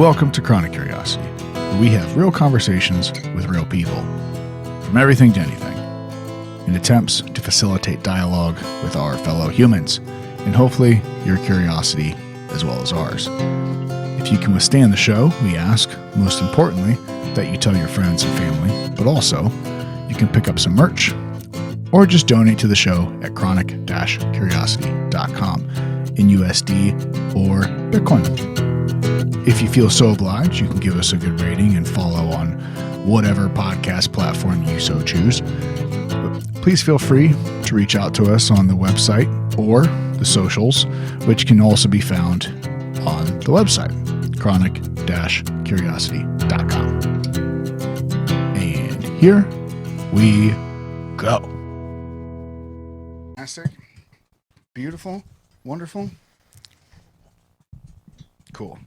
Welcome to Chronic Curiosity, where we have real conversations with real people, from everything to anything, in attempts to facilitate dialogue with our fellow humans, and hopefully your curiosity as well as ours. If you can withstand the show, we ask, most importantly, that you tell your friends and family, but also you can pick up some merch or just donate to the show at chronic-curiosity.com in USD or Bitcoin. If you feel so obliged, you can give us a good rating and follow on whatever podcast platform you so choose. But please feel free to reach out to us on the website or the socials, which can also be found on the website, chronic-curiosity.com. And here we go. Fantastic. Beautiful. Wonderful. Cool.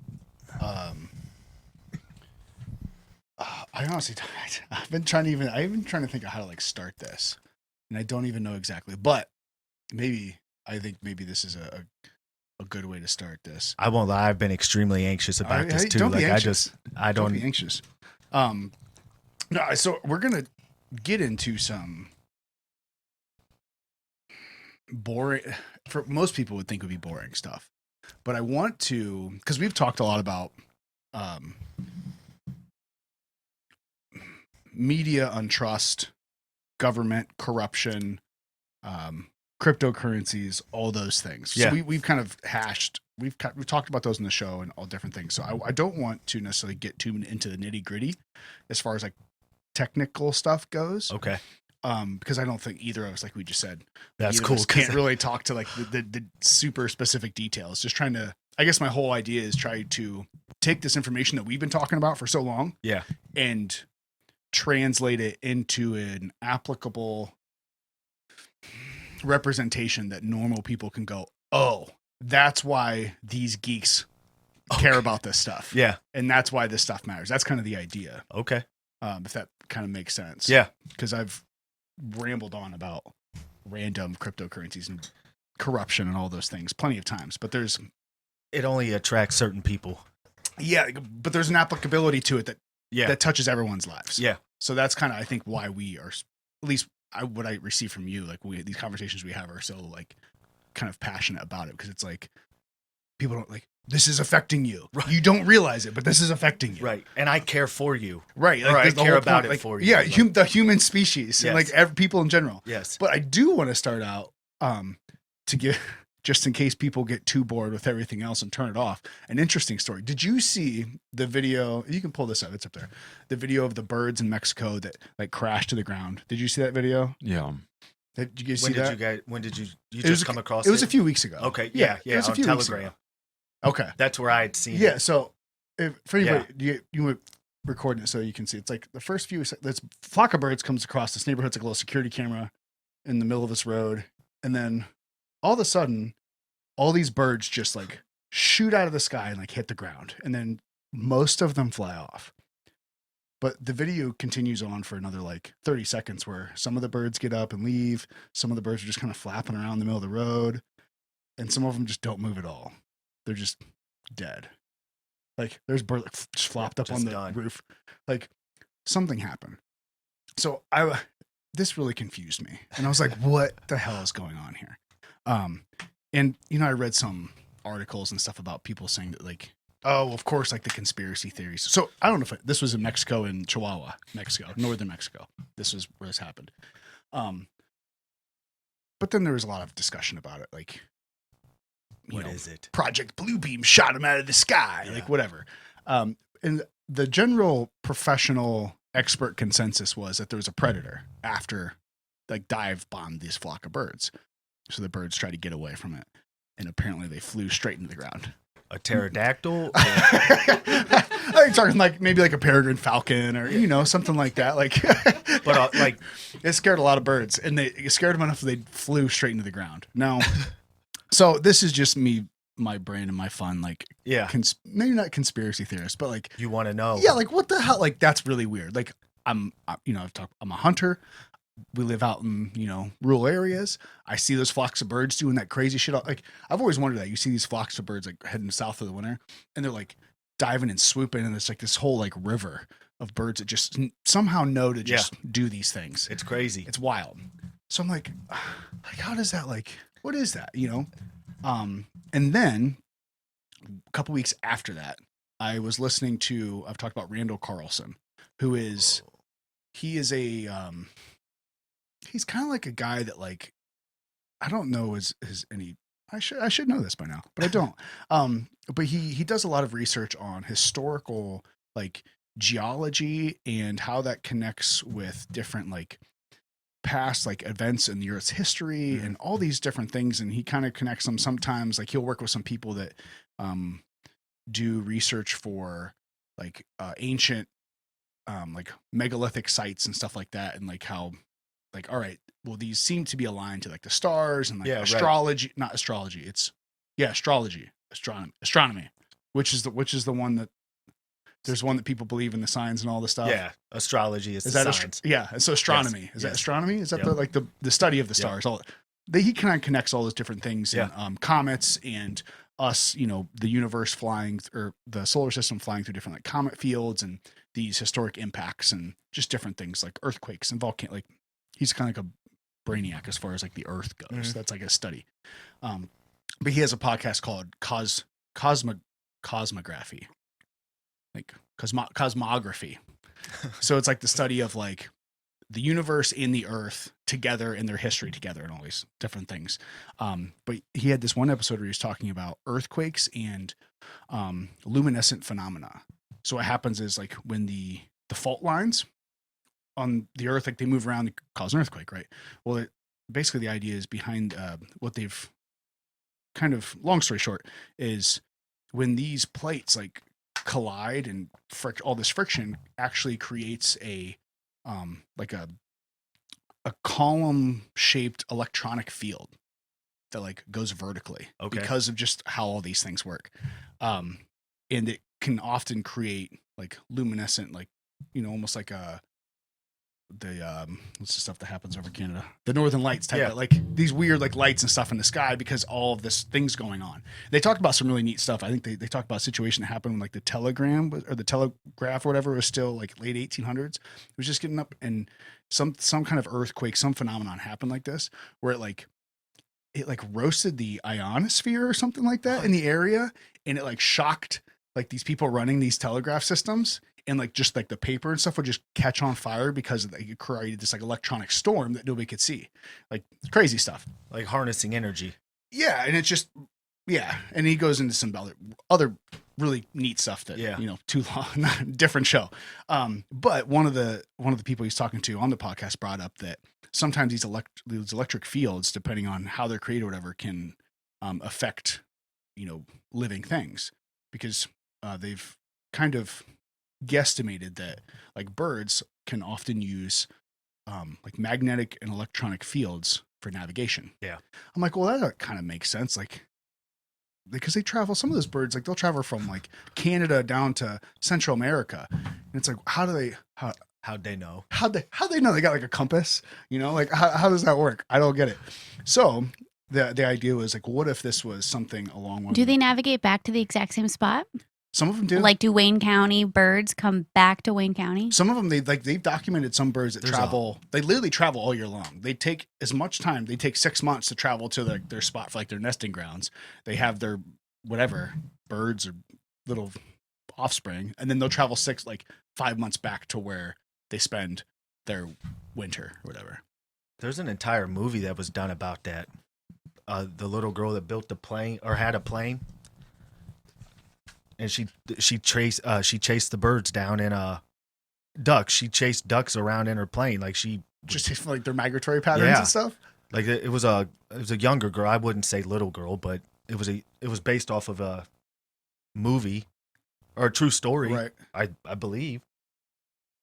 I honestly, I've been trying to think of how to start this, and I don't even know exactly, but I think maybe this is a good way to start this. I won't lie, I've been extremely anxious about this too. Don't be anxious. Don't be anxious. So we're gonna get into some boring, for most people would think would be boring stuff, but I want to, because we've talked a lot about media untrust, government corruption, cryptocurrencies, all those things. Yeah. So we've kind of we've talked about those in the show and all different things. So I don't want to necessarily get too into the nitty gritty as far as technical stuff goes. Okay. Because I don't think either of us, like we just said, that's cool. Can't really talk to the super specific details. Just trying to, I guess my whole idea is try to take this information that we've been talking about for so long, and translate it into an applicable representation that normal people can go, oh, that's why these geeks care about this stuff. Yeah. And that's why this stuff matters. That's kind of the idea. Okay. If that kind of makes sense. Yeah. Because I've rambled on about random cryptocurrencies and corruption and all those things plenty of times, but it only attracts certain people. Yeah. But there's an applicability to it that touches everyone's lives. Yeah. So that's kind of, I think, why we are, at least what I receive from you, these conversations we have are so kind of passionate about it, because it's people don't this is affecting you. Right. You don't realize it, but this is affecting you. Right. And I care for you. Right. I care about it for you. Yeah. The human species, yes. And people in general. Yes. But I do want to start out to give, just in case people get too bored with everything else and turn it off, an interesting story. Did you see the video? You can pull this up. It's up there. The video of the birds in Mexico that crashed to the ground. Did you see that video? Yeah. Did you guys see that? When did you just come across it? It was a few weeks ago. Okay. Yeah. It was a few weeks ago. Okay. That's where I had seen it. Yeah. So for anybody, you were recording it so you can see. It's the first few, this flock of birds comes across this neighborhood. It's a little security camera in the middle of this road. And then all of a sudden, all these birds just shoot out of the sky and hit the ground. And then most of them fly off. But the video continues on for another 30 seconds, where some of the birds get up and leave. Some of the birds are just kind of flapping around in the middle of the road. And some of them just don't move at all. They're just dead. There's birds just flopped up on the roof. Something happened. So this really confused me. And I was like, what the hell is going on here? And, I read some articles and stuff about people saying that of course, the conspiracy theories. So I don't know if this was in Mexico, in Chihuahua, Mexico, northern Mexico. This was where this happened. But then there was a lot of discussion about it. What is it? Project Bluebeam shot him out of the sky, whatever. And the general professional expert consensus was that there was a predator after dive bombed this flock of birds. So the birds tried to get away from it, and apparently they flew straight into the ground. A pterodactyl? Are you talking maybe a peregrine falcon or something like that? But it scared a lot of birds, and it scared them enough that they flew straight into the ground. Now, so this is just me, my brain, and my fun. Maybe not conspiracy theorist, but you want to know? Yeah, what the hell? That's really weird. I'm a hunter. We live out in, rural areas. I see those flocks of birds doing that crazy shit. I've always wondered that. You see these flocks of birds heading south of the winter, and they're dive in and swoop in, and it's like this whole like river of birds that just somehow know to just do these things. It's crazy. It's wild. So I'm like how does that, like, what is that, you know? And then a couple weeks after that, I was listening to, I've talked about Randall Carlson, who is, he is a, he's kind of like a guy that, like, I don't know his any, I should know this by now, but I don't. But he does a lot of research on historical, like, geology and how that connects with different, like, past, like, events in the Earth's history and all these different things. And he kind of connects them sometimes. Like, he'll work with some people that do research for, like, ancient, like, megalithic sites and stuff like that. And, like, how, like, all right, well, these seem to be aligned to, like, the stars and, like, astrology, not astrology. It's astrology, astronomy, which is the one that, there's one that people believe in the signs and all the stuff. Yeah, astrology is that the signs. so astronomy is that astronomy? Is that the study of the stars? All he kind of connects all those different things, and comets and us, you know, the universe flying, or the solar system flying through different, like, comet fields and these historic impacts and just different things like earthquakes and like, he's kind of like a brainiac as far as, like, the Earth goes. That's like a study. But he has a podcast called Cosmography. Like cosmography. So it's like the study of, like, the universe and the Earth together and their history together and all these different things. But he had this one episode where he was talking about earthquakes and luminescent phenomena. So what happens is, like, when the fault lines on the Earth, like, they move around and cause an earthquake, right? Well, basically the idea is behind what they've kind of, long story short, is when these plates, like, collide and all this friction actually creates a like a column shaped electronic field that, like, goes vertically because of just how all these things work. And it can often create, like, luminescent, like, you know, almost like what's the stuff that happens over Canada? The Northern Lights type of, like, these weird, like, lights and stuff in the sky because all of this things going on. They talked about some really neat stuff. I think they talked about a situation that happened when, like, the telegram or the telegraph or whatever was still, like, late 1800s. It was just getting up, and some kind of earthquake, some phenomenon happened like this where it roasted the ionosphere or something like that in the area, and it, like, shocked, like, these people running these telegraph systems. And, like, just, like, the paper and stuff would just catch on fire because it created this, like, electronic storm that nobody could see. Like, crazy stuff. Like harnessing energy. Yeah. And it's just, and he goes into some other really neat stuff that, you know, too long, different show. But one of the people he's talking to on the podcast brought up that sometimes these electric fields, depending on how they're created or whatever, can affect, you know, living things, because they've kind of guesstimated that, like, birds can often use like magnetic and electronic fields for navigation. Yeah. I'm like, well, that kind of makes sense. Like, because they travel, some of those birds, like, they'll travel from, like, Canada down to Central America. And it's like, how'd they know? How'd they know? They got, like, a compass, you know, like, how does that work? I don't get it. So the idea was, like, what if this was something along one. Do they navigate back to the exact same spot? Some of them do. Like, do Wayne County birds come back to Wayne County? Some of them, they've documented some birds that travel. They literally travel all year long. They take as much time. They take 6 months to travel to their spot for, like, their nesting grounds. They have their whatever birds or little offspring, and then they'll travel 5 months back to where they spend their winter or whatever. There's an entire movie that was done about that. The little girl that built the plane, or had a plane. And she chased the birds down in ducks. She chased ducks around in her plane, like she just like their migratory patterns and stuff. Like it was a younger girl. I wouldn't say little girl, but it was based off of a movie or a true story. Right. I believe.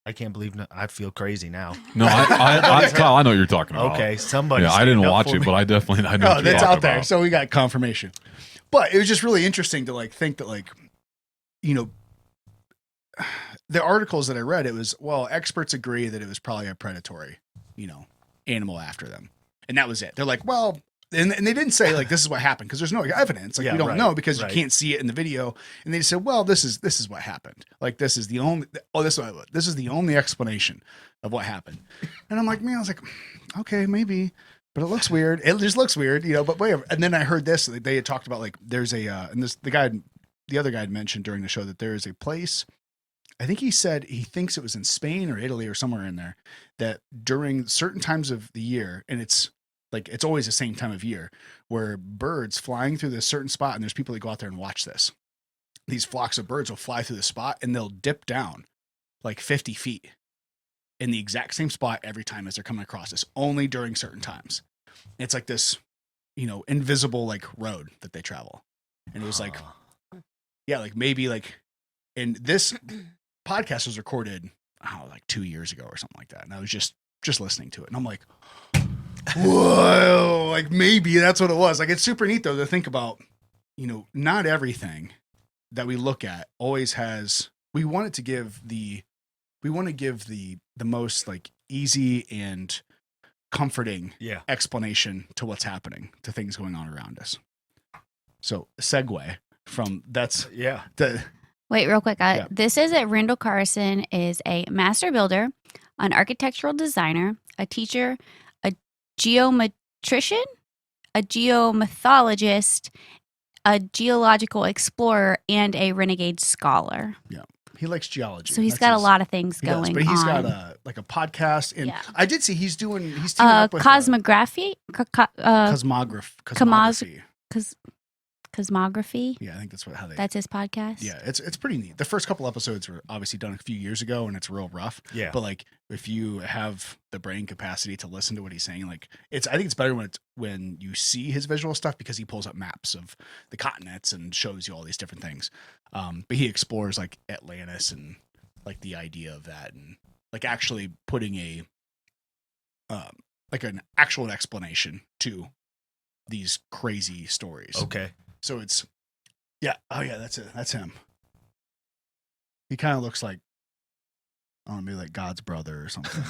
I can't believe. I feel crazy now. No, Kyle, I know what you're talking about. Okay, somebody. Yeah, I didn't watch it, but I definitely I know. Oh, that's out there. So we got confirmation. But it was just really interesting to, like, think that, like, you know, the articles that I read, it was, well, experts agree that it was probably a predatory, you know, animal after them. And that was it. They're like, well, and they didn't say like this is what happened because there's no evidence. Like we don't know because you right. can't see it in the video. And they just said, well, this is what happened. Like this is the only this is the only explanation of what happened. And I'm like, man, I was like, okay, maybe, but it looks weird. It just looks weird, you know. But whatever. And then I heard this. They had talked about like there's a and this the other guy had mentioned during the show that there is a place. I think he said he thinks it was in Spain or Italy or somewhere in there that during certain times of the year, and it's always the same time of year, where birds flying through this certain spot, and there's people that go out there and watch this. These flocks of birds will fly through the spot and they'll dip down like 50 feet in the exact same spot every time as they're coming across this, only during certain times. It's like this, you know, invisible like road that they travel. And it was like, yeah, like maybe like, and this podcast was recorded, like 2 years ago or something like that. And I was just listening to it and I'm like, whoa, like maybe that's what it was. Like, it's super neat though to think about, you know, not everything that we look at always has, we want to give the most like easy and comforting explanation to what's happening, to things going on around us. So segue from Wait, real quick. This is that Randall Carson is a master builder, an architectural designer, a teacher, a geometrician, a geomythologist, a geological explorer, and a renegade scholar. Yeah. He likes geology. So he's got a lot of things going on. But he's got a podcast, and I did see he's teaming up with cosmography. Cosmography. Yeah, I think that's that's his podcast. Yeah, it's pretty neat. The first couple episodes were obviously done a few years ago, and it's real rough. Yeah. But like, if you have the brain capacity to listen to what he's saying, like I think it's better when you see his visual stuff, because he pulls up maps of the continents and shows you all these different things. But he explores like Atlantis and like the idea of that, and like actually putting a like an actual explanation to these crazy stories. Okay. So it's, that's it. That's him. He kind of looks like, I don't know, maybe like God's brother or something.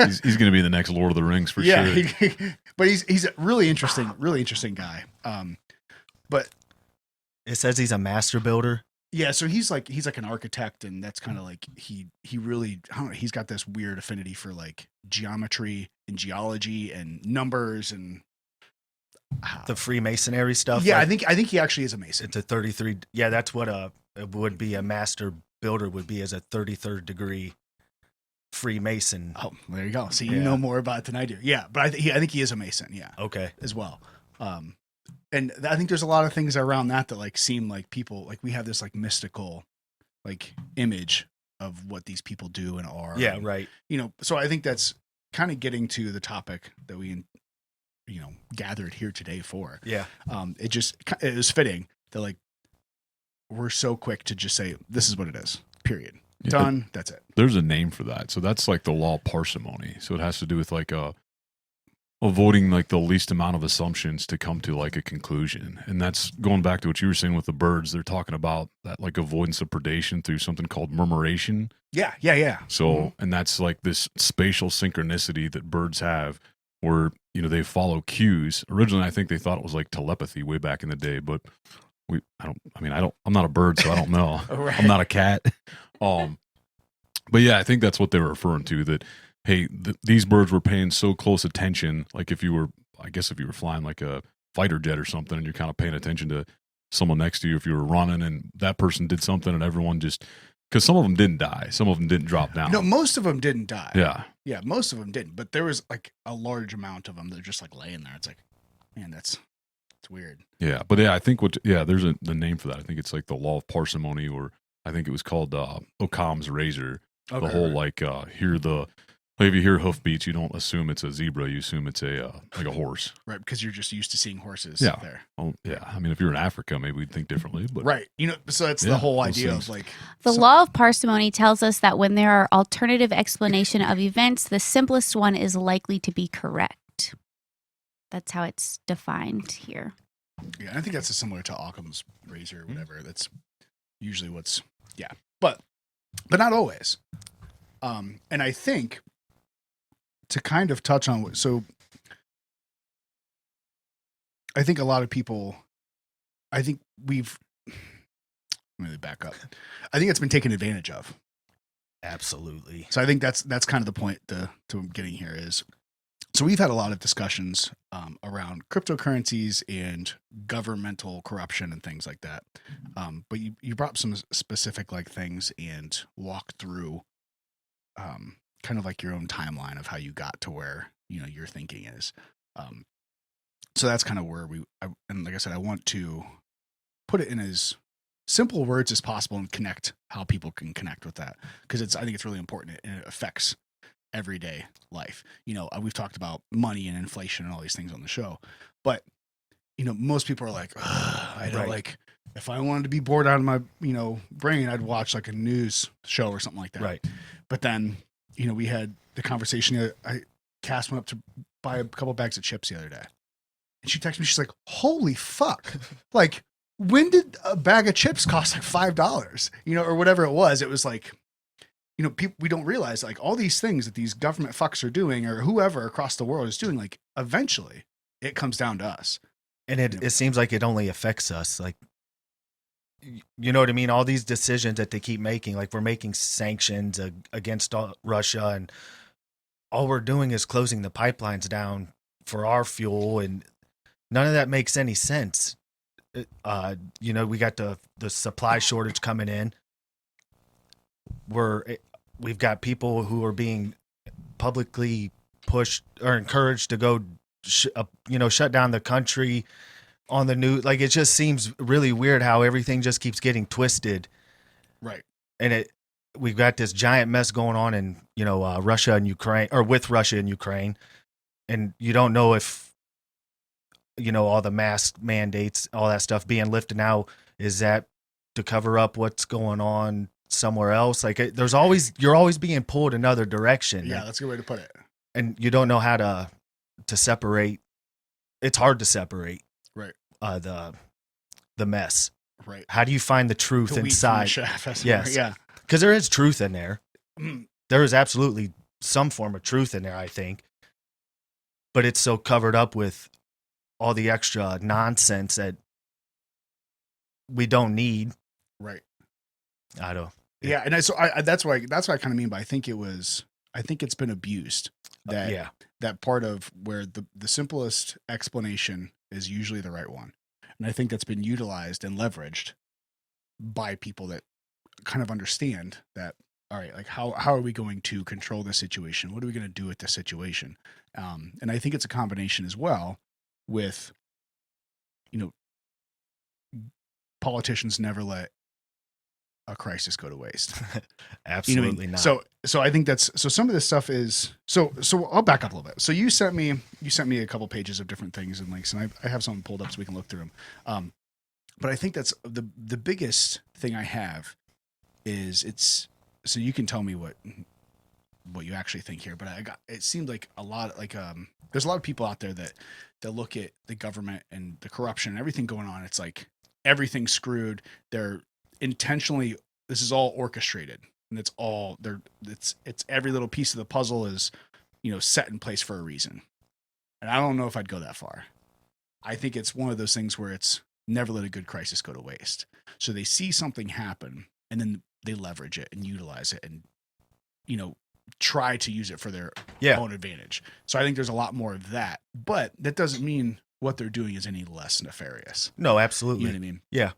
he's going to be the next Lord of the Rings for sure. But he's a really interesting guy. But it says he's a master builder. Yeah, so he's like an architect, and that's kind of like he really, I don't know, he's got this weird affinity for like geometry and geology and numbers and the Freemasonry stuff. Yeah, like, I think he actually is a Mason. It's a 33. Yeah, that's what it would be. A master builder would be as a 33rd degree Freemason. Oh, there you go. See, you know more about it than I do. Yeah, but I think he is a Mason. Yeah. Okay. As well. And I think there's a lot of things around that like seem like people, like we have this like mystical like image of what these people do and are. Yeah, and, right. You know, so I think that's kind of getting to the topic that we, gathered here today for. Yeah. It was fitting that like we're so quick to just say this is what it is. Period. Yeah, done. That's it. There's a name for that. So that's like the law of parsimony. So it has to do with like avoiding like the least amount of assumptions to come to like a conclusion. And that's going back to what you were saying with the birds. They're talking about that like avoidance of predation through something called murmuration. Yeah. So, and that's like this spatial synchronicity that birds have, where, they follow cues. Originally, I think they thought it was like telepathy way back in the day, but I'm not a bird, so I don't know. Right. I'm not a cat. But yeah, I think that's what they were referring to, that, hey, these birds were paying so close attention. Like if you were flying like a fighter jet or something, and you're kind of paying attention to someone next to you, if you were running and that person did something and everyone just, because some of them didn't die. Some of them didn't drop down. No, most of them didn't die. Yeah, most of them didn't. But there was like a large amount of them that are just like laying there. It's like, man, it's weird. Yeah, but yeah, I think there's the name for that. I think it's like the law of parsimony, or I think it was called Occam's razor. Okay, the whole right. if you hear hoofbeats, you don't assume it's a zebra. You assume it's like a horse. Right, because you're just used to seeing horses there. Oh, yeah. I mean, if you're in Africa, maybe we'd think differently. But right. So that's the whole idea of like... The law of parsimony tells us that when there are alternative explanation of events, the simplest one is likely to be correct. That's how it's defined here. Yeah, I think that's similar to Occam's razor or whatever. That's usually what's... Yeah, but not always. And I think... to kind of touch on, so think a lot of people, I think let me back up. I think it's been taken advantage of. Absolutely. So I think that's kind of the point to getting here is, so we've had a lot of discussions around cryptocurrencies and governmental corruption and things like that. But you brought up some specific like things and walked through kind of like your own timeline of how you got to where, you know, your thinking is. So that's kind of where and like I said, I want to put it in as simple words as possible and connect how people can connect with that. Because I think it's really important and it affects everyday life. You know, we've talked about money and inflation and all these things on the show, but you know, most people are like, I don't like, if I wanted to be bored out of my, you know, brain, I'd watch like a news show or something like that. Right. But then, you know, we had the conversation that Cass went up to buy a couple bags of chips the other day. And she texted me, she's like, holy fuck. Like, when did a bag of chips cost like $5? You know, or whatever it was. It was like, you know, people, we don't realize like all these things that these government fucks are doing or whoever across the world is doing, like eventually it comes down to us. And it seems like it only affects us. Like, you know what I mean? All these decisions that they keep making, like we're making sanctions against Russia, and all we're doing is closing the pipelines down for our fuel, and none of that makes any sense. You know, we got the supply shortage coming in. We've got people who are being publicly pushed or encouraged to go, shut down the country on the news. Like, it just seems really weird how everything just keeps getting twisted. Right. And we've got this giant mess going on in, Russia and Ukraine, or with Russia and Ukraine. And you don't know if, all the mask mandates, all that stuff being lifted now, is that to cover up what's going on somewhere else? Like, you're always being pulled another direction. Yeah, that's a good way to put it. And you don't know how to separate. It's hard to separate. Right. The mess. Right. How do you find the truth inside? Yes. Yeah. Because there is truth in there. There is absolutely some form of truth in there, I think. But it's so covered up with all the extra nonsense that we don't need. Right. I don't. Yeah, and that's what I kind of mean by I think it's been abused. That part of where the simplest explanation is usually the right one. And I think that's been utilized and leveraged by people that kind of understand that, all right, like how are we going to control this situation? What are we going to do with this situation? And I think it's a combination as well with, politicians never let a crisis go to waste. Absolutely not. So I think so some of this stuff is so I'll back up a little bit. So you sent me a couple pages of different things and links, and I have something pulled up so we can look through them. But I think that's the biggest thing I have is so you can tell me what you actually think here, but it seemed like a lot like there's a lot of people out there that look at the government and the corruption and everything going on. It's like everything's screwed. They're intentionally, this is all orchestrated, and it's every little piece of the puzzle is set in place for a reason. And I don't know if I'd go that far. I think it's one of those things where it's never let a good crisis go to waste. So they see something happen and then they leverage it and utilize it and try to use it for their own advantage. So I think there's a lot more of that, but that doesn't mean what they're doing is any less nefarious. No, absolutely. You know what I mean? Yeah.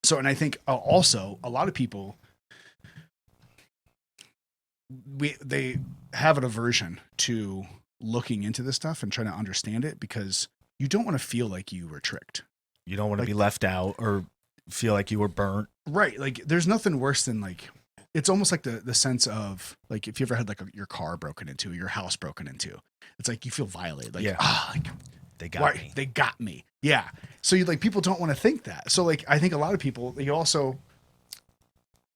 So, and I think also a lot of people, they have an aversion to looking into this stuff and trying to understand it because you don't want to feel like you were tricked. You don't want to be left out or feel like you were burnt. Right. Like there's nothing worse than like, it's almost like the sense of like, if you ever had like your car broken into, your house broken into, it's like you feel violated. Like, they got me. They got me. Yeah. So people don't want to think that. So like, I think a lot of people,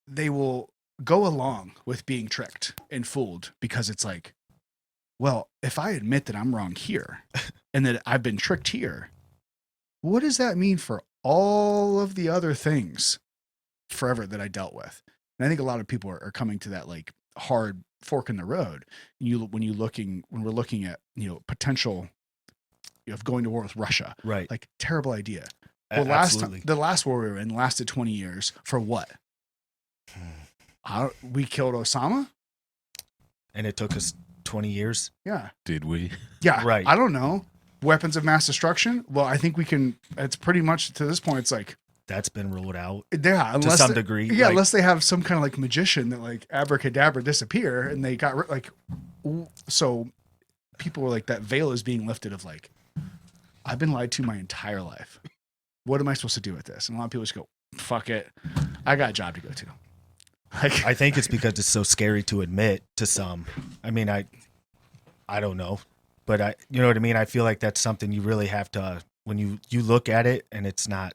they will go along with being tricked and fooled because it's like, well, if I admit that I'm wrong here and that I've been tricked here, what does that mean for all of the other things forever that I dealt with? And I think a lot of people are coming to that like hard fork in the road. When we're looking at, potential of going to war with Russia. Right. Like terrible idea. Well, absolutely. The last war we were in lasted 20 years for what? We killed Osama? And it took us 20 years. Yeah. Did we? Yeah. Right. I don't know. Weapons of mass destruction? Well, I think we can, it's pretty much to this point, it's like, that's been ruled out. Yeah. To some degree. Yeah. Unless they have some kind of like magician that like abracadabra disappear and they got like, so people were like, that veil is being lifted of like, I've been lied to my entire life. What am I supposed to do with this? And a lot of people just go, fuck it. I got a job to go to. Like, I think it's because it's so scary to admit to some. I mean, I don't know, but you know what I mean? I feel like that's something you really have to, when you look at it and it's not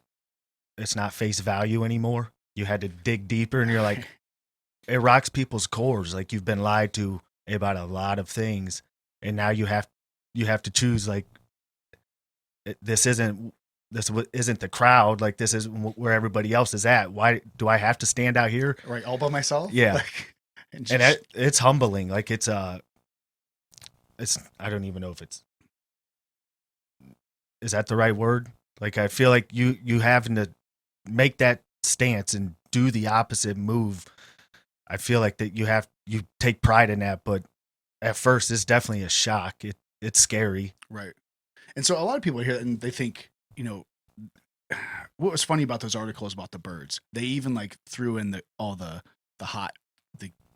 face value anymore. You had to dig deeper and you're like, it rocks people's cores. Like you've been lied to about a lot of things. And now you have to choose like, this isn't the crowd. Like this isn't where everybody else is at. Why do I have to stand out here? Right. All by myself. Yeah. Like, and it's humbling. Like it's I don't even know if is that the right word? Like I feel like you having to make that stance and do the opposite move. I feel like that you take pride in that, but at first it's definitely a shock. It's scary. Right. And so a lot of people hear that and they think, you know, what was funny about those articles about the birds, they even like threw in all the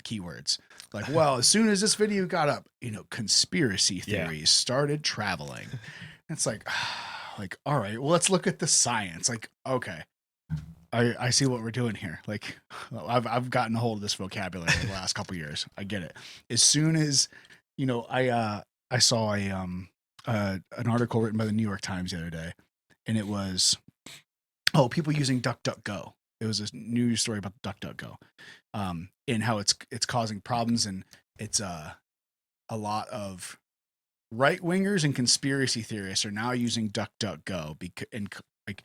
keywords. Like, well, as soon as this video got up, you know, conspiracy theories started traveling. It's like, all right, well, let's look at the science. Like, okay, I see what we're doing here. Like, I've gotten a hold of this vocabulary in the last couple of years. I get it. As soon as, you know, I saw an article written by the New York Times the other day, and it was, people using DuckDuckGo. It was a news story about DuckDuckGo, and how it's causing problems, and it's a lot of right wingers and conspiracy theorists are now using DuckDuckGo and like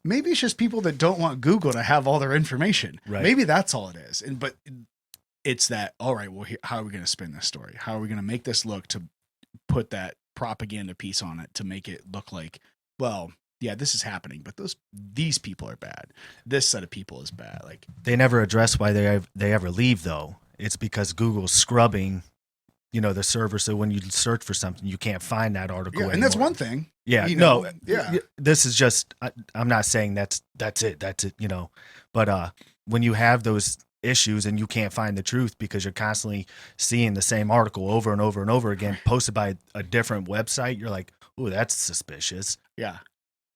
maybe it's just people that don't want Google to have all their information. Right. Maybe that's all it is, but it's that. All right, well, how are we going to spin this story? How are we going to make this look to put that propaganda piece on it to make it look like, well, yeah, this is happening, but these people are bad. This set of people is bad. Like they never address why they ever leave though. It's because Google's scrubbing, you know, the server. So when you search for something, you can't find that article. Yeah, and that's one thing. Yeah, you know, no, yeah. This is just. I'm not saying that's it. You know, but when you have those issues and you can't find the truth because you're constantly seeing the same article over and over and over again posted by a different website, you're like, "Ooh, that's suspicious." Yeah.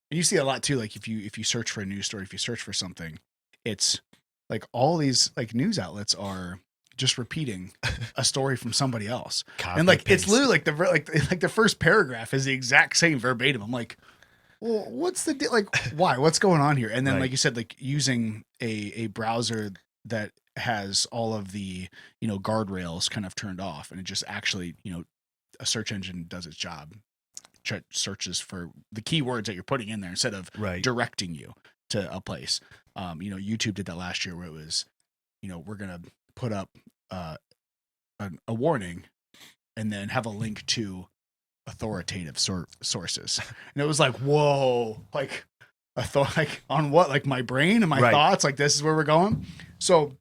And you see a lot too, like if you search for a news story, if you search for something, it's like all these like news outlets are just repeating a story from somebody else. And like it's literally like the first paragraph is the exact same verbatim. I'm like, well, what's the like why? What's going on here? And then like you said, like using a browser that has all of the, you know, guardrails kind of turned off, and it just actually, you know, a search engine does its job. Searches for the keywords that you're putting in there instead of directing you to a place. You know, YouTube did that last year where it was, you know, we're going to put up a warning and then have a link to authoritative sources. And it was like, whoa, like like on what, like my brain and my thoughts, like this is where we're going. So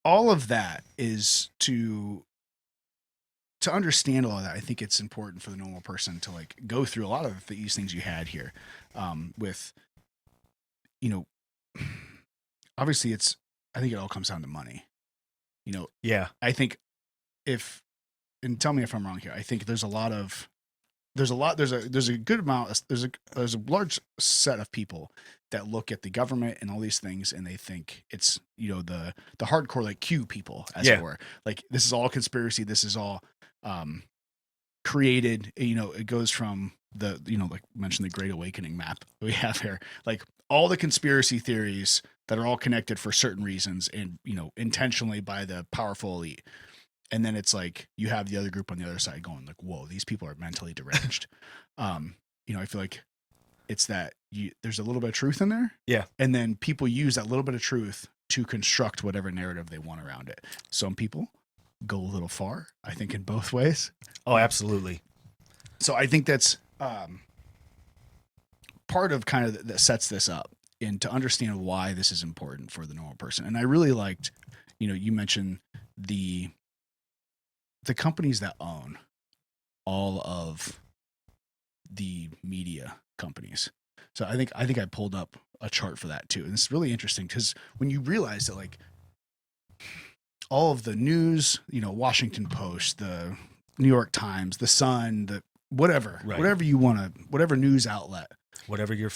all of that is to understand all of that. I think it's important for the normal person to like go through a lot of these things you had here, with, you know, obviously I think it all comes down to money, you know? Yeah. I think and tell me if I'm wrong here. I think there's a good amount, there's a large set of people that look at the government and all these things and they think it's, you know, the hardcore, like Q people, as it were. Like this is all conspiracy. This is all, created, you know, it goes from the, you know, like mentioned the Great Awakening map we have here, like all the conspiracy theories that are all connected for certain reasons and, you know, intentionally by the powerful elite. And then it's like, you have the other group on the other side going like, whoa, these people are mentally deranged. You know, I feel like it's that there's a little bit of truth in there. Yeah. And then people use that little bit of truth to construct whatever narrative they want around it. Some people go a little far, I think, in both ways. Oh, absolutely. So I think that's part of kind of that sets this up, and to understand why this is important for the normal person. And I really liked, you mentioned the companies that own all of the media companies. So I think I pulled up a chart for that too. And it's really interesting because when you realize that like all of the news, Washington Post, the New York Times, the Sun, the whatever, Right. whatever you want to, whatever news outlet, whatever your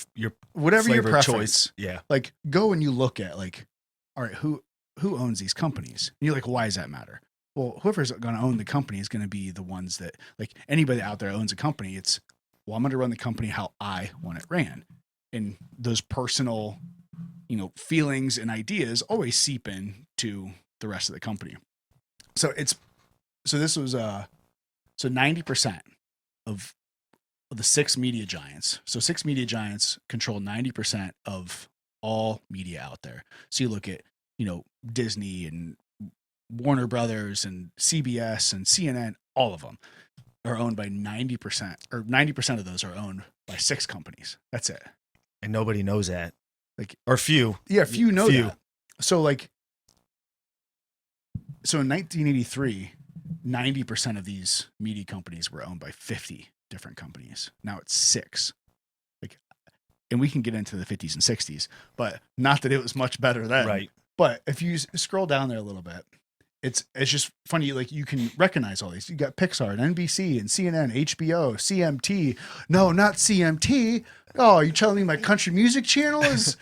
whatever your flavor preference, choice. Yeah. like go and you look at like, all right, who owns these companies? And you're like, why does that matter? Well, whoever's going to own the company is going to be the ones that, like, anybody out there owns a company. It's, well, I'm going to run the company how I want it ran. And those personal, feelings and ideas always seep in to the rest of the company. So this was, 90% of the 6 media giants. So 6 media giants control 90% of all media out there. So you look at, Disney and Warner Brothers and CBS and CNN, all of them are owned by 90%, or 90% of those are owned by 6 companies. That's it. And nobody knows that. Like, or few. Yeah, few know that. So like, so in 1983, 90% of these media companies were owned by 50 different companies. Now it's 6. Like, and we can get into the 50s and 60s, but not that it was much better then. Right. But if you scroll down there a little bit, it's just funny. Like, you can recognize all these. You got Pixar and NBC and CNN, HBO, CMT. No, not CMT. Oh, are you telling me my country music channel is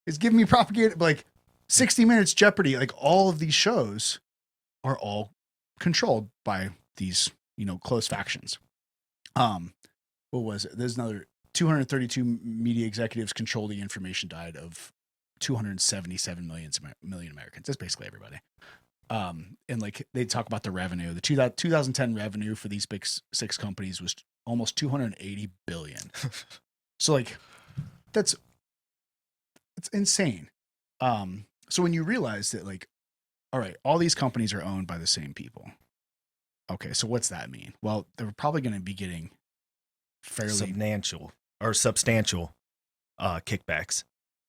is giving me propaganda? Like 60 Minutes, Jeopardy, like all of these shows are all controlled by these, close factions. What was it? There's another 232 media executives control the information diet of 277 million Americans. That's basically everybody. And like they talk about the revenue. The 2010 revenue for these big 6 companies was almost 280 billion. So like it's insane. So when you realize that, like, all right, all these companies are owned by the same people. Okay, so what's that mean? Well, they're probably going to be getting fairly substantial kickbacks.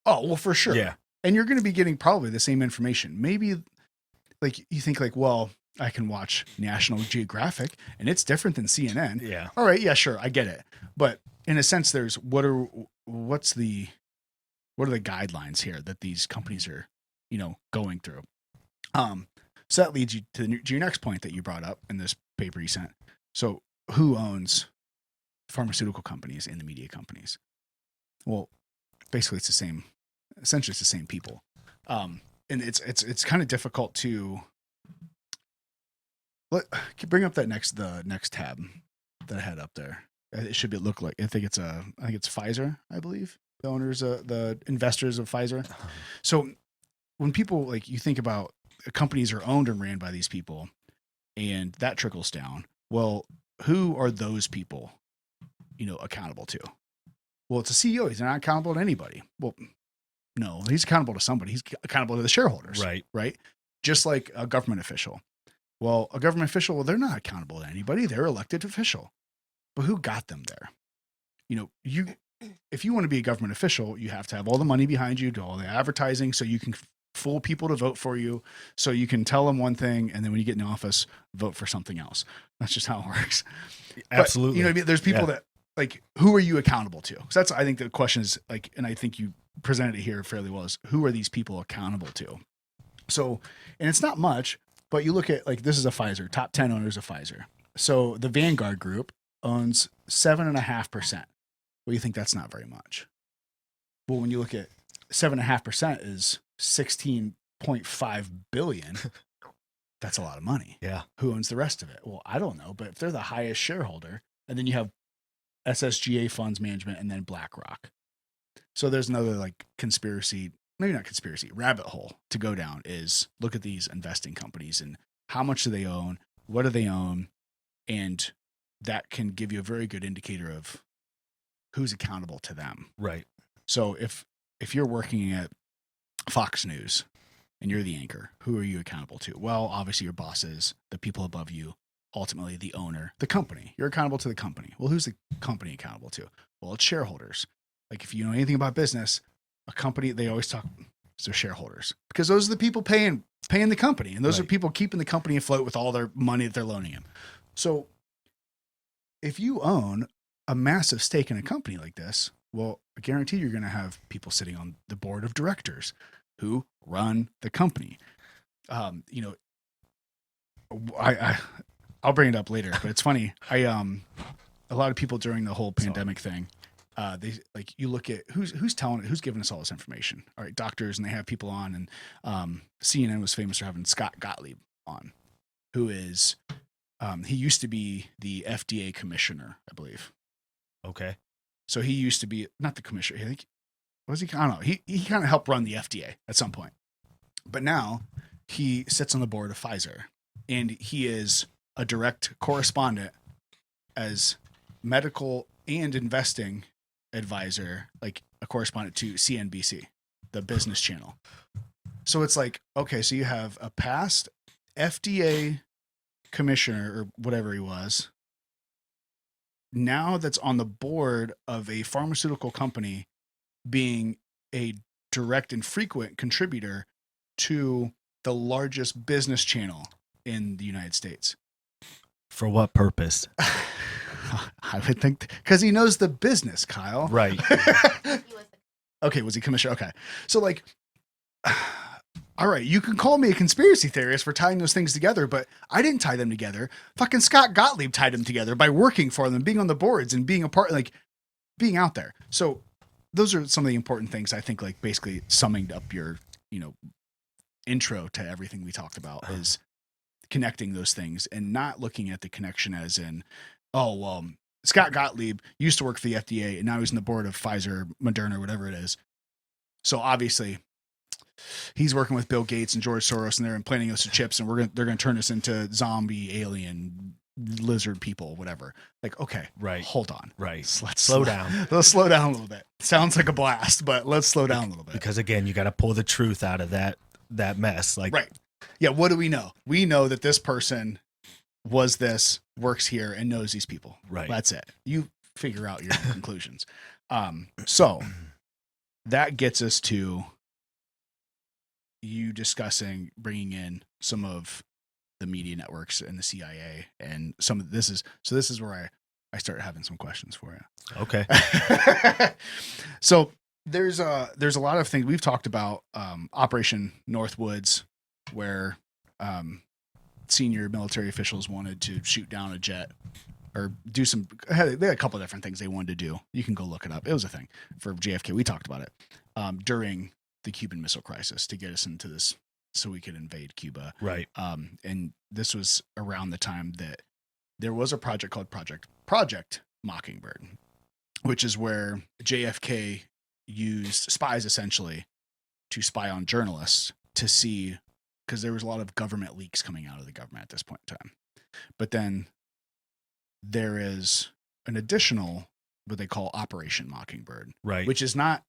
Oh, well, for sure. Yeah. And you're going to be getting probably the same information. Maybe like you think like, well, I can watch National Geographic and it's different than CNN. Yeah. All right. Yeah, sure. I get it. But in a sense, there's what are the guidelines here that these companies are, going through? So that leads you to your next point that you brought up in this paper you sent. So who owns pharmaceutical companies and the media companies? Well, basically it's essentially it's the same people. And it's kind of difficult to bring up the next tab that I had up there. It should look like, I think it's Pfizer, I believe. The owners, the investors of Pfizer. So when people, like, you think about companies are owned and ran by these people and that trickles down, well, who are those people, accountable to? Well, it's a CEO. He's not accountable to anybody. Well, no, he's accountable to somebody. He's accountable to the shareholders. Right. Right. Just like a government official. Well, a government official, they're not accountable to anybody. They're elected official. But who got them there? If you want to be a government official, you have to have all the money behind you, do all the advertising so you can fool people to vote for you, so you can tell them one thing, and then when you get in office, vote for something else. That's just how it works. Absolutely. But, there's people that, like, who are you accountable to? So that's, I think the question is, like, and I think you presented it here fairly well, is who are these people accountable to? So, and it's not much, but you look at, like, this is a Pfizer, top 10 owners of Pfizer. So the Vanguard Group owns 7.5%. Well, you think that's not very much. Well, when you look at 7.5% is 16.5 billion. That's a lot of money. Yeah. Who owns the rest of it? Well, I don't know, but if they're the highest shareholder, and then you have SSGA Funds Management and then BlackRock. So there's another, like, rabbit hole to go down, is look at these investing companies and how much do they own? What do they own? And that can give you a very good indicator of who's accountable to them. Right. So if you're working at Fox News and you're the anchor, who are you accountable to? Well, obviously your bosses, the people above you, ultimately the owner, the company. You're accountable to the company. Well, who's the company accountable to? Well, it's shareholders. Like if you know anything about business, a company, they always talk to their shareholders because those are the people paying the company, and those are people keeping the company afloat with all their money that they're loaning him. So if you own a massive stake in a company like this, well, I guarantee you're going to have people sitting on the board of directors who run the company. You know, I'll bring it up later, but it's funny. A lot of people during the whole pandemic thing, they like you look at who's telling it, who's giving us all this information. All right, doctors, and they have people on, and CNN was famous for having Scott Gottlieb on, who is he used to be the FDA commissioner, I believe. Okay. So he used to be not the commissioner. I think was he? I don't know. He kind of helped run the FDA at some point, but now he sits on the board of Pfizer, and he is a direct correspondent as medical and investing advisor, like a correspondent to CNBC, the business channel. So it's like, okay, so you have a past FDA commissioner or whatever he was, now that's on the board of a pharmaceutical company, being a direct and frequent contributor to the largest business channel in the United States. For what purpose? I would think because he knows the business, Kyle. Right. Okay, was he commissioner? Okay. So like, all right, you can call me a conspiracy theorist for tying those things together, but I didn't tie them together. Fucking Scott Gottlieb tied them together by working for them, being on the boards and being a part, like being out there. So those are some of the important things I think, like basically summing up your, intro to everything we talked about is connecting those things and not looking at the connection as in, oh, well, Scott Gottlieb used to work for the FDA and now he's on the board of Pfizer, Moderna, whatever it is. So obviously he's working with Bill Gates and George Soros, and they're implanting us with chips, and they're going to turn us into zombie, alien, lizard people, whatever. Like, okay, right, hold on, right. Let's slow down. Let's slow down a little bit. Sounds like a blast, but let's slow down a little bit. Because again, you got to pull the truth out of that mess. Like, right, yeah. What do we know? We know that this person was this, works here, and knows these people. Right. That's it. You figure out your conclusions. So that gets us to you discussing bringing in some of the media networks and the CIA, and some of this is where I start having some questions for you. Okay. So there's a lot of things we've talked about. Operation Northwoods, where senior military officials wanted to shoot down a jet or do some. They had a couple of different things they wanted to do. You can go look it up. It was a thing for JFK. We talked about it during the Cuban Missile Crisis to get us into this so we could invade Cuba. Right. And this was around the time that there was a project called Project Mockingbird, which is where JFK used spies essentially to spy on journalists to see, because there was a lot of government leaks coming out of the government at this point in time. But then there is an additional, what they call Operation Mockingbird, right, which is not,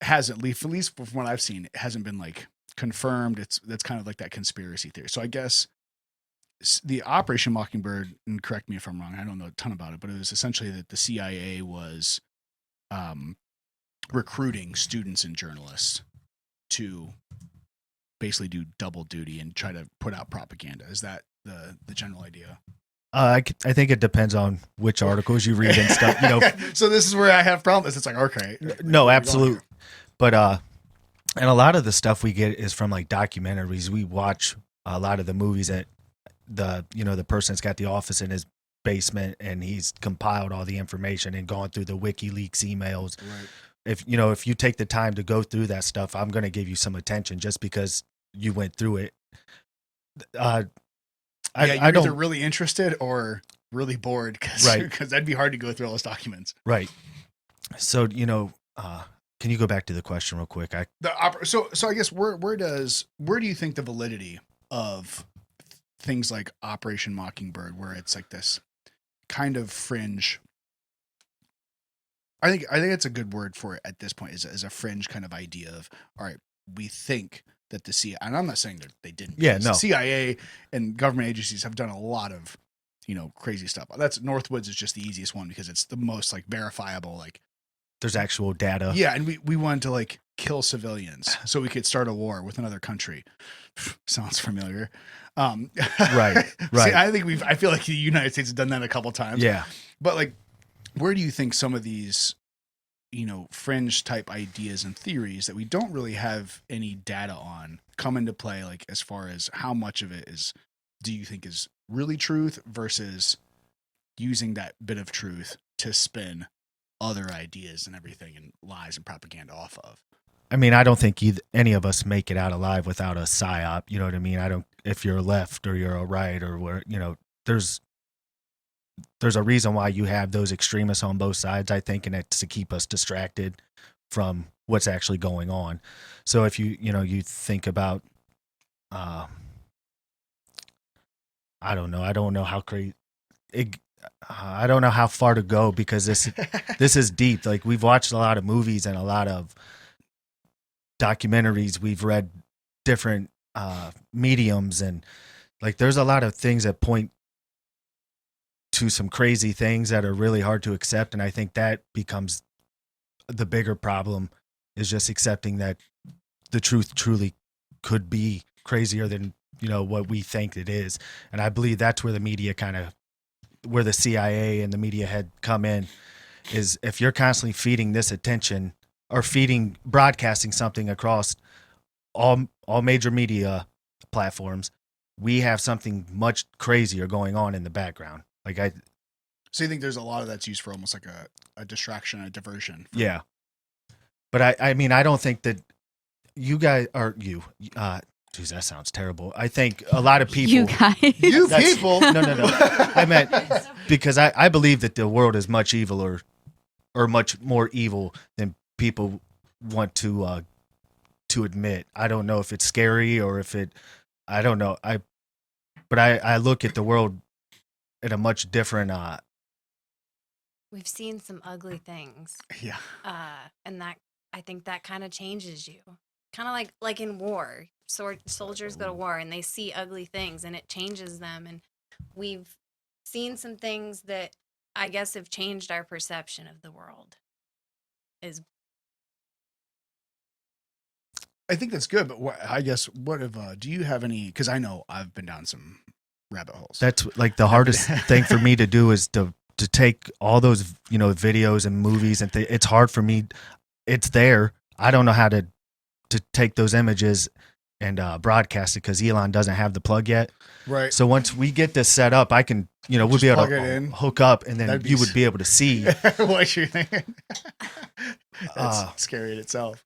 hasn't, at least from what I've seen, it hasn't been like confirmed. That's kind of like that conspiracy theory. So I guess the Operation Mockingbird, and correct me if I'm wrong, I don't know a ton about it, but it was essentially that the CIA was recruiting students and journalists to basically do double duty and try to put out propaganda. Is that the general idea? I think it depends on which articles you read and stuff. So this is where I have problems. It's like, okay, no, absolutely. But and a lot of the stuff we get is from like documentaries. We watch a lot of the movies that the person's got the office in his basement and he's compiled all the information and gone through the WikiLeaks emails. Right. If you take the time to go through that stuff, I'm going to give you some attention just because you went through it. You're either really interested or really bored because that'd be hard to go through all those documents. Right. So, can you go back to the question real quick? So I guess where do you think the validity of things like Operation Mockingbird, where it's like this kind of fringe? I think it's a good word for it at this point, is a fringe kind of idea of, all right, we think that the CIA, and I'm not saying that they didn't. Yeah, because no. The CIA and government agencies have done a lot of, crazy stuff. That's Northwoods is just the easiest one because it's the most like verifiable. Like there's actual data. Yeah, and we wanted to like kill civilians so we could start a war with another country. Sounds familiar. Right. See, I feel like the United States has done that a couple times. Yeah. But like, where do you think some of these, fringe type ideas and theories that we don't really have any data on come into play? Like, as far as how much of it do you think is really truth versus using that bit of truth to spin other ideas and everything and lies and propaganda off of? I mean, I don't think any of us make it out alive without a psyop. You know what I mean? If you're a left or you're a right or where, there's a reason why you have those extremists on both sides, I think, and it's to keep us distracted from what's actually going on. So if you think about, I don't know how crazy I don't know how far to go because this is deep. Like we've watched a lot of movies and a lot of documentaries. We've read different mediums and like there's a lot of things that point to some crazy things that are really hard to accept. And I think that becomes the bigger problem is just accepting that the truth truly could be crazier than, what we think it is. And I believe that's where the media where the CIA and the media had come in is if you're constantly feeding this attention or broadcasting something across all major media platforms, we have something much crazier going on in the background. So you think there's a lot of that's used for almost like a distraction, a diversion? Yeah. But I mean, I don't think that you guys are geez, that sounds terrible. I think a lot of people. You guys. You people. No. I meant because I believe that the world is much eviler or much more evil than people want to admit. I don't know if it's scary or if I don't know. But I look at the world at a much different. We've seen some ugly things. Yeah. And that I think that kind of changes you. Kind of like in war. Soldiers go to war and they see ugly things and it changes them. And we've seen some things that I guess have changed our perception of the world. I think that's good, but do you have any? Because I know I've been down some rabbit holes. That's like the hardest thing for me to do is to take all those videos and movies and it's hard for me. It's there. I don't know how to take those images and broadcast it because Elon doesn't have the plug yet. Right. So once we get this set up, I can we'll be able to hook up and then you would be able to see what you're thinking. That's scary in itself.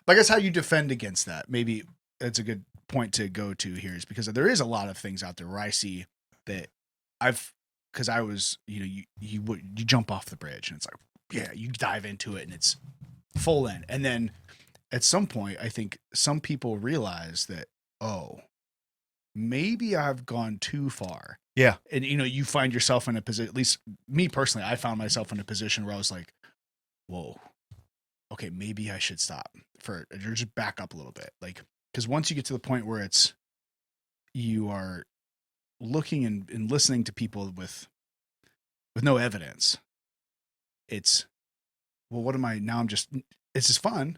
But I guess how you defend against that, maybe that's a good point to go to here, is because there is a lot of things out there where I see that because I was, you jump off the bridge and it's like, yeah, you dive into it and it's full in. And then at some point, I think some people realize that, oh, maybe I've gone too far. Yeah. And, you find yourself in a position, at least me personally, I found myself in a position where I was like, whoa, okay, maybe I should stop or just back up a little bit. Like, because once you get to the point where you are looking and listening to people with no evidence, it's, well, what am I now? It's just fun.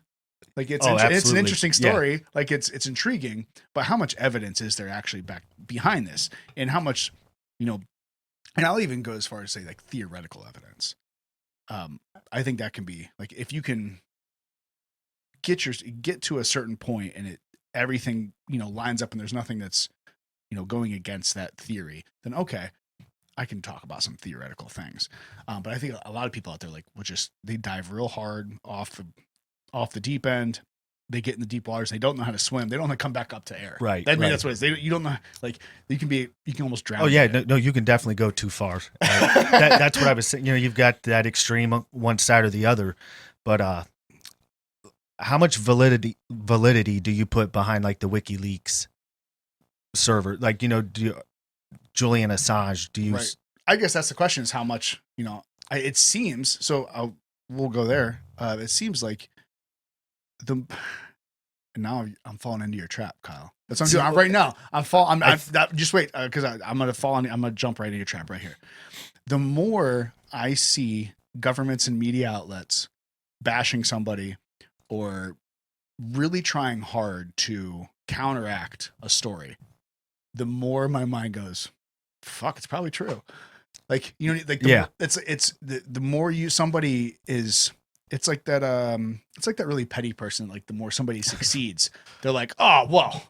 Like it's an interesting story. Yeah. Like it's intriguing, but how much evidence is there actually back behind this, and how much, and I'll even go as far as say like theoretical evidence. I think that can be like, if you can get to a certain point and everything, lines up and there's nothing that's, going against that theory, then okay, I can talk about some theoretical things. But I think a lot of people out there they dive real hard off the deep end. They get in the deep waters. They don't know how to swim. They don't know how to come back up to air. Right. That's what it is. You don't know, like you can almost drown. Oh yeah. No, you can definitely go too far. That's what I was saying. You've got that extreme one side or the other, but, how much validity do you put behind like the WikiLeaks server? Like, Julian Assange, do you? Right. I guess that's the question, is how much, it seems, so we'll go there. It seems like and And now I'm falling into your trap, Kyle. That's what I'm doing right now. Just wait, because I'm gonna fall on. I'm gonna jump right into your trap right here. The more I see governments and media outlets bashing somebody or really trying hard to counteract a story, the more my mind goes, "Fuck, it's probably true." Like it's the more somebody is. It's like that really petty person. Like the more somebody succeeds, they're like, oh well,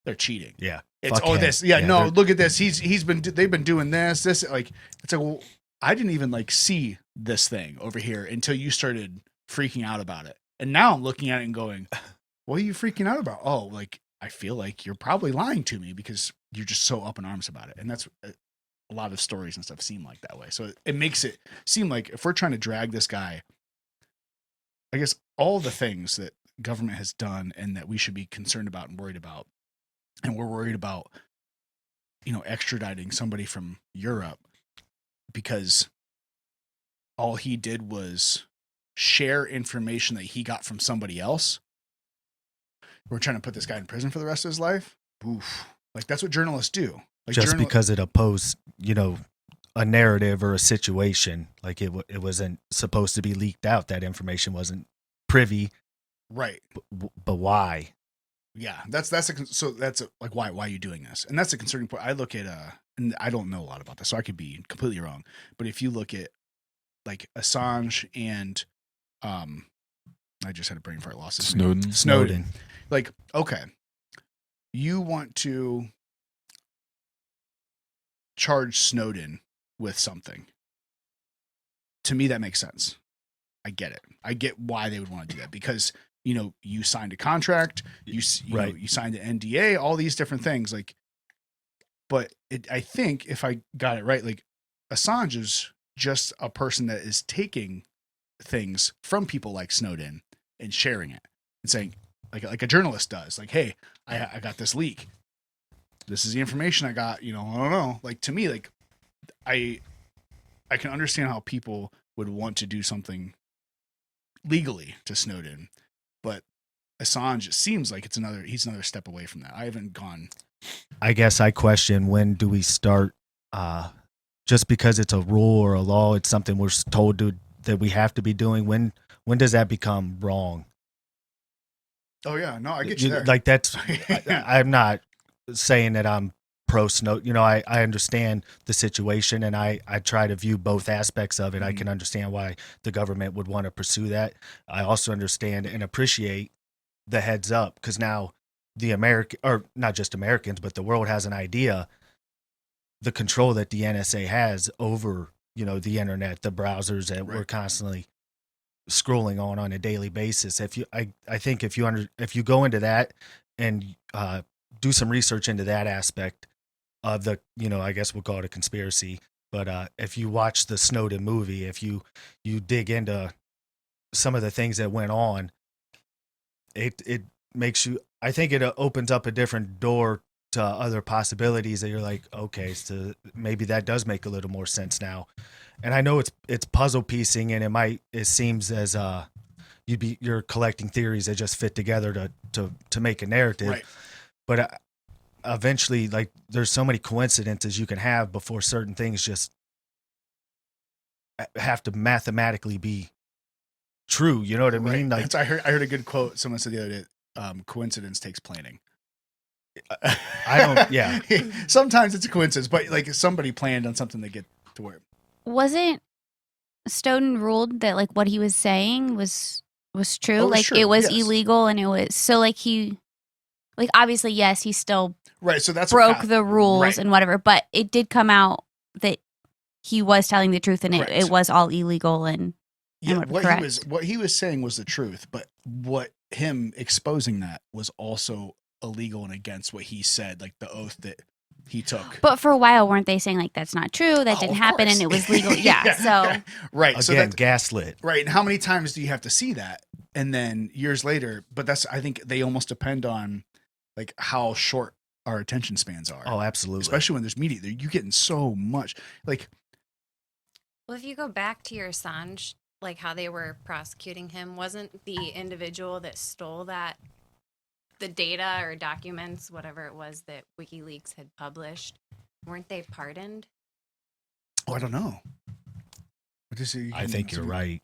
they're cheating. Yeah. It's this. Yeah, no, look at this. They've been doing this. Like it's like, well, I didn't even like see this thing over here until you started freaking out about it. And now I'm looking at it and going, what are you freaking out about? Oh, like I feel like you're probably lying to me because you're just so up in arms about it. And that's a lot of stories and stuff seem like that way. So it makes it seem like if we're trying to drag this guy, I guess all the things that government has done and that we should be concerned about and worried about, and we're worried about, extraditing somebody from Europe because all he did was share information that he got from somebody else. We're trying to put this guy in prison for the rest of his life. Oof. Like that's what journalists do. Like just because it opposed, a narrative or a situation, like it wasn't supposed to be leaked out. That information wasn't privy, right? But why? Yeah, like why are you doing this? And that's a concerning point. I look at and I don't know a lot about this, so I could be completely wrong. But if you look at like Assange and I just had a brain fart loss. Snowden. Like, okay, you want to charge Snowden with something. To me, that makes sense. I get it. I get why they would want to do that because, you signed a contract, you signed an NDA, all these different things. Like, but I think if I got it right, like Assange is just a person that is taking things from people like Snowden and sharing it and saying, like a journalist does, like, hey, I got this leak. This is the information I got, I don't know. Like to me, like I can understand how people would want to do something legally to Snowden, but Assange, it seems like he's another step away from that. I haven't gone. I guess I question, when do we start, just because it's a rule or a law, it's something we're told that we have to be doing. When does that become wrong? Oh yeah, no, I get you there. Like that's, I'm not saying that I'm pro Snow. I understand the situation and I try to view both aspects of it. I can understand why the government would want to pursue that. I also understand and appreciate the heads up, because now the or not just Americans, but the world has an idea, the control that the NSA has over, the internet, the browsers that we're constantly scrolling on a daily basis. I think if you go into that and do some research into that aspect of the, I guess we'll call it a conspiracy, but if you watch the Snowden movie, if you dig into some of the things that went on, it makes you, I think it opens up a different door to other possibilities that you're like, okay, so maybe that does make a little more sense now. And I know it's puzzle piecing, and it seems as you're collecting theories that just fit together to make a narrative. Right. But eventually, like, there's so many coincidences you can have before certain things just have to mathematically be true. You know what I mean? Like, I heard a good quote. Someone said the other day, coincidence takes planning. I don't. Yeah. Sometimes it's a coincidence, but like somebody planned on something to get to where. Wasn't Snowden ruled that like what he was saying was true? Like true. It was Yes. illegal, and it was so like obviously yes, he still right. So that's broke the rules right. and whatever, but it did come out that he was telling the truth, and it was all illegal and what he was saying was the truth, but what him exposing that was also illegal and against what he said, like the oath that he took. But for a while, weren't they saying like that's not true, that didn't happen, course. and it was legal? Yeah. So right. Again, so that's gaslit. Right. And how many times do you have to see that? And then years later, but I think they almost depend on like how short our attention spans are. Oh, absolutely. Especially when there's media, you're getting so much. Like, well, if you go back to your Assange, like how they were prosecuting him, wasn't the individual that stole that the data or documents, whatever it was that WikiLeaks had published, weren't they pardoned? Oh, I don't know. I think you're right.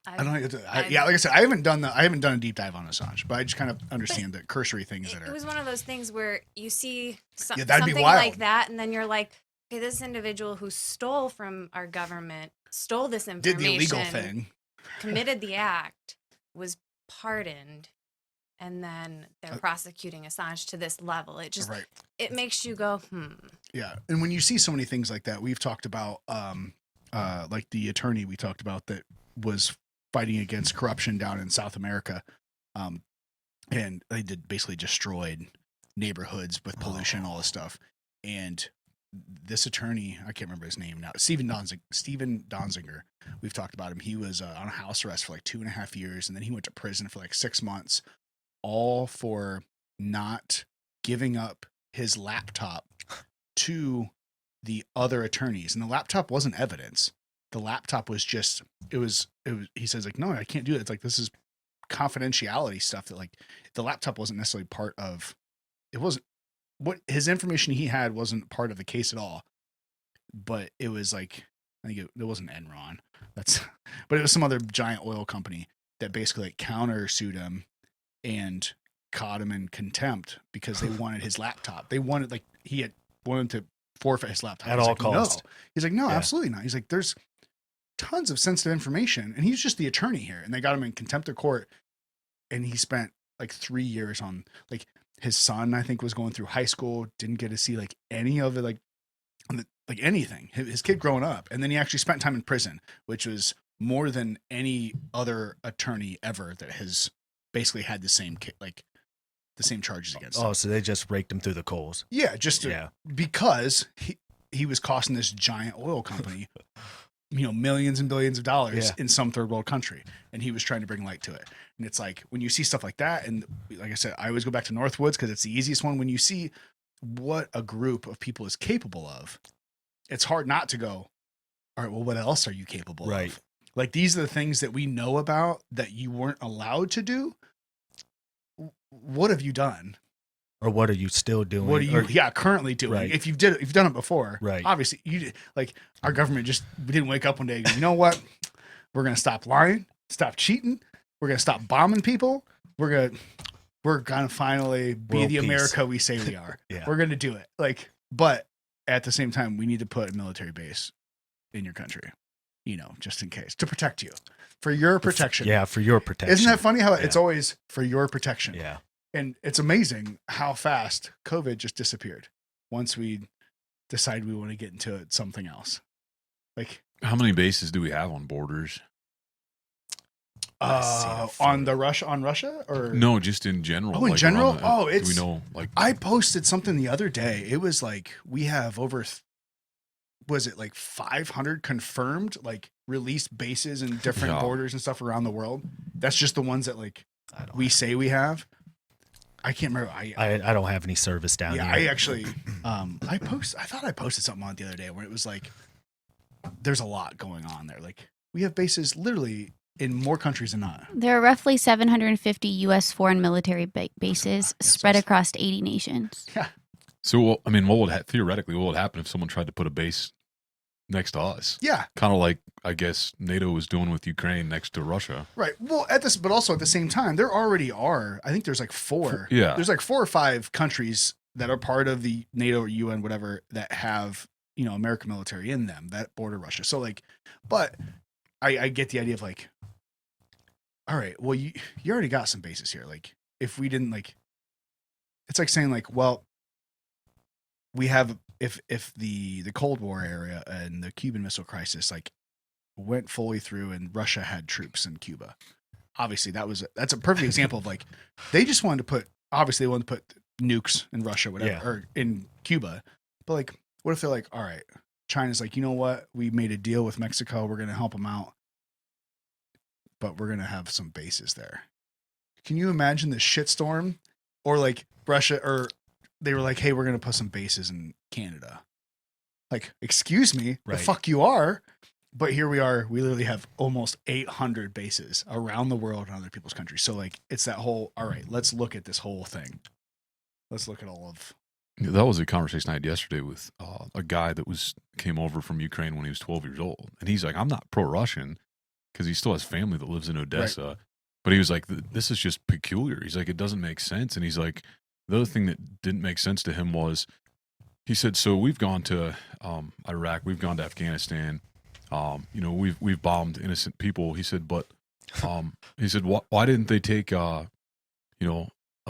I don't know. Yeah, like I said, I haven't done a deep dive on Assange, but I just kind of understand the cursory things that are. It was one of those things where you see that'd something be wild. like that, and then you're like, okay, this individual who stole from our government, stole this information, did the illegal thing, committed the act, was pardoned, and then they're prosecuting Assange to this level. It just it makes you go, Yeah, and when you see so many things like that, we've talked about, like the attorney we talked about that was fighting against corruption down in South America, and they basically destroyed neighborhoods with pollution and all this stuff. And this attorney, I can't remember his name now, Steven Donziger. We've talked about him. He was on house arrest for like 2.5 years, and then he went to prison for like 6 months, all for not giving up his laptop to the other attorneys. And the laptop wasn't evidence. The laptop was just, it was, he says like, no, I can't do it. It's like, this is confidentiality stuff that like the laptop wasn't necessarily part of, it wasn't what his information he had wasn't part of the case at all, but it was like, I think it wasn't Enron. But it was some other giant oil company that basically like countersued him and caught him in contempt because they wanted his laptop. They wanted, like, he had wanted to forfeit his laptop at all costs. No. He's like, no, absolutely not. He's like, there's tons of sensitive information, and he's just the attorney here, and they got him in contempt of court, and he spent like 3 years on, like, his son, I think, was going through high school, didn't get to see like any of it, like anything, his kid growing up. And then he actually spent time in prison, which was more than any other attorney ever that has basically had the same charges against him. Oh, so they just raked him through the coals. Yeah, because he was costing this giant oil company millions and billions of dollars in some third world country, and he was trying to bring light to it. And it's like, when you see stuff like that, and like I said, I always go back to Northwoods because it's the easiest one. When you see what a group of people is capable of, it's hard not to go, all right, well, what else are you capable of? Like, these are the things that we know about that you weren't allowed to do. What have you done? Or what are you still doing? What are you currently doing? Right. If you've done it before, right? Obviously, our government just didn't wake up one day and go, you know what? We're gonna stop lying, stop cheating. We're gonna stop bombing people. We're gonna finally be World the peace. America we say we are. We're gonna do it. But at the same time, we need to put a military base in your country, just in case, to protect you, for your protection. Yeah, for your protection. Isn't that funny how it's always for your protection? Yeah. And it's amazing how fast COVID just disappeared once we decide we want to get into something else. Like, how many bases do we have on borders? On Russia, or no, just in general? Oh, in general? Do we know? Like, I posted something the other day. It was like, we have over, was it like 500 confirmed, like, released bases in different borders and stuff around the world? That's just the ones that we say we have. I can't remember. I don't have any service down here. Yeah, I actually, I thought I posted something on it the other day where it was like, there's a lot going on there. Like, we have bases literally in more countries than not. There are roughly 750 U.S. foreign military bases spread across 80 nations. Yeah. So, I mean, theoretically, what would happen if someone tried to put a base next to us? Yeah. Kind of like, I guess, NATO was doing with Ukraine next to Russia. Right. Well, but also at the same time, there already are, I think there's like 4. Yeah. There's like 4 or 5 countries that are part of the NATO or UN, whatever, that have, American military in them that border Russia. So but I get the idea of like, all right, well, you already got some bases here. Like, if we didn't, it's like saying like, well, we have, if the Cold War area and the Cuban Missile Crisis went fully through and Russia had troops in Cuba, obviously that's a perfect example of they just wanted to put nukes in Russia, whatever, or in Cuba. But what if they're like, all right, China's like, you know what? We made a deal with Mexico. We're going to help them out, but we're going to have some bases there. Can you imagine the shitstorm? Or Russia, or they were like, hey, we're going to put some bases in Canada. Excuse me, the fuck you are. but here we are. We literally have almost 800 bases around the world in other people's countries. So like, it's that whole. All right, let's look at this whole thing. Let's look at all of. Yeah, that was a conversation I had yesterday with a guy that came over from Ukraine when he was 12 years old, and he's like, "I'm not pro-Russian because he still has family that lives in Odessa." Right. But he was like, "This is just peculiar." He's like, "It doesn't make sense." And he's like, the other thing that didn't make sense to him was, he said, "So we've gone to Iraq, we've gone to Afghanistan, we've bombed innocent people." He said, "But he said, why didn't they take a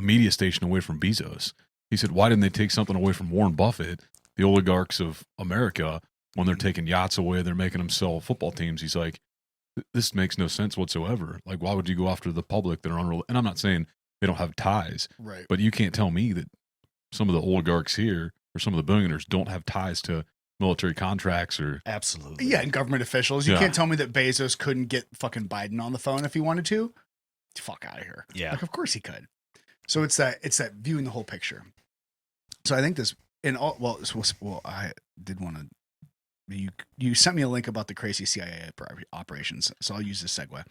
media station away from Bezos?" He said, "Why didn't they take something away from Warren Buffett, the oligarchs of America, when they're taking yachts away, they're making them sell football teams?" He's like, "This makes no sense whatsoever. Like, why would you go after the public that are unreal?" And I'm not saying they don't have ties, right? But you can't tell me that some of the oligarchs here or some of the billionaires don't have ties to military contracts or absolutely, yeah, and government officials. You can't tell me that Bezos couldn't get fucking Biden on the phone if he wanted to. Fuck out of here. Yeah, like of course he could. So it's that viewing the whole picture. So I think this I did want to. You sent me a link about the crazy CIA operations, so I'll use this segue.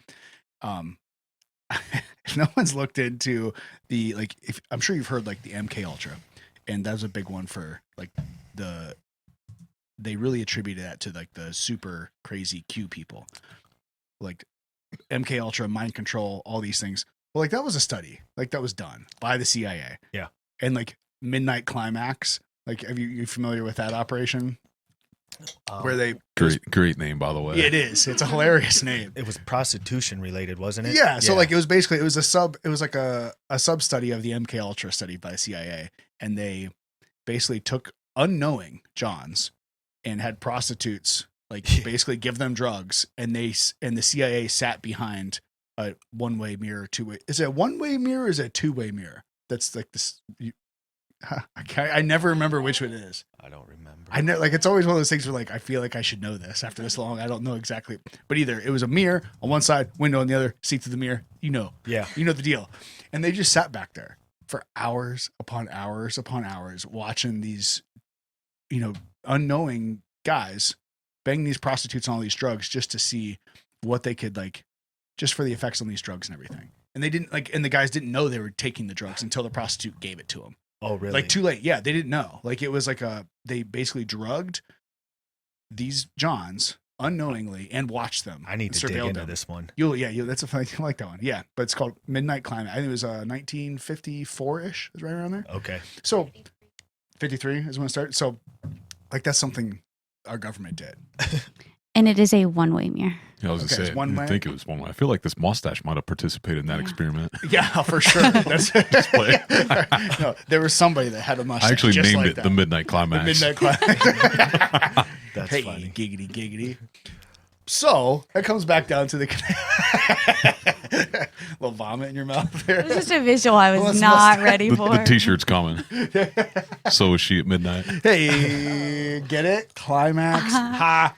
If no one's looked into if I'm sure you've heard like the MK Ultra, and that was a big one for like they really attributed that to like the super crazy Q people, like MK Ultra, mind control, all these things. Well, like that was a study, like that was done by the CIA. Yeah, and like Midnight Climax, like are you familiar with that operation? Where they great name, by the way. It is. It's a hilarious name. It was prostitution related, wasn't it? Yeah. So like it was a sub study of the MK Ultra study by the CIA, and they basically took unknowing Johns and had prostitutes like basically give them drugs, and the CIA sat behind a one-way mirror, two-way. Is it a one-way mirror or is it a two-way mirror? That's like this. I never remember which one it is. I don't remember. I know, like it's always one of those things where like I feel like I should know this after this long. I don't know exactly, but either it was a mirror on one side, window on the other, see through the mirror. Yeah, you know the deal. And they just sat back there for hours upon hours upon hours watching these, unknowing guys bang these prostitutes on all these drugs just to see what they could like, just for the effects on these drugs and everything. And they didn't and the guys didn't know they were taking the drugs until the prostitute gave it to them. Oh, really? Like too late. Yeah, they didn't know. Like it was like they basically drugged these Johns unknowingly and watched them. I need to dig into this one. That's a funny. I like that one. Yeah, but it's called Midnight Climax. I think it was 1954-ish. Is right around there. Okay. So 53 is when it started. So like that's something our government did. And it is a one-way mirror. Yeah, I was going to say, I think it was one way. I feel like this mustache might have participated in that experiment. Yeah, for sure. That's no, there was somebody that had a mustache. I actually just named like it that. the Midnight Climax. The Midnight Climax. That's hey, funny. Giggity, giggity. So that comes back down to the little vomit in your mouth there. It was just a visual I was not ready for. The t-shirt's coming. So is she at midnight. Hey, get it? Climax. Ha.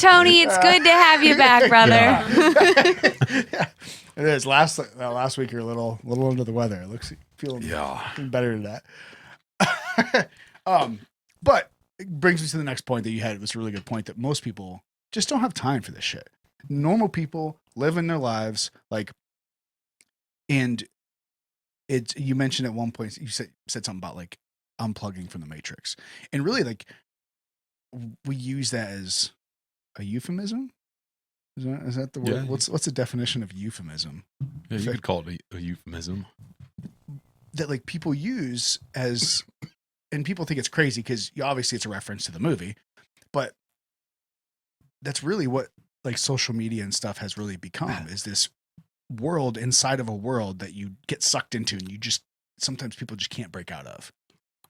Tony, it's good to have you back, brother. Yeah. It is. Last week you're a little under the weather. It looks feeling better than that. But it brings me to the next point that you had. It was a really good point that most people just don't have time for this shit. Normal people living their lives and you mentioned at one point you said something about like unplugging from the matrix, and really like we use that as a euphemism. Is that the word? Yeah. What's the definition of euphemism? Yeah, you could call it a euphemism. That like people use as, and people think it's crazy because obviously it's a reference to the movie, but that's really what like social media and stuff has really become, is this world inside of a world that you get sucked into, and sometimes people just can't break out of.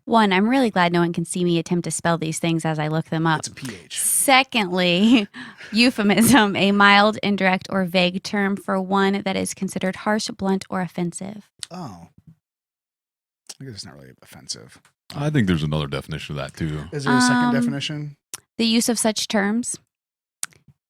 One, I'm really glad no one can see me attempt to spell these things as I look them up. It's a PH. Secondly, euphemism, a mild, indirect, or vague term for one that is considered harsh, blunt, or offensive. Oh. I guess it's not really offensive. I think there's another definition of that too. Is there a second definition? The use of such terms.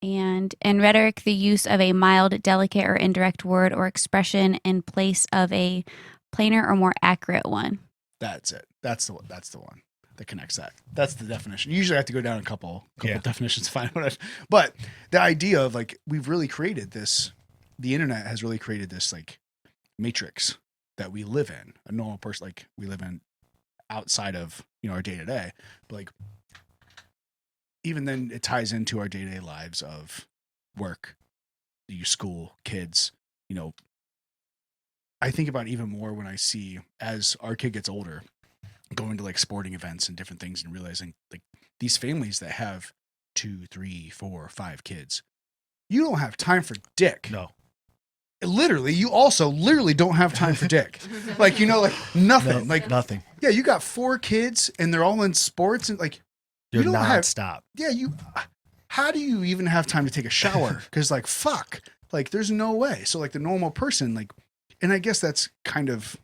And in rhetoric, the use of a mild, delicate, or indirect word or expression in place of a plainer or more accurate one. That's it. That's the one. that connects that. That's the definition. Usually I have to go down a couple Yeah. definitions to find what but the idea of like, we've really created this, the internet has really created this like matrix that we live in. A normal person, like we live in outside of, you know, our day to day, but like, even then it ties into our day to day lives of work, school, kids, you know. I think about it even more when I see, as our kid gets older, going to like sporting events and different things and realizing like these families that have 2, 3, 4, 5 kids, you don't have time for dick. No. Literally, you also literally don't have time for dick. Like, you know, like nothing. No, like nothing. Yeah, you got 4 kids and they're all in sports and like You're you don't have, nonstop. yeah, how do you even have time to take a shower? Because like fuck. Like there's no way. So like the normal person, like, and I guess that's kind of,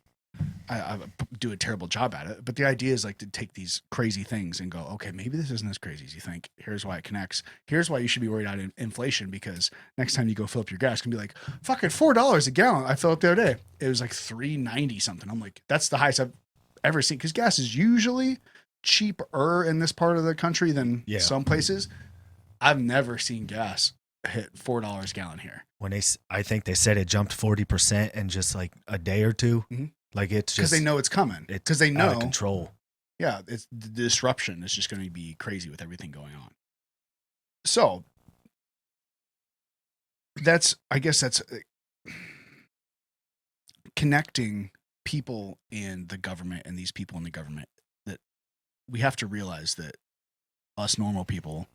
I do a terrible job at it, but the idea is like to take these crazy things and go, okay, maybe this isn't as crazy as you think. Here's why it connects. Here's why you should be worried about inflation, because next time you go fill up your gas, it's gonna be like fucking $4 a gallon. I filled up the other day. It was like $3.90 something. I'm like, that's the highest I've ever seen, because gas is usually cheaper in this part of the country than some places. I've never seen gas hit $4 a gallon here. When I think they said it jumped 40% in just like a day or two. Mm-hmm. Like it's because just, they know it's coming. Because they know out of control. Yeah, it's the disruption is just going to be crazy with everything going on. So I guess that's connecting people in the government and these people in the government, that we have to realize that us normal people,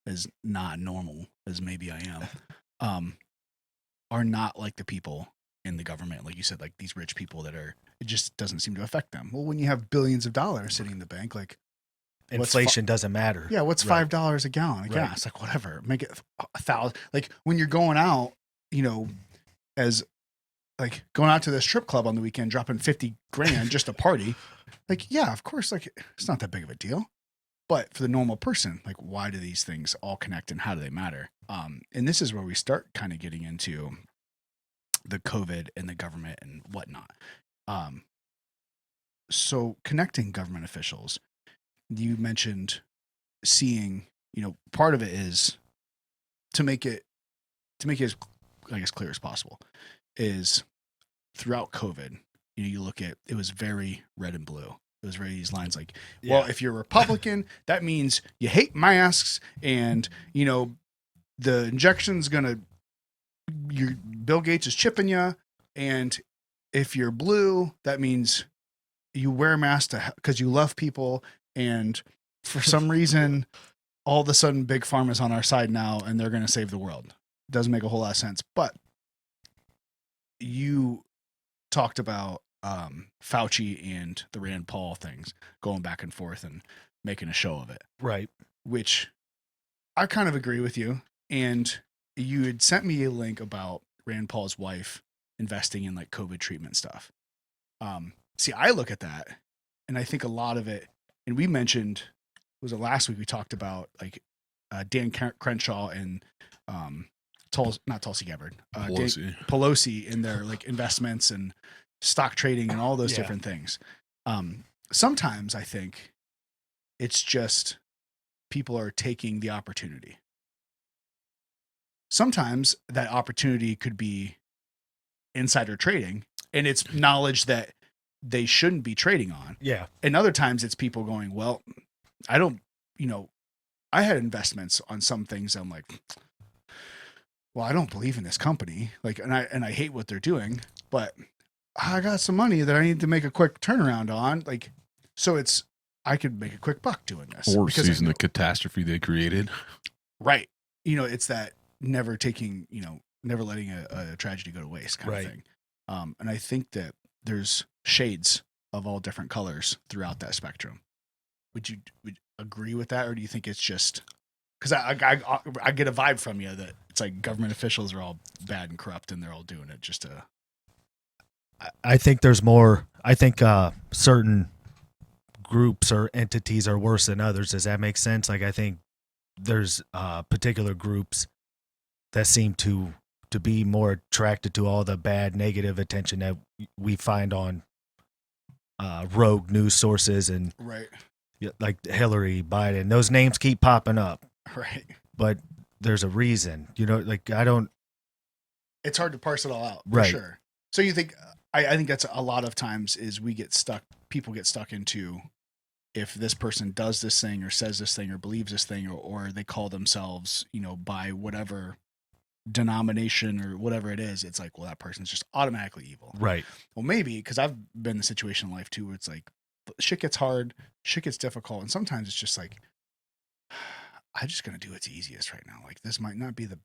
as not normal as maybe I am, are not like the people in the government. Like you said, like these rich people that are, it just doesn't seem to affect them. Well, when you have billions of dollars sitting in the bank, like inflation doesn't matter. Yeah, what's $5 a gallon of gas? Like whatever, make it 1,000. Like when you're going out, you know, as like going out to the strip club on the weekend, dropping 50 grand just to party. Like, yeah, of course, like it's not that big of a deal. But for the normal person, like why do these things all connect and how do they matter? And this is where we start kind of getting into the COVID and the government and whatnot. So connecting government officials, you mentioned seeing, you know, part of it is to make it as, I guess, clear as possible, is throughout COVID, you know, you look at, it was very red and blue. It was very these lines like, well, if you're a Republican, that means you hate masks and, you know, the injection's Bill Gates is chipping you. And if you're blue, that means you wear a mask because you love people. And for some reason, all of a sudden, Big Pharma is on our side now and they're going to save the world. Doesn't make a whole lot of sense. But you talked about Fauci and the Rand Paul things going back and forth and making a show of it. Right. Which I kind of agree with you. And you had sent me a link about Rand Paul's wife investing in like COVID treatment stuff. See, I look at that and I think a lot of it, and we mentioned, was it last week we talked about like Dan Crenshaw and not Tulsi Gabbard, Pelosi in their like investments and stock trading and all those different things. Sometimes I think it's just people are taking the opportunity. Sometimes that opportunity could be insider trading and it's knowledge that they shouldn't be trading on. Yeah. And other times it's people going, well, I don't, you know, I had investments on some things. I'm like, well, I don't believe in this company. Like, and I hate what they're doing, but I got some money that I need to make a quick turnaround on. Like, so I could make a quick buck doing this. Or seizing the catastrophe they created. Right. You know, it's that never letting a tragedy go to waste kind of thing. And I think that there's shades of all different colors throughout that spectrum. Would you agree with that? Or do you think it's just, because I get a vibe from you that it's like government officials are all bad and corrupt and they're all doing it just to. I think there's more. I think certain groups or entities are worse than others. Does that make sense? Like I think there's particular groups that seem to be more attracted to all the bad, negative attention that we find on rogue news sources and right. like Hillary, Biden, those names keep popping up. Right. But there's a reason, like it's hard to parse it all out for right. sure. So you think, I think that's a lot of times is people get stuck into, if this person does this thing or says this thing or believes this thing, or they call themselves, by whatever denomination or whatever it is, it's like, well, that person's just automatically evil. Right. Well, maybe, because I've been in the situation in life too, where it's like shit gets hard, shit gets difficult. And sometimes it's just like, I'm just going to do what's easiest right now. Like, this might not be the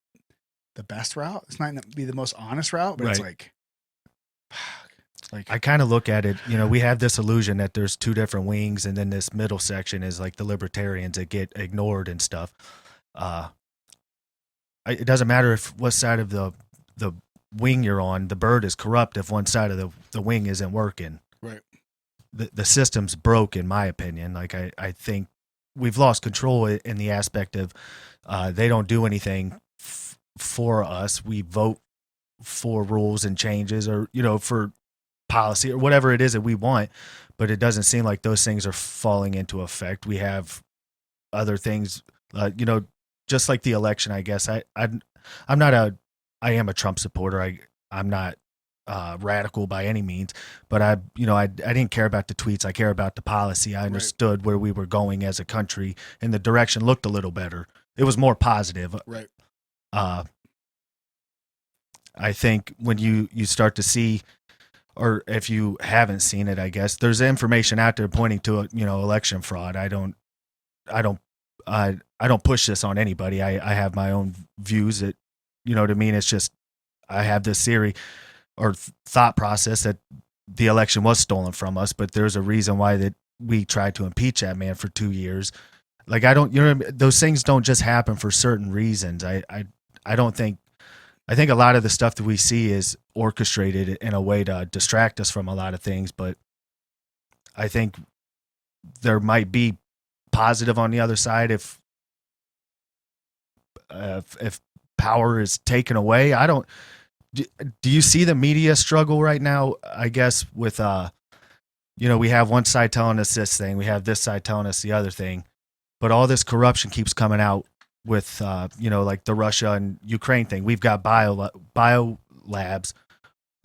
best route. This might not be the most honest route, but it's like, I kind of look at it, we have this illusion that there's two different wings, and then this middle section is like the libertarians that get ignored and stuff. It doesn't matter if what side of the wing you're on, the bird is corrupt if one side of the wing isn't working. Right. The system's broke, in my opinion. Like, I think we've lost control in the aspect of they don't do anything for us. We vote for rules and changes, or for policy or whatever it is that we want, but it doesn't seem like those things are falling into effect. We have other things, just like the election. I guess I am a Trump supporter. I'm not radical by any means, but I didn't care about the tweets. I care about the policy. I understood where we were going as a country, and the direction looked a little better. It was more positive. Right. I think when you start to see, or if you haven't seen it, I guess there's information out there pointing to election fraud. I don't push this on anybody. I have my own views that, what I mean? It's just, I have this theory or thought process that the election was stolen from us, but there's a reason why that we tried to impeach that man for 2 years. Like, those things don't just happen for certain reasons. I think a lot of the stuff that we see is orchestrated in a way to distract us from a lot of things, but I think there might be positive on the other side if power is taken away. Do you see the media struggle right now? I guess with we have one side telling us this thing, we have this side telling us the other thing, but all this corruption keeps coming out with like the Russia and Ukraine thing. We've got bio labs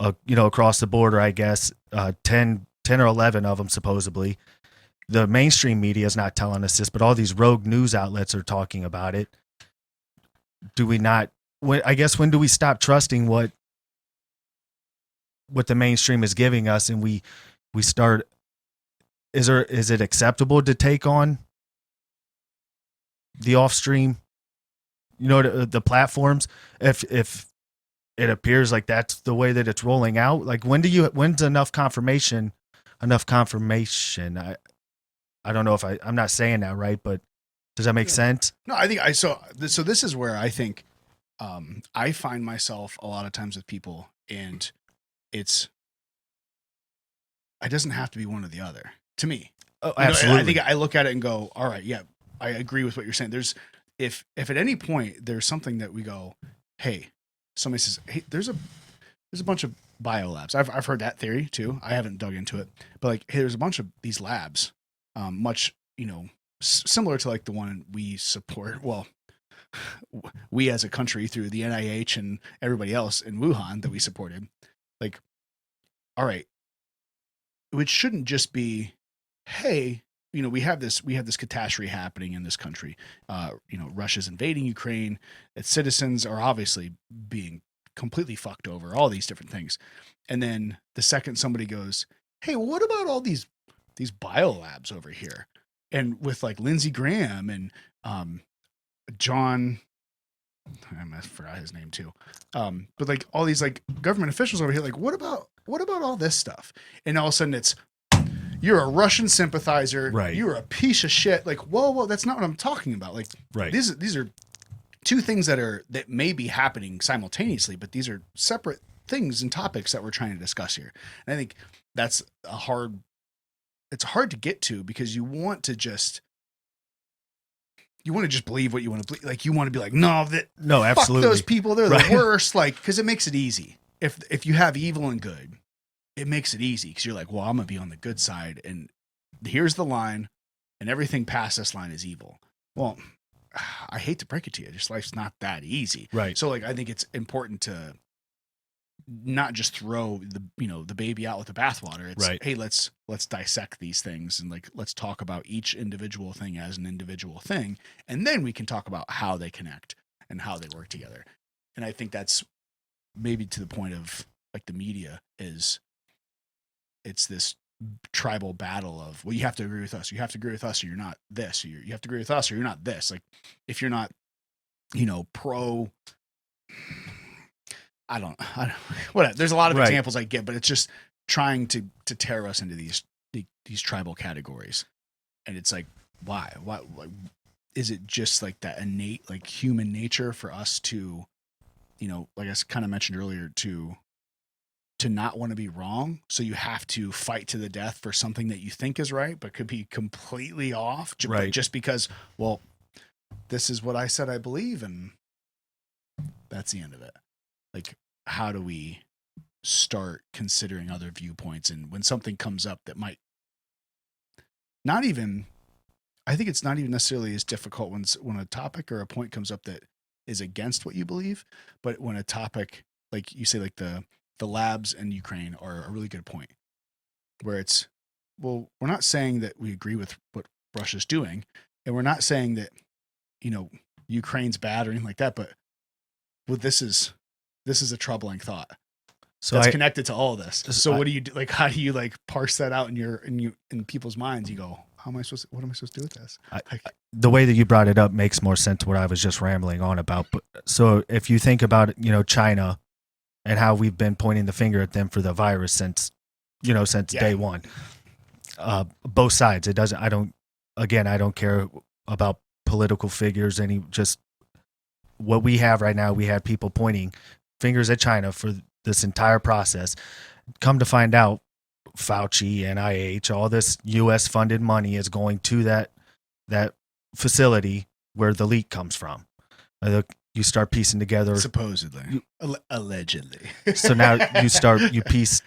across the border, I guess 10 or 11 of them supposedly. The mainstream media is not telling us this, but all these rogue news outlets are talking about it. Do we not, when do we stop trusting what the mainstream is giving us, and we start, is it acceptable to take on the off stream, the platforms, if it appears like that's the way that it's rolling out? Like, when's enough confirmation? I don't know if I'm not saying that right, but does that make sense? No, I think so this is where I think I find myself a lot of times with people, and it doesn't have to be one or the other to me. Oh, absolutely. I think I look at it and go, all right, yeah, I agree with what you're saying. There's, if at any point there's something that we go, hey, somebody says, hey, there's a bunch of biolabs. I've heard that theory too. I haven't dug into it, but like, hey, there's a bunch of these labs, much, similar to like the one we support. Well, we as a country through the NIH and everybody else in Wuhan that we supported. Like, all right, it shouldn't just be, hey, we have this catastrophe happening in this country. Russia's invading Ukraine. Its citizens are obviously being completely fucked over, all these different things. And then the second somebody goes, hey, what about all these biolabs over here? And with like Lindsey Graham and John, I forgot his name too. But like all these like government officials over here, like, what about all this stuff? And all of a sudden it's, you're a Russian sympathizer. Right. You're a piece of shit. Like, whoa, that's not what I'm talking about. Like, right. These are two things that may be happening simultaneously, but these are separate things and topics that we're trying to discuss here. And I think that's it's hard to get to, because you want to just believe what you want to believe. Like, you want to be like, no, absolutely. Fuck those people. They're right. the worst. Like, cause it makes it easy. If you have evil and good, it makes it easy. Cause you're like, well, I'm gonna be on the good side, and here's the line, and everything past this line is evil. Well, I hate to break it to you, just life's not that easy. Right. So like I think it's important to not just throw the baby out with the bathwater. It's Right. hey, let's dissect these things and like let's talk about each individual thing as an individual thing, and then we can talk about how they connect and how they work together. And I think that's maybe to the point of like the media is it's this tribal battle of, well, you have to agree with us, you have to agree with us, or you're not this, or you have to agree with us, or you're not this. Like if you're not pro, I don't whatever, there's a lot of Right. examples I get, but it's just trying to tear us into these tribal categories. And it's like, why like, is it just like that innate like human nature for us to like I kind of mentioned earlier, to not want to be wrong, so you have to fight to the death for something that you think is right but could be completely off, Right. just because, well, this is what I said I believe, and that's the end of it. Like, how do we start considering other viewpoints? And when something comes up that might not even, I think it's not even necessarily as difficult when a topic or a point comes up that is against what you believe, but when a topic, like you say, like the labs in Ukraine are a really good point, where it's, well, we're not saying that we agree with what Russia's doing, and we're not saying that Ukraine's bad or anything like that, but well, this is a troubling thought. So that's connected to all of this. So what do you do? Like, how do you like parse that out in people's minds? You go, what am I supposed to do with this? The way that you brought it up makes more sense to what I was just rambling on about. But so if you think about it, China and how we've been pointing the finger at them for the virus since day one, both sides. It doesn't, I don't care about political figures, just what we have right now. We had people pointing fingers at China for this entire process. Come to find out, Fauci, NIH, all this U.S. funded money is going to that facility where the leak comes from. You start piecing together. Supposedly. Allegedly. So now you piece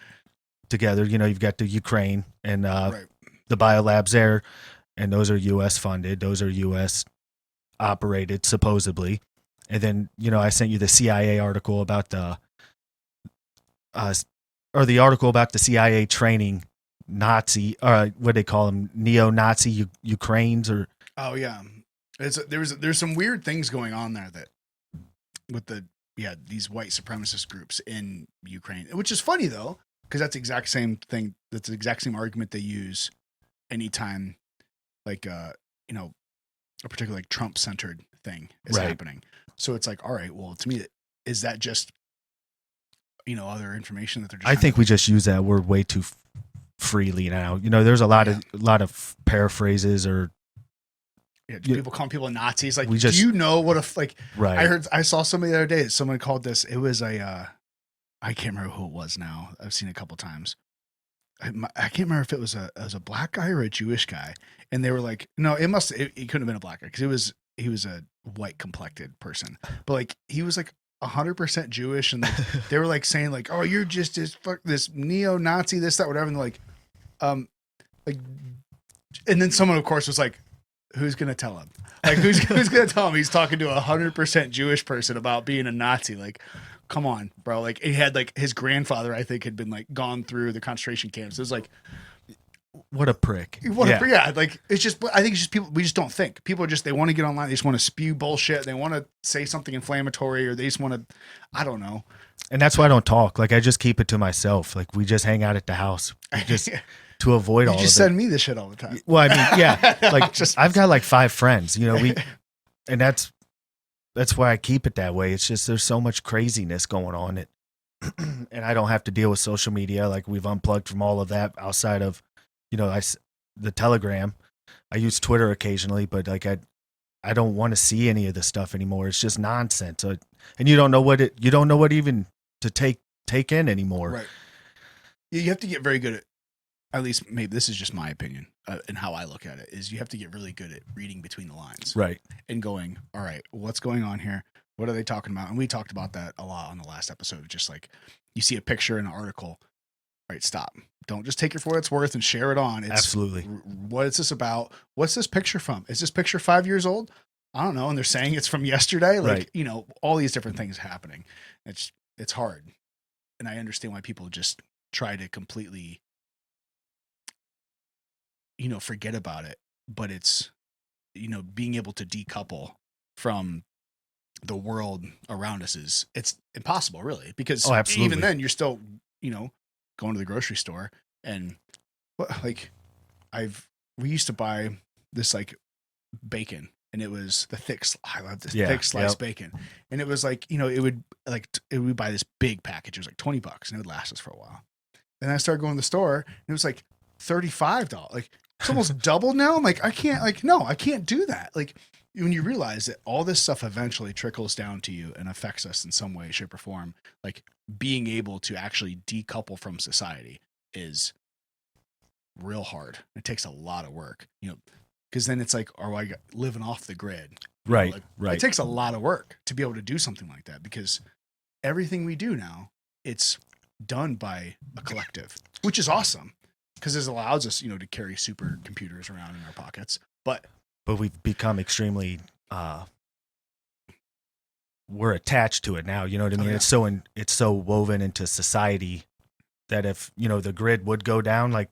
together, you've got the Ukraine and right. the biolabs there, and those are U.S. funded. Those are U.S. operated, supposedly. And then, I sent you the CIA article about the article about the CIA training Nazi, what they call them, neo-Nazi Ukraines, or. Oh yeah. There's some weird things going on there that with these white supremacist groups in Ukraine, which is funny though, because that's the exact same thing. That's the exact same argument they use anytime like, a particular like Trump centered thing is happening. So it's like, all right, well, to me, is that just, other information that they're just, I think we just use that word way too freely now. There's a lot of paraphrases or, people calling people Nazis. Like, do you know what right. I saw somebody the other day, someone called this, it was I can't remember who it was now. I've seen it a couple times. I can't remember if it was a black guy or a Jewish guy. And they were like, no, it couldn't have been a black guy, because he was a white complected person, but like, he was like 100% Jewish. And like, they were like saying like, oh, you're just this neo-Nazi, this, that, whatever. And like, and then someone of course was like, who's going to tell him? Like, who's going to tell him he's talking to a 100% Jewish person about being a Nazi? Like, come on, bro. Like, he had like his grandfather, I think, had been like gone through the concentration camps. It was like, what a prick. Yeah. Like, it's just, I think it's just people, we just don't think. People are just, they want to get online. They just want to spew bullshit. They want to say something inflammatory, or they just want to, I don't know. And that's why I don't talk. Like, I just keep it to myself. Like, we just hang out at the house. Just to avoid all of it. You just send me this shit all the time. Well, I mean, yeah. Like, I've got like 5 friends, and that's why I keep it that way. It's just, there's so much craziness going on. And I don't have to deal with social media. Like, we've unplugged from all of that outside of, the Telegram. I use Twitter occasionally, but like, I don't want to see any of this stuff anymore. It's just nonsense. And you don't know what even to take in anymore. Right. You have to get very good at least maybe this is just my opinion and how I look at it, is you have to get really good at reading between the lines. Right. And going, all right, what's going on here? What are they talking about? And we talked about that a lot on the last episode. Just like, you see a picture in an article, right, stop. Don't just take it for what it's worth and share it on. It's Absolutely. What is this about? What's this picture from? Is this picture 5 years old? I don't know. And they're saying it's from yesterday. Like, Right. you know, all these different things happening. It's hard. And I understand why people just try to completely, you know, forget about it. But it's, you know, being able to decouple from the world around us it's impossible, really, because absolutely. even then you're still, you know, going to the grocery store and like we used to buy this like bacon, and it was the thick, I love this thick sliced bacon, and it was like, you know, it would buy this big package. It was like $20 and it would last us for a while. And then I started going to the store and it was like $35. Like it's almost doubled now. I'm like, I can't do that. Like when you realize that all this stuff eventually trickles down to you and affects us in some way, shape, or form, like being able to actually decouple from society is real hard. It takes a lot of work, you know, because then it's like, are I living off the grid? Right, Like, right. It takes a lot of work to be able to do something like that, because everything we do now, it's done by a collective, which is awesome because it allows us, you know, to carry supercomputers around in our pockets. But we've become extremely we're attached to it now. You know what I mean? yeah. It's so woven into society that if, you know, the grid would go down, like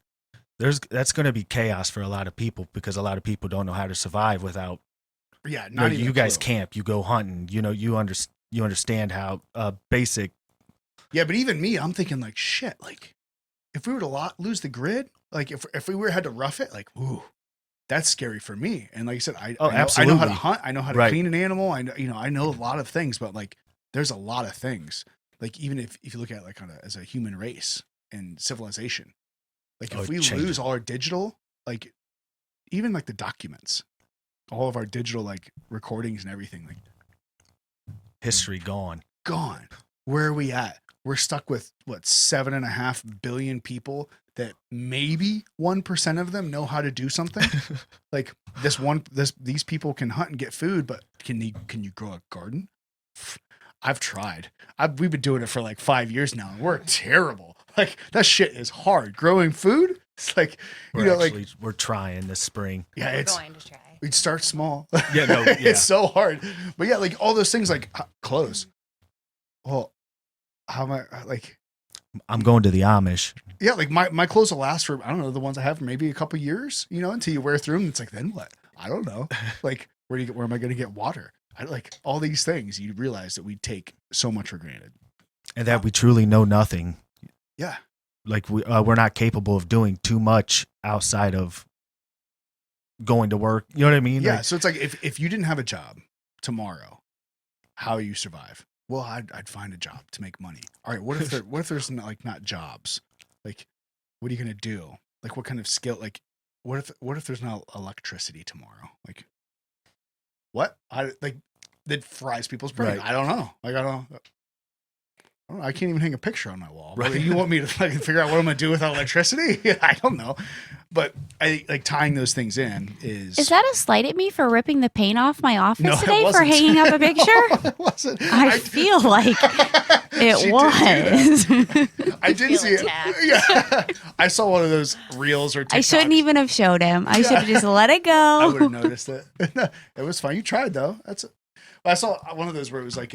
that's going to be chaos for a lot of people, because a lot of people don't know how to survive without. Yeah, Not even you guys camp, you go hunting. You know, you understand how basic. Yeah, but even me, I'm thinking like, shit. Like, if we were to lose the grid, like if we had to rough it, like, ooh, that's scary for me. And like I said, I know how to hunt. I know how to clean an animal. I know a lot of things, but like, there's a lot of things. Like, even if you look at it like as a human race and civilization, like if we lose all our digital, like even like the documents, all of our digital like recordings and everything, like history gone. Where are we at? We're stuck with what, 7.5 billion people that maybe 1% of them know how to do something. Like these people can hunt and get food, but can you grow a garden? I've tried. We've been doing it for like 5 years now, and we're terrible. Like that shit is hard. Growing food, it's like we're trying this spring. Yeah, we're going to try. We'd start small. Yeah, no, yeah. It's so hard. But yeah, like all those things, like clothes. Well, how am I like? I'm going to the Amish. Yeah, like my clothes will last for, I don't know, the ones I have maybe a couple years, you know, until you wear through them. It's like, then what? I don't know. Like where am I going to get water? Like all these things, you realize that we take so much for granted, and that we truly know nothing. Yeah, like we're not capable of doing too much outside of going to work. You know what I mean? Yeah. Like, So it's like if you didn't have a job tomorrow, how you survive? Well, I'd find a job to make money. All right. What if there's not jobs? Like, what are you gonna do? Like, what kind of skill? Like, what if there's no electricity tomorrow? Like, what? That fries people's brain. Right. I don't know. Like, I don't know. I can't even hang a picture on my wall. Right. You want me to fucking figure out what I'm gonna do without electricity? I don't know. But I like tying those things in is. Is that a slight at me for ripping the paint off my office today for wasn't. hanging up a picture? No, it wasn't. I feel like it was. I did see it. Yeah. I saw one of those reels or TikToks. I shouldn't even have showed him. I should have just let it go. I would have noticed it. It was fun. You tried though. I saw one of those where it was like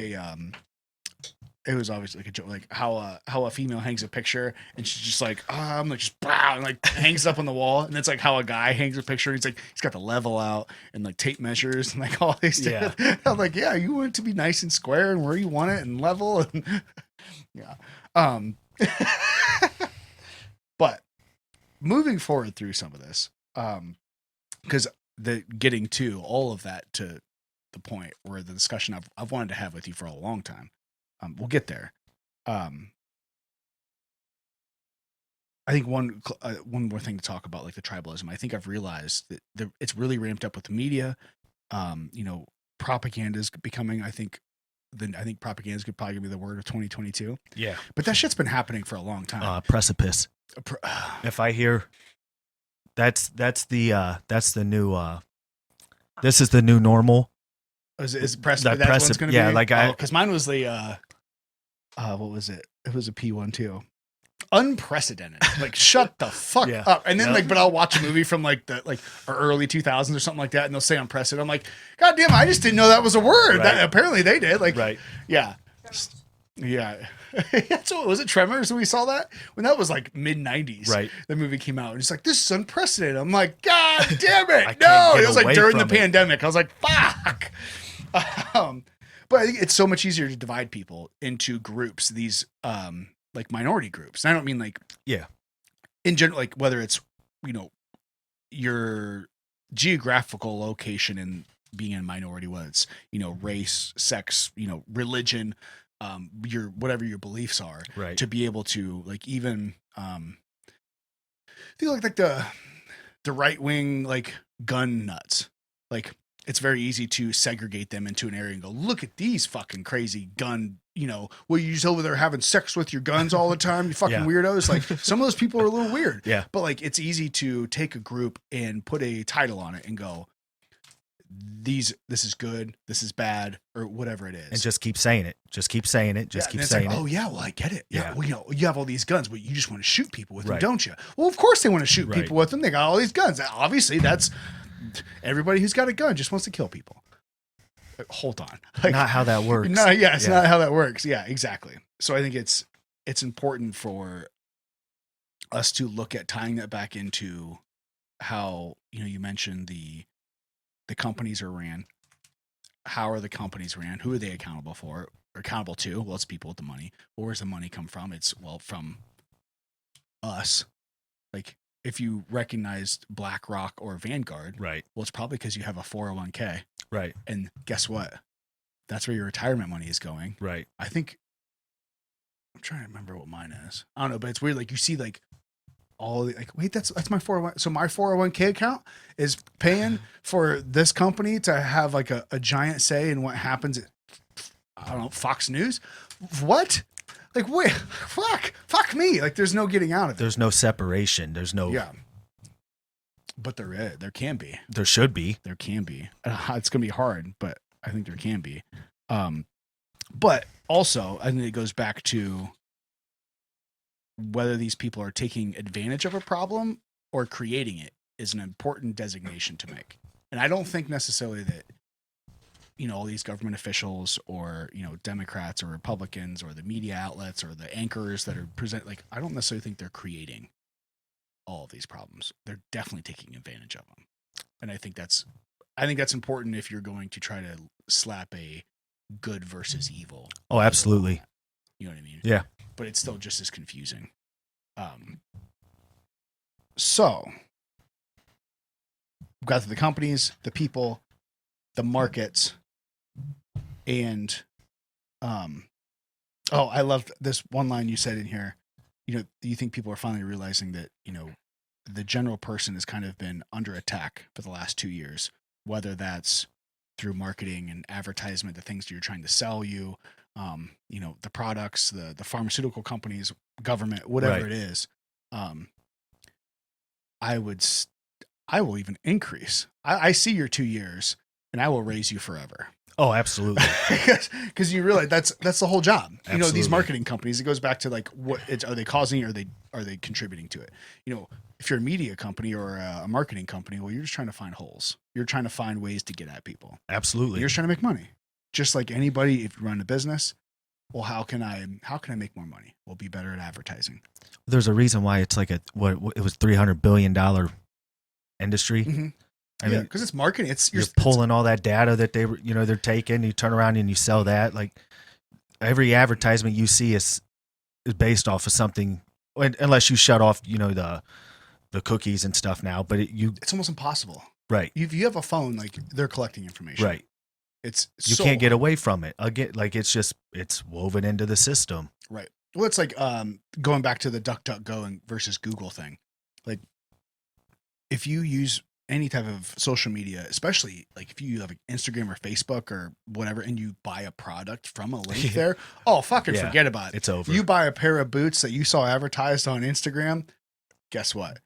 it was obviously like a joke, like how a female hangs a picture and she's just like, I'm like just blah, and like hangs up on the wall, and it's like how a guy hangs a picture. He's like, he's got the level out and like tape measures and like all these. Yeah. I'm like, yeah, you want it to be nice and square and where you want it and level and yeah. But moving forward through some of this, because getting to all of that to the point where the discussion I've wanted to have with you for a long time. We'll get there. I think one more thing to talk about, like the tribalism. I think I've realized that it's really ramped up with the media. You know, propaganda is becoming. I think propaganda is probably gonna be the word of 2022. Yeah, but that shit's been happening for a long time. Precipice. If I hear, that's the new. This is the new normal. Is precipice? That's what it's gonna be. Yeah, like because mine was the. What was it? It was a P1 too. unprecedented. Like, shut the fuck up. And then but I'll watch a movie from like the our early 2000s or something like that, and they'll say unprecedented. I'm like, God damn, I just didn't know that was a word. Right. That apparently they did. Like, yeah. So was it Tremors when we saw that? When that was like mid 90s. Right. The movie came out. And it's like, this is unprecedented. I'm like, God damn it. No. It was like during the pandemic. I was like, fuck. But I think it's so much easier to divide people into groups, these like minority groups. And I don't mean like in general, like whether it's, you know, your geographical location and being a minority, whether it's, you know, race, sex, you know, religion, your whatever your beliefs are, right, to be able to like even feel like the right wing like gun nuts, like it's very easy to segregate them into an area and go, look at these fucking crazy gun, you know, well, you're just over there having sex with your guns all the time, you fucking weirdos. Like some of those people are a little weird, but like it's easy to take a group and put a title on it and go, this is good, this is bad, or whatever it is, and just keep saying it. Just keep saying it. Just keep saying like, it. Oh yeah, well I get it. Yeah, well, you know, you have all these guns, but you just want to shoot people with them, don't you? Well, of course they want to shoot people with them. They got all these guns. Obviously, that's everybody who's got a gun just wants to kill people. Hold on, like, not how that works. No, it's not how that works. Yeah, exactly. So I think it's important for us to look at tying that back into how, you know, you mentioned the companies are ran. How are the companies ran? Who are they accountable for? Or accountable to? Well, it's people with the money. Where's the money come from? It's, well, from us. Like, if you recognized BlackRock or Vanguard, right? Well, it's probably because you have a 401k, right? And guess what? That's where your retirement money is going, right? I think. I'm trying to remember what mine is. I don't know, but it's weird. Like you see, like all the, like, wait, that's my 401. So my 401k account is paying for this company to have like a giant say in what happens at, I don't know, Fox News. What? Like, wait, fuck me. Like, there's no getting out of it. There's no separation. There's no. Yeah. But there can be. There should be. There can be. It's going to be hard, but I think there can be. But also, I think it goes back to whether these people are taking advantage of a problem or creating it is an important designation to make. And I don't think necessarily that, you know, all these government officials or, you know, Democrats or Republicans or the media outlets or the anchors that are present, like, I don't necessarily think they're creating all of these problems. They're definitely taking advantage of them. And I think that's important if you're going to try to slap a good versus evil. Oh, absolutely. You know what I mean? Yeah. But it's still just as confusing. So we've got the companies, the people, the markets, and I love this one line you said in here. You know, you think people are finally realizing that, you know, the general person has kind of been under attack for the last 2 years, whether that's through marketing and advertisement, the things you're trying to sell you, you know, the products, the pharmaceutical companies, government, whatever it is. I will even increase. I see your 2 years and I will raise you forever. Oh, absolutely. Because you realize that's the whole job. Absolutely. You know, these marketing companies, it goes back to like, are they causing it, or are they contributing to it? You know, if you're a media company or a marketing company, well, you're just trying to find holes. You're trying to find ways to get at people. Absolutely. You're just trying to make money. Just like anybody, if you run a business, well, how can I make more money? We'll be better at advertising. There's a reason why it's like it was $300 billion industry. Mm-hmm. I mean, because it's marketing. You're pulling all that data that they're taking. You turn around and you sell that. Like every advertisement you see is based off of something, unless you shut off, you know, the cookies and stuff now. But it's almost impossible. Right. If you have a phone, like they're collecting information. Right. You so can't get away from it. Again, like it's woven into the system. Right. Well, it's like going back to the DuckDuckGo versus Google thing. Like if you use any type of social media, especially like if you have Instagram or Facebook or whatever, and you buy a product from a link there, fucking forget about it. It's over. You buy a pair of boots that you saw advertised on Instagram, guess what?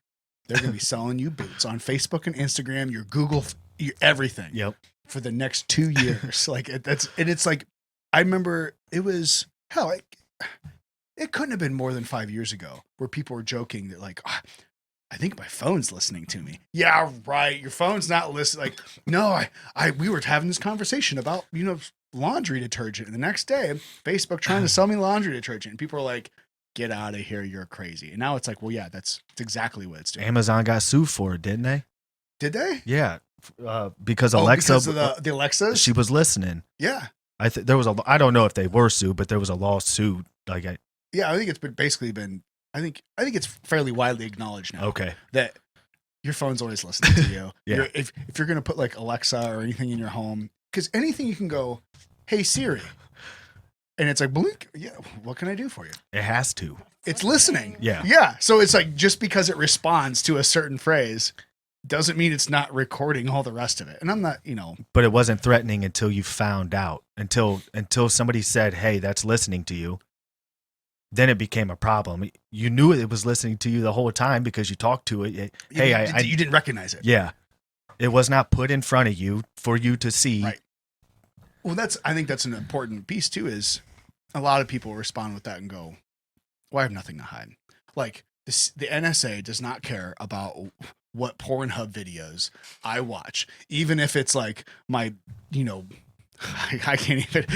They're going to be selling you boots on Facebook and Instagram, your Google, everything. Yep. For the next 2 years. Like it's like, I remember it was hell. It couldn't have been more than 5 years ago where people were joking that like, "Ah, I think my phone's listening to me." Yeah, right. Your phone's not listening. Like, no, we were having this conversation about, laundry detergent. And the next day, Facebook trying to sell me laundry detergent. And people are like, get out of here. You're crazy. And now it's like, well, yeah, that's exactly what it's doing. Amazon got sued for it, didn't they? Did they? Yeah. Because Alexa, because of the Alexas? she was listening. Yeah. I don't know if they were sued, but there was a lawsuit. Like, yeah, I think it's been I think it's fairly widely acknowledged now. Okay. That your phone's always listening to you. Yeah. If you're gonna put like Alexa or anything in your home, because anything you can go, hey Siri, and it's like blink. Yeah, what can I do for you? It has to. It's listening. Yeah. Yeah. So it's like just because it responds to a certain phrase doesn't mean it's not recording all the rest of it. And I'm not, But it wasn't threatening until you found out. Until somebody said, "Hey, that's listening to you." Then it became a problem. You knew it was listening to you the whole time because you talked to it. You didn't recognize it. Yeah. It was not put in front of you for you to see. Right. Well, I think that's an important piece too, is a lot of people respond with that and go, well, I have nothing to hide. Like the NSA does not care about what Pornhub videos I watch, even if it's like my, I can't even.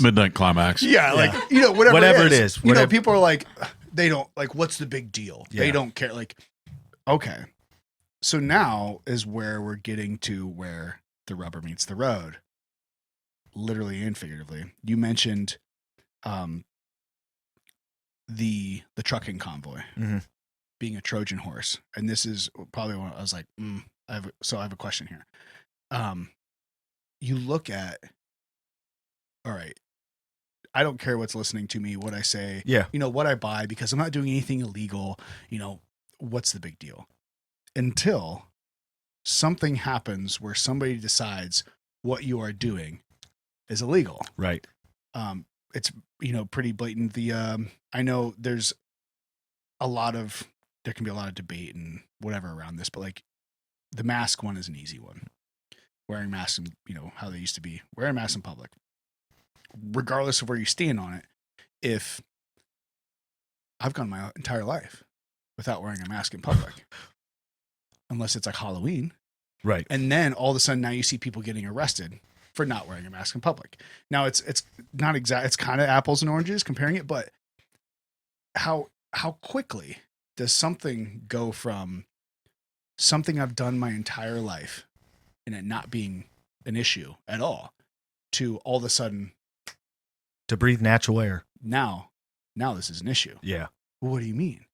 Midnight Climax. Yeah, like whatever it is. People are like, they don't like. What's the big deal? Yeah. They don't care. Like, okay, so now is where we're getting to where the rubber meets the road, literally and figuratively. You mentioned, the trucking convoy being a Trojan horse, and this is probably when I was like, I have a question here. You look at, all right, I don't care what's listening to me, what I say, what I buy, because I'm not doing anything illegal. What's the big deal? Until something happens where somebody decides what you are doing is illegal. Right. It's, pretty blatant. I know there can be a lot of debate and whatever around this, but like the mask one is an easy one. Wearing masks, how they used to be, wearing masks in public, regardless of where you stand on it. If I've gone my entire life without wearing a mask in public, unless it's like Halloween, right? And then all of a sudden, now you see people getting arrested for not wearing a mask in public. Now it's not exact. It's kind of apples and oranges comparing it, but how quickly does something go from something I've done my entire life and it not being an issue at all to all of a sudden to breathe natural air. Now this is an issue. Yeah. Well, what do you mean?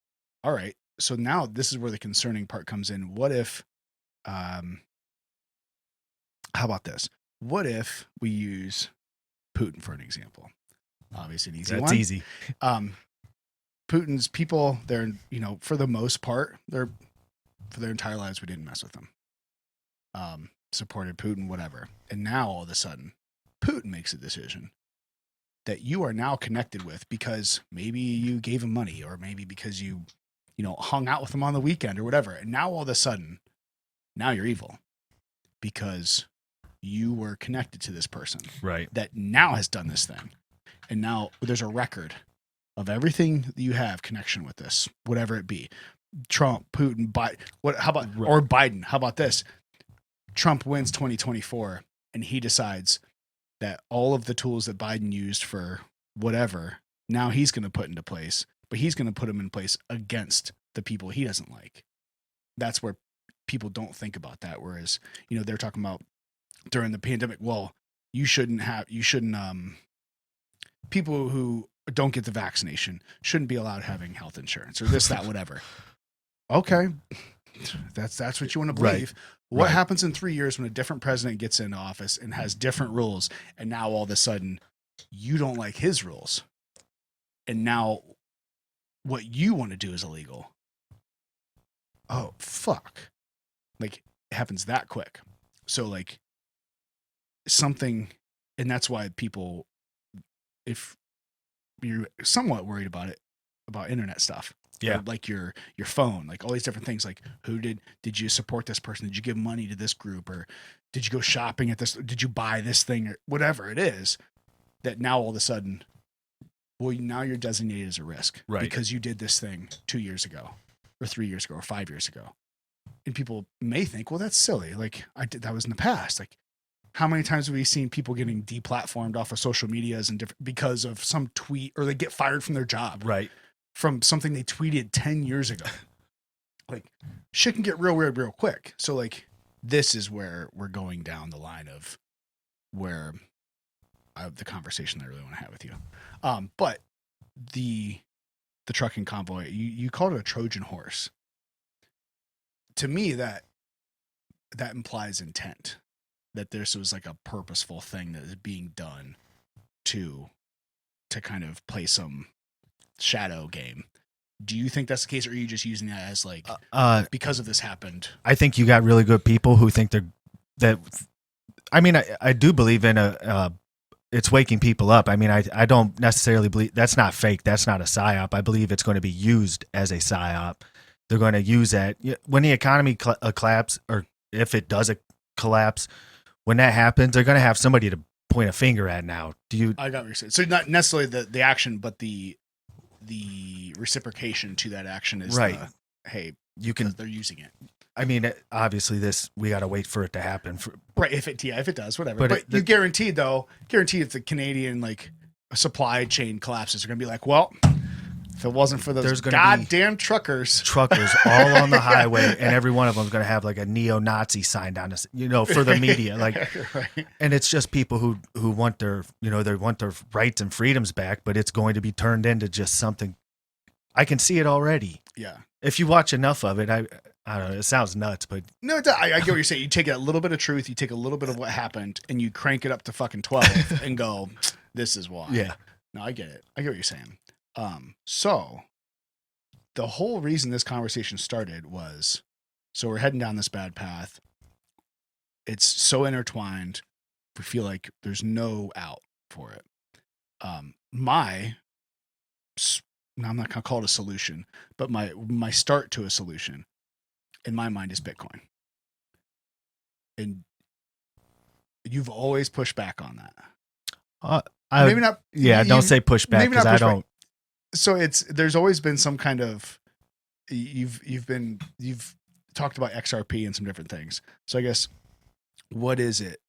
All right. So now this is where the concerning part comes in. What if, how about this? What if we use Putin for an example? Obviously an easy one. That's easy. Putin's people, they're, for the most part, for their entire lives, we didn't mess with them. Supported Putin, whatever. And now all of a sudden, Putin makes a decision that you are now connected with because maybe you gave him money or maybe because you hung out with him on the weekend or whatever. And now all of a sudden, now you're evil because you were connected to this person. Right. That now has done this thing. And now there's a record of everything that you have connection with this, whatever it be. Trump, Putin, Biden, or Biden. How about this? Trump wins 2024 and he decides that all of the tools that Biden used for whatever, now he's going to put into place, but he's going to put them in place against the people he doesn't like. That's where people don't think about that. Whereas, they're talking about during the pandemic, well, people who don't get the vaccination shouldn't be allowed having health insurance or this, that, whatever. Okay. That's what you want to believe. Right. What happens in 3 years when a different president gets into office and has different rules, and now all of a sudden you don't like his rules, and now what you want to do is illegal? Oh, fuck. Like, it happens that quick. So, like, something, and that's why people, if you're somewhat worried about it, about internet stuff, yeah, or like your phone, like all these different things, like did you support this person? Did you give money to this group? Or did you go shopping at this? Did you buy this thing or whatever it is that now all of a sudden well, now you're designated as a risk, Right. because you did this thing 2 years ago, or 3 years ago, or 5 years ago, and people may think, well, that's silly. Like that was in the past. Like, how many times have we seen people getting deplatformed off of social medias and different because of some tweet, or they get fired from their job, Right. from something they tweeted 10 years ago? Like, shit can get real weird real quick. So like, this is where we're going down the line of where the conversation I really want to have with you. But the trucking convoy, you called it a Trojan horse. To me, that implies intent, that this was like a purposeful thing that is being done to kind of play some shadow game. Do you think that's the case, or are you just using that as like, because of this happened? I think you got really good people who think I mean, I do believe in it's waking people up. I mean, I don't necessarily believe that's not fake. That's not a psyop. I believe it's going to be used as a psyop. They're going to use that when the economy collapse, or if it does collapse, when that happens, they're going to have somebody to point a finger at. Now, I got what you're saying. So not necessarily the action, but the reciprocation to that action is right. Hey, they're using it. I mean, obviously, we got to wait for it to happen. Right. If it does, whatever. But you guaranteed if the Canadian like supply chain collapses, they're going to be like, well, if it wasn't for those goddamn truckers all on the highway, and every one of them is going to have like a neo-Nazi sign down, for the media, like, right. And it's just people who want their rights and freedoms back, but it's going to be turned into just something. I can see it already. Yeah. If you watch enough of it, I don't know. It sounds nuts, but no, I get what you're saying. You take a little bit of truth, you take a little bit of what happened, and you crank it up to fucking 12 and go, this is why. Yeah. No, I get it. I get what you're saying. So the whole reason this conversation started was, so we're heading down this bad path. It's so intertwined. We feel like there's no out for it. Now I'm not going to call it a solution, but my start to a solution in my mind is Bitcoin. And you've always pushed back on that. Maybe not. Yeah, don't say push back, because I don't. So there's always been some kind of, you've talked about XRP and some different things. So I guess, what is it?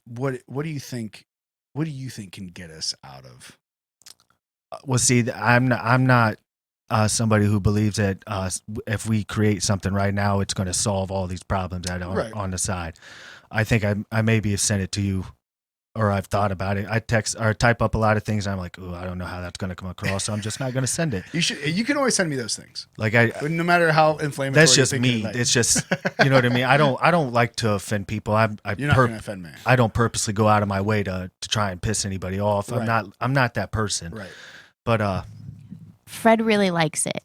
What do you think? What do you think can get us out of? Well, see, I'm not somebody who believes that if we create something right now, it's going to solve all these problems that are on the side. I think I maybe have sent it to you, or I've thought about it. I text or type up a lot of things, and I'm like, oh, I don't know how that's going to come across, so I'm just not going to send it. You can always send me those things. Like no matter how inflammatory. That's just me. It's just, you know what I mean. I don't like to offend people. You're not going to offend me. I don't purposely go out of my way to try and piss anybody off. Right. I'm not that person. Right. But Fred really likes it.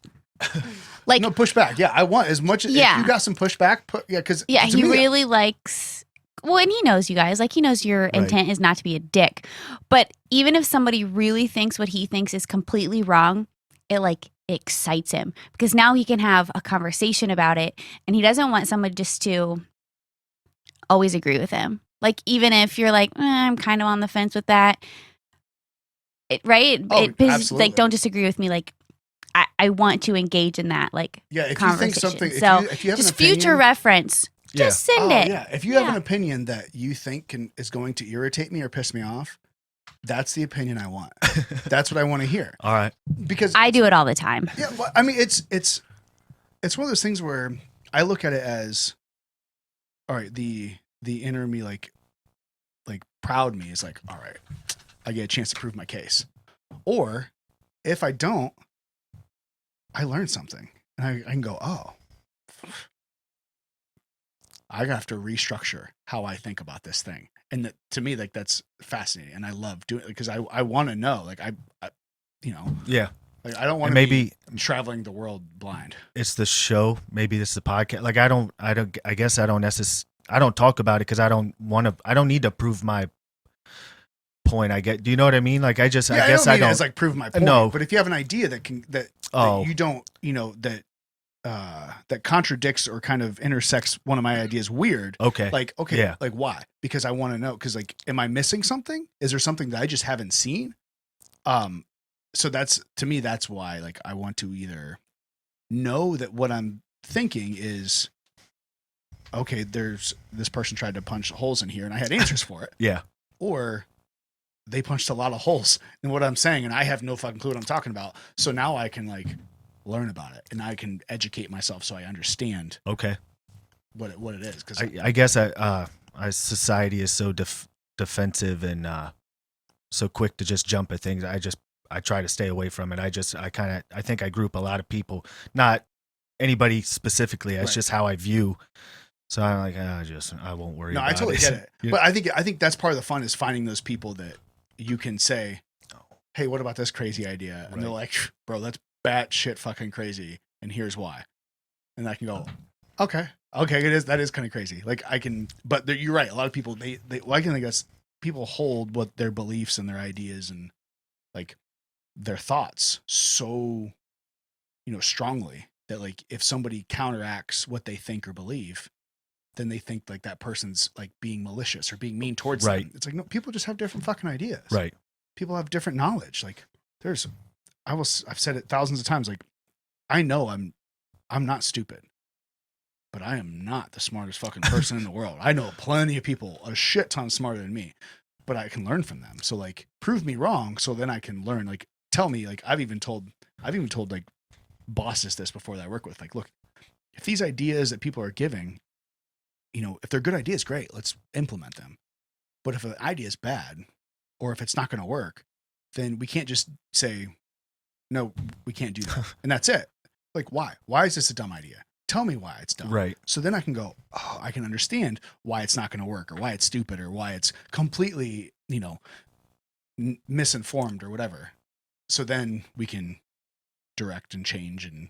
Like, no pushback. Yeah, I want as much. Yeah. If you got some pushback, because he really likes. Well, and he knows you guys. Like, he knows your intent is not to be a dick. But even if somebody really thinks what he thinks is completely wrong, it excites him, because now he can have a conversation about it, and he doesn't want someone just to always agree with him. Like, even if you're like, I'm kind of on the fence with that. Absolutely. Like, don't disagree with me. Like, I want to engage in that, like, if conversation. You think something, so if you have just an opinion, future reference, just send it. Yeah, if you have an opinion that you think is going to irritate me or piss me off, that's the opinion I want. That's what I want to hear. All right, because I do it all the time. Yeah, well, I mean, it's one of those things where I look at it as, all right, the inner me, like proud me is like, all right, I get a chance to prove my case. Or if I don't, I learn something, and I can go, oh, I have to restructure how I think about this thing. And that, to me, like, that's fascinating, and I love doing it because I want to know, like, I yeah. Like, I don't want to be traveling the world blind. It's the show. Maybe this is the podcast. Like, I guess I don't talk about it because I don't need to prove my point. Do you know what I mean? Like, I guess I don't it's like prove my point. No, but if you have an idea that you don't, that contradicts or kind of intersects one of my ideas weird. Okay. Like, like, why? Because I want to know, because, like, am I missing something? Is there something that I just haven't seen? so that's, to me, that's why, like, I want to either know that what I'm thinking is, okay, there's this person tried to punch holes in here and I had answers for it. Yeah. Or they punched a lot of holes in what I'm saying and I have no fucking clue what I'm talking about. So now I can like learn about it and I can educate myself so I understand Okay. what it is. Cause I guess our society is so defensive and so quick to just jump at things. I try to stay away from it. I think I group a lot of people, not anybody specifically. It's just how I view. So I'm like, I won't worry about it. No, I totally get it. Yeah. But I think that's part of the fun is finding those people that you can say, hey, what about this crazy idea? And they're like, bro, that's batshit fucking crazy. And here's why. And I can go, okay, that is kind of crazy. Like I can, but you're right. A lot of people, I guess people hold what their beliefs and their ideas and like their thoughts so, strongly that like if somebody counteracts what they think or believe, then they think like that person's like being malicious or being mean towards them. It's like, no, people just have different fucking ideas. Right. People have different knowledge. Like I've said it thousands of times. Like I know I'm not stupid, but I am not the smartest fucking person in the world. I know plenty of people a shit ton smarter than me, but I can learn from them. So like prove me wrong. So then I can learn, like, tell me, like, I've even told like bosses this before that I work with, like, look, if these ideas that people are giving, if they're good ideas, great, let's implement them. But if an idea is bad or if it's not going to work, then we can't just say, no, we can't do that. And that's it. Like, why? Why is this a dumb idea? Tell me why it's dumb. Right. So then I can go, oh, I can understand why it's not going to work or why it's stupid or why it's completely, misinformed or whatever. So then we can direct and change and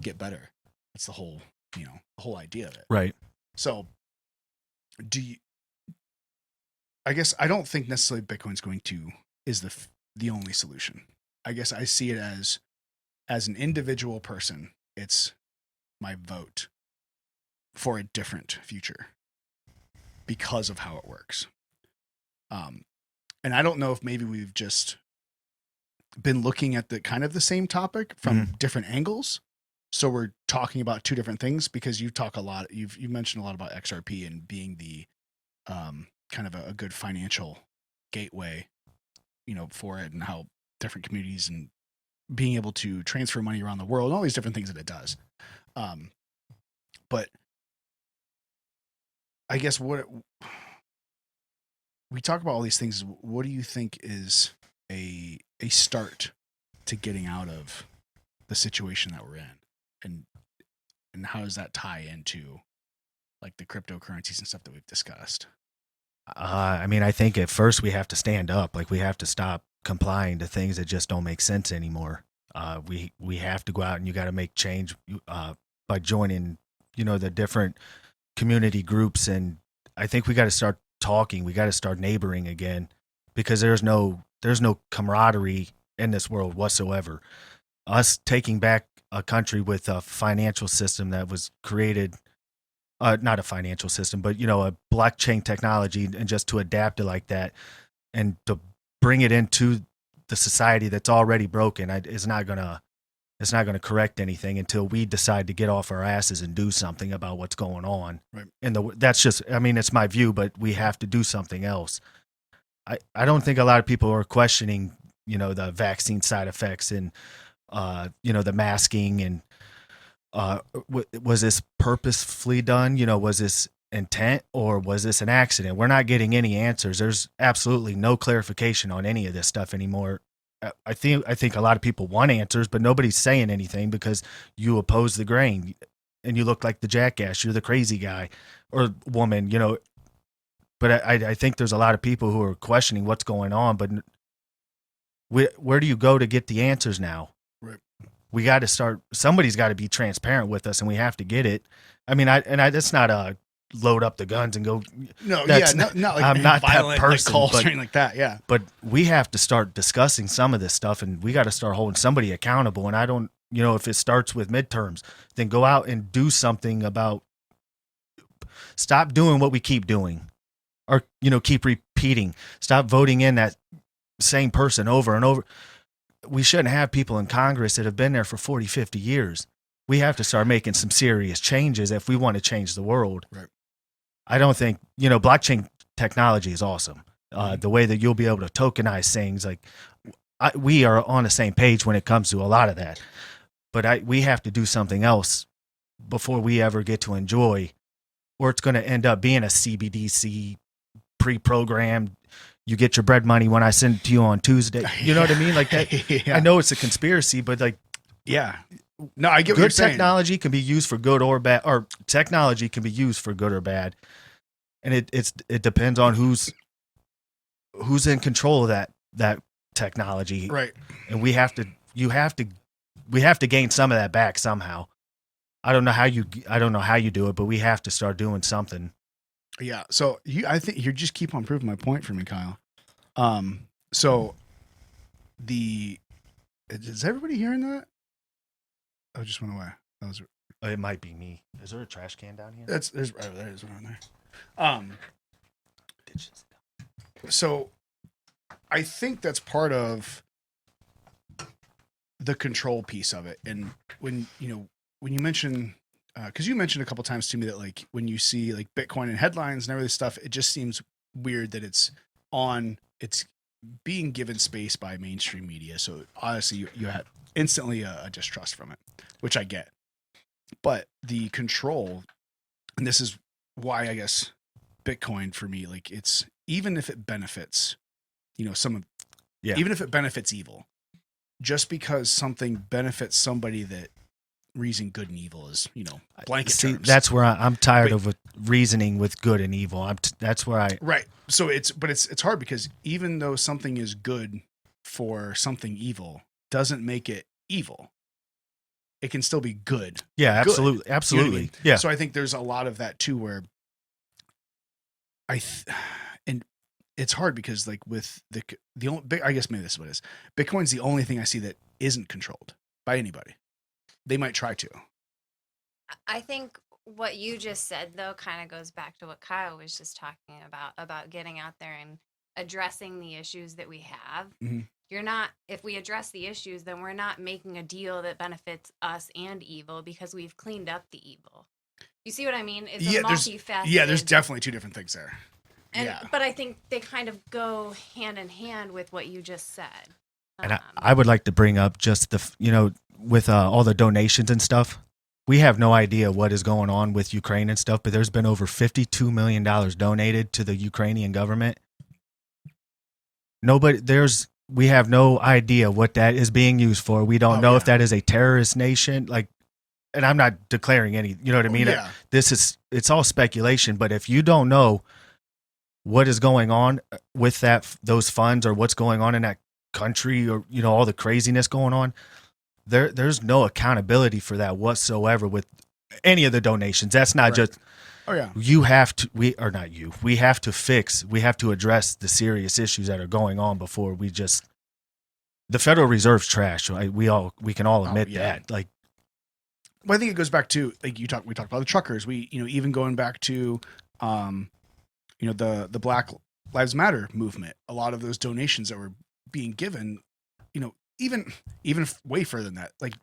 get better. That's the whole, the whole idea of it. Right. So I guess I don't think necessarily Bitcoin's is the only solution. I guess I see it as an individual person, it's my vote for a different future because of how it works. And I don't know if maybe we've just been looking at the kind of the same topic from different angles. So we're talking about two different things because you talk a lot. You mentioned a lot about XRP and being the kind of a good financial gateway, for it, and how different communities and being able to transfer money around the world, and all these different things that it does. But I guess we talk about all these things. What do you think is a start to getting out of the situation that we're in, and how does that tie into like the cryptocurrencies and stuff that we've discussed? I mean, I think at first we have to stand up. Like we have to stop complying to things that just don't make sense anymore. We have to go out and you got to make change by joining, the different community groups. And I think we got to start talking. We got to start neighboring again, because there's no camaraderie in this world whatsoever. Us taking back a country with a financial system that was created, not a financial system, but a blockchain technology, and just to adapt it like that and to bring it into the society that's already broken, it's not gonna correct anything until we decide to get off our asses and do something about what's going on. Right. And that's just, I mean, it's my view, but we have to do something else. I don't think a lot of people are questioning, the vaccine side effects and, the masking and, was this purposefully done? Was this intent or was this an accident? We're not getting any answers. There's absolutely no clarification on any of this stuff anymore. I think a lot of people want answers, but nobody's saying anything because you oppose the grain and you look like the jackass. You're the crazy guy or woman, But I think there's a lot of people who are questioning what's going on. But where do you go to get the answers now? Right. We got to start. Somebody's got to be transparent with us, and we have to get it. I mean, that's not a load up the guns and go. No, not like I'm not violent, that person, like calls or anything like that. Yeah, but we have to start discussing some of this stuff, and we got to start holding somebody accountable. And I don't, if it starts with midterms, then go out and do something about. Stop doing what we keep doing, or keep repeating. Stop voting in that same person over and over. we shouldn't have people in Congress that have been there for 40, 50 years. We have to start making some serious changes if we want to change the world. Right. I don't think, blockchain technology is awesome. The way that you'll be able to tokenize things, like we are on the same page when it comes to a lot of that. But we have to do something else before we ever get to enjoy, or it's going to end up being a CBDC pre-programmed. You get your bread money when I send it to you on Tuesday. You know what I mean? Like that. Yeah. I know it's a conspiracy, but like, yeah. No, I get what you're good saying. technology can be used for good or bad, or technology can be used for good or bad. And it depends on who's in control of that technology. Right. And we have to gain some of that back somehow. I don't know how you do it, but we have to start doing something. Yeah. So I think you just keep on proving my point for me, Kyle. So is everybody hearing that? Oh, it just went away. That was. It might be me. Is there a trash can down here? There is one on there. So I think that's part of the control piece of it. And when you mention, because you mentioned a couple times to me that like when you see like Bitcoin in headlines and everything stuff, it just seems weird that it's being given space by mainstream media. So honestly, you had instantly a distrust from it, which I get. But the control, and this is why I guess Bitcoin for me, like it's, even if it benefits, even if it benefits evil, just because something benefits somebody, that reason good and evil is, blanket terms. That's where I'm tired of reasoning with good and evil. That's where I. Right. So it's hard because even though something is good for something evil, doesn't make it evil. It can still be good. Yeah, absolutely. Good. Absolutely. You know what I mean? Yeah. So I think there's a lot of that too, where and it's hard because like with the only, I guess maybe this is what it is. Bitcoin's the only thing I see that isn't controlled by anybody. They might try to. I think what you just said though kind of goes back to what Kyle was just talking about getting out there and addressing the issues that we have. Mm-hmm. If we address the issues, then we're not making a deal that benefits us and evil, because we've cleaned up the evil. You see what I mean? It's a multifaceted. There's definitely two different things there. But I think they kind of go hand in hand with what you just said. And I would like to bring up just with all the donations and stuff, we have no idea what is going on with Ukraine and stuff, but there's been over $52 million donated to the Ukrainian government. We have no idea what that is being used for. We don't know if that is a terrorist nation. Like, and I'm not declaring any, you know what I mean? Yeah. It's all speculation, but if you don't know what is going on with those funds, or what's going on in that country, or, all the craziness going on, there's no accountability for that whatsoever with any of the donations. That's not just, we have to address the serious issues that are going on before we just, the Federal Reserve's trash. We can all admit that. Like, well, I think it goes back to, like we talked about the truckers. We, even going back to, the Black Lives Matter movement, a lot of those donations that were being given, even way further than that, like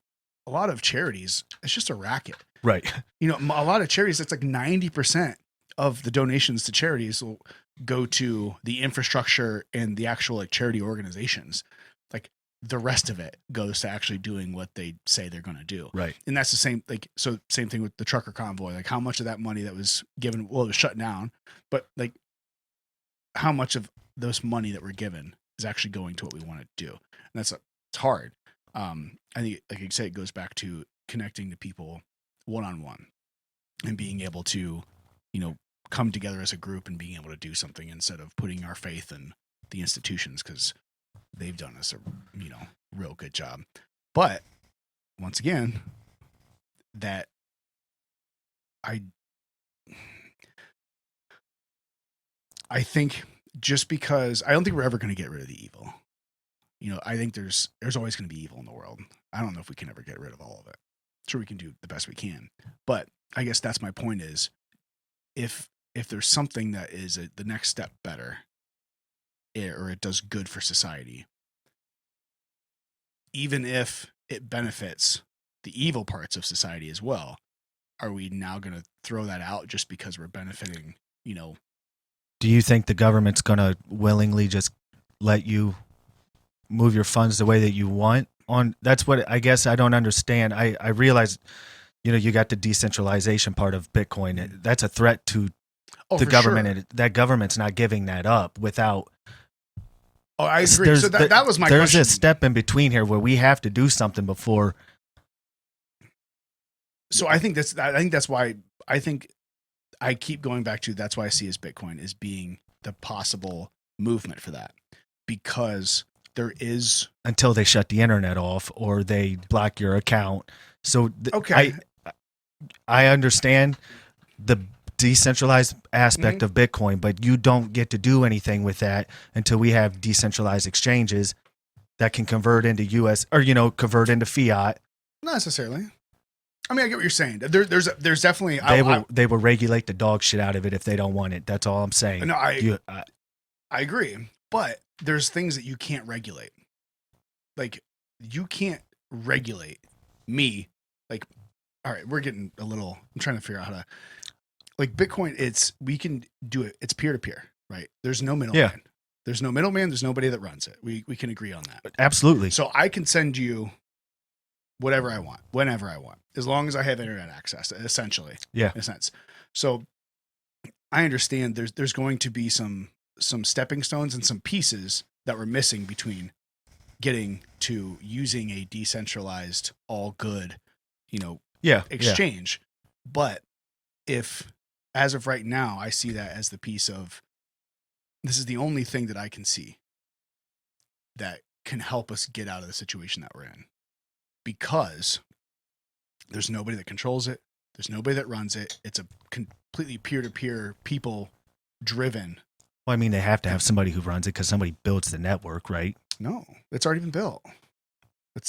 a lot of charities, it's just a racket. Right. A lot of charities, it's like 90% of the donations to charities will go to the infrastructure and the actual like charity organizations. Like the rest of it goes to actually doing what they say they're going to do. Right. And that's the same, same thing with the trucker convoy. Like how much of that money that was given, well, it was shut down, but like how much of those money that were given is actually going to what we want to do. And it's hard. I think, like you say, it goes back to connecting to people one-on-one and being able to, come together as a group and being able to do something instead of putting our faith in the institutions, because they've done us a, real good job. But once again, that I think just because I don't think we're ever going to get rid of the evil. I think there's always going to be evil in the world. I don't know if we can ever get rid of all of it. Sure, we can do the best we can, but I guess that's my point is if there's something that is the next step better, or it does good for society, even if it benefits the evil parts of society as well, are we now going to throw that out just because we're benefiting, Do you think the government's going to willingly just let you move your funds the way that you want? That's what I guess I don't understand. I realize, you got the decentralization part of Bitcoin. That's a threat to the government. Sure. And that government's not giving that up without. Oh, I agree. So that was my there's question. A step in between here where we have to do something before. So I think that's why I keep going back to, that's why I see as Bitcoin as being the possible movement for that, because there is, until they shut the internet off or they block your account. So okay, I understand the decentralized aspect of Bitcoin, but you don't get to do anything with that until we have decentralized exchanges that can convert into US or, convert into fiat. Not necessarily. I mean, I get what you're saying. There's definitely, they will regulate the dog shit out of it if they don't want it. That's all I'm saying. No, I agree, but there's things that you can't regulate. Like, you can't regulate me. Like, all right, we're getting a little, I'm trying to figure out how to, like, Bitcoin, we can do it. It's peer to peer, right? There's no middleman. Yeah. There's no middleman. There's nobody that runs it. We can agree on that. Absolutely. So I can send you whatever I want, whenever I want, as long as I have internet access, essentially. Yeah. In a sense. So I understand there's going to be some stepping stones and some pieces that we're missing between getting to using a decentralized, all good, exchange. Yeah. But if, as of right now, I see that as the piece of, this is the only thing that I can see that can help us get out of the situation that we're in. Because there's nobody that controls it. There's nobody that runs it. It's a completely peer-to-peer, people-driven. Well, I mean, they have to have somebody who runs it because somebody builds the network, right? No, it's already been built.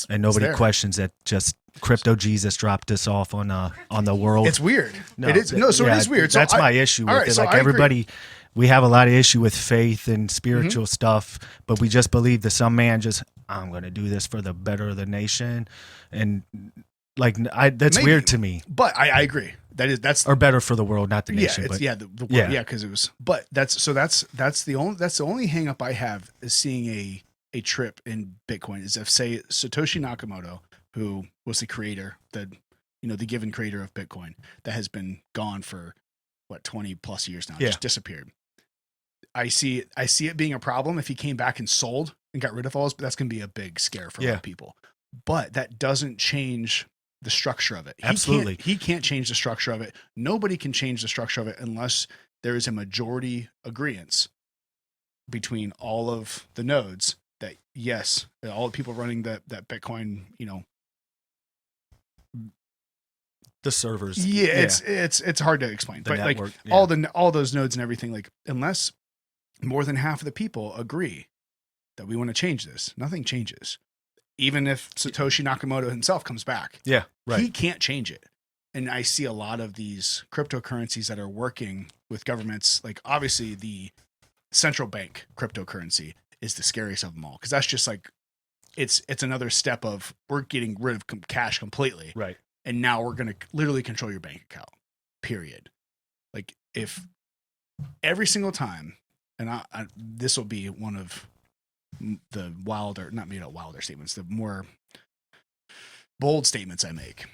And nobody questions that. Just Crypto Jesus dropped this off on the world. It's weird. It is weird. So that's my issue with it. Like, everybody, we have a lot of issue with faith and spiritual stuff, but we just believe that some man I'm going to do this for the better of the nation, and like that's Maybe weird to me. But I agree. That's or better for the world, not the nation. The world, because it was. But that's the only hang up I have is seeing a trip in Bitcoin is if, say, Satoshi Nakamoto, who was the creator, the given creator of Bitcoin, that has been gone for 20 plus years now, just disappeared. I see it being a problem if he came back and sold and got rid of all this, but that's going to be a big scare for a lot of people. But that doesn't change the structure of it. Absolutely. He can't change the structure of it. Nobody can change the structure of it unless there is a majority agreement between all of the nodes that, yes, all the people running that Bitcoin, the servers. Yeah, it's hard to explain. The but network, like all those nodes and everything, like, unless more than half of the people agree that we want to change this, nothing changes. Even if Satoshi Nakamoto himself comes back. Yeah, right. He can't change it. And I see a lot of these cryptocurrencies that are working with governments, like, obviously the central bank cryptocurrency is the scariest of them all, because that's just like, it's another step of, we're getting rid of cash completely. Right. And now we're going to literally control your bank account, period. Like, if every single time, and this will be one of the wilder statements, the more bold statements I make.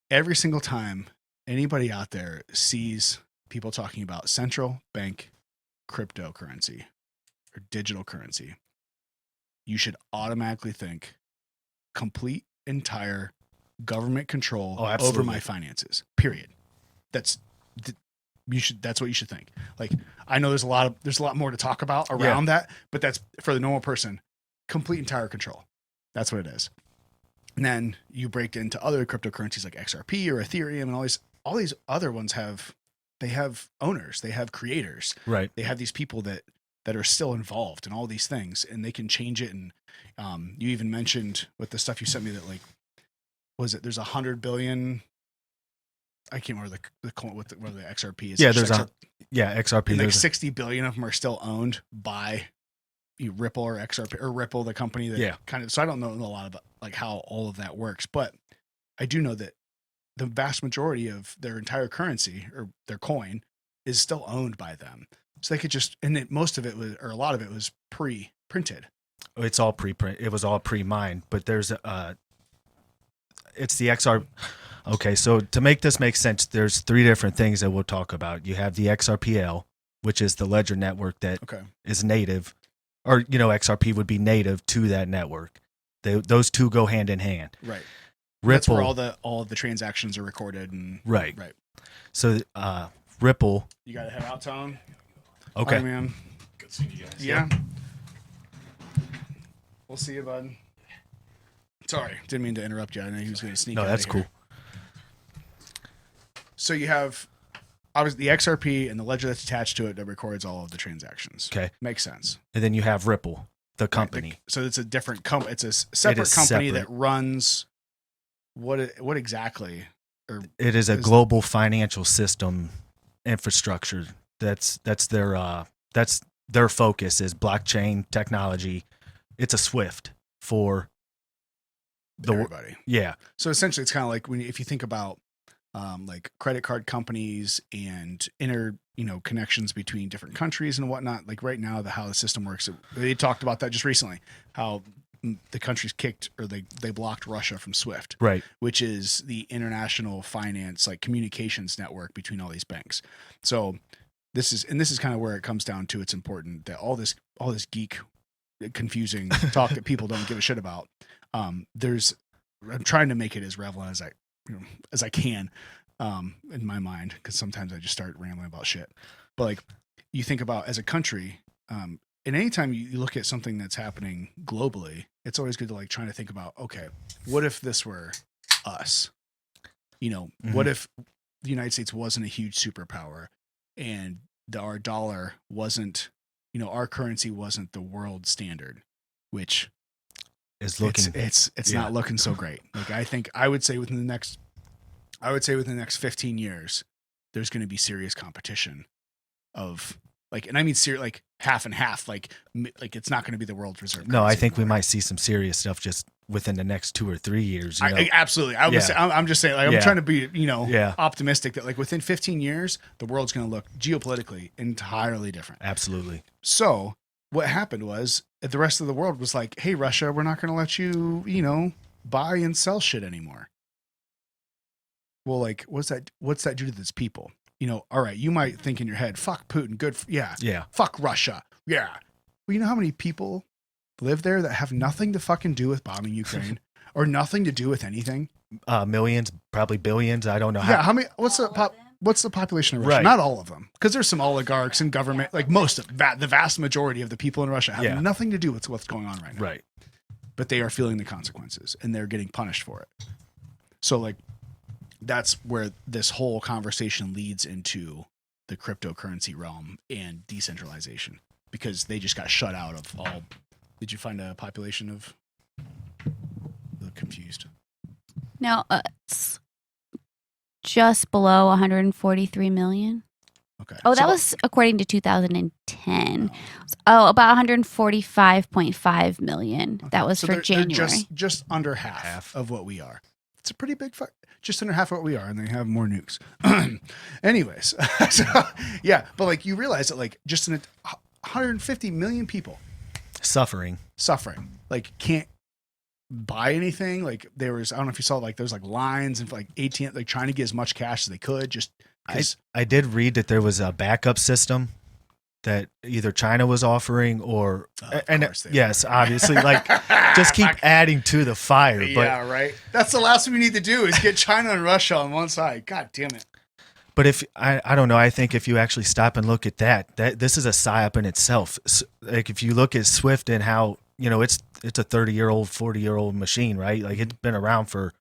Every single time anybody out there sees people talking about central bank cryptocurrency or digital currency, you should automatically think complete, entire government control over my finances, period. That's what you should think. Like, I know there's a lot more to talk about around that, but that's, for the normal person, complete, entire control. That's what it is. And then you break into other cryptocurrencies like XRP or Ethereum, and all these other ones have owners, they have creators, right? They have these people that are still involved in all these things, and they can change it. And you even mentioned with the stuff you sent me that, like, was it, there's 100 billion, I can't remember what the XRP is. Yeah, there's XRP. And like 60 billion of them are still owned by Ripple or XRP or Ripple, the company that kind of. So I don't know a lot about like how all of that works, but I do know that the vast majority of their entire currency or their coin is still owned by them. So they could just, and most of it was, or a lot of it was pre-printed. It's all pre-print. It was all pre-mined, but there's it's the XR. Okay, so to make this make sense, there's 3 different things that we'll talk about. You have the XRPL, which is the ledger network that is native, or XRP would be native to that network. Those two go hand in hand. Right. Ripple, that's where all of the transactions are recorded and right. So Ripple. You got to head out, Tom. Okay, all right, man. Good seeing you guys. Yeah. We'll see you, bud. Sorry, didn't mean to interrupt you. I know he was going to sneak. No, that's cool. So you have obviously the XRP and the ledger that's attached to it that records all of the transactions. Okay, makes sense. And then you have Ripple, the company. So it's a different company. It's a separate company that runs. What exactly? It is a global financial system infrastructure. That's their focus is blockchain technology. It's a SWIFT for everybody. Yeah. So essentially, it's kind of like if you think about like credit card companies and connections between different countries and whatnot. Like right now, how the system works. They talked about that just recently. How the countries kicked or they blocked Russia from SWIFT, right? Which is the international finance like communications network between all these banks. So this is kind of where it comes down to. It's important that all this geek, confusing talk that people don't give a shit about. I'm trying to make it as relevant as I can in my mind, because sometimes I just start rambling about shit. But like you think about as a country. And anytime you look at something that's happening globally, it's always good to like trying to think about, okay, what if this were us? What if the United States wasn't a huge superpower and our dollar wasn't, our currency wasn't the world standard, which is looking, it's not looking so great. Like I would say within the next 15 years, there's going to be serious competition of like, and I mean, like half and half, like it's not going to be the world reserve. No, I think we might see some serious stuff just within the next 2 or 3 years. Absolutely. I'm just saying, like, I'm trying to be, optimistic that like within 15 years, the world's going to look geopolitically entirely different. Absolutely. So what happened was the rest of the world was like, hey, Russia, we're not going to let you, buy and sell shit anymore. Well, like, what's that do to this people? All right, you might think in your head, fuck Putin, good. Yeah. Fuck Russia. Yeah. Well, you know how many people live there that have nothing to fucking do with bombing Ukraine or nothing to do with anything? Millions, probably billions. I don't know. Yeah. How many, what's the population of Russia? Right. Not all of them. Because there's some oligarchs and government, like the vast majority of the people in Russia have nothing to do with what's going on right now. Right. But they are feeling the consequences and they're getting punished for it. So like, that's where this whole conversation leads into the cryptocurrency realm and decentralization, because they just got shut out of all. Did you find a population of the confused? No, it's just below 143 million. Okay. Oh, that was according to 2010. About 145.5 million. Okay. That was for January. They're just under half of what we are. It's a pretty big just under half of what we are, and they have more nukes. Anyways, but like you realize that like just 150 million people suffering, like can't buy anything. Like I don't know if you saw, like there's like lines and like ATM, like trying to get as much cash as they could. Just I did read that there was a backup system that either China was offering or, yes, obviously, like just keep adding to the fire. But, yeah, right. That's the last thing we need to do is get China and Russia on one side. God damn it. But if I don't know, I think if you actually stop and look at that this is a psyop in itself. Like if you look at SWIFT and how, it's a 30-year-old, 40-year-old machine, right? Like it's been around for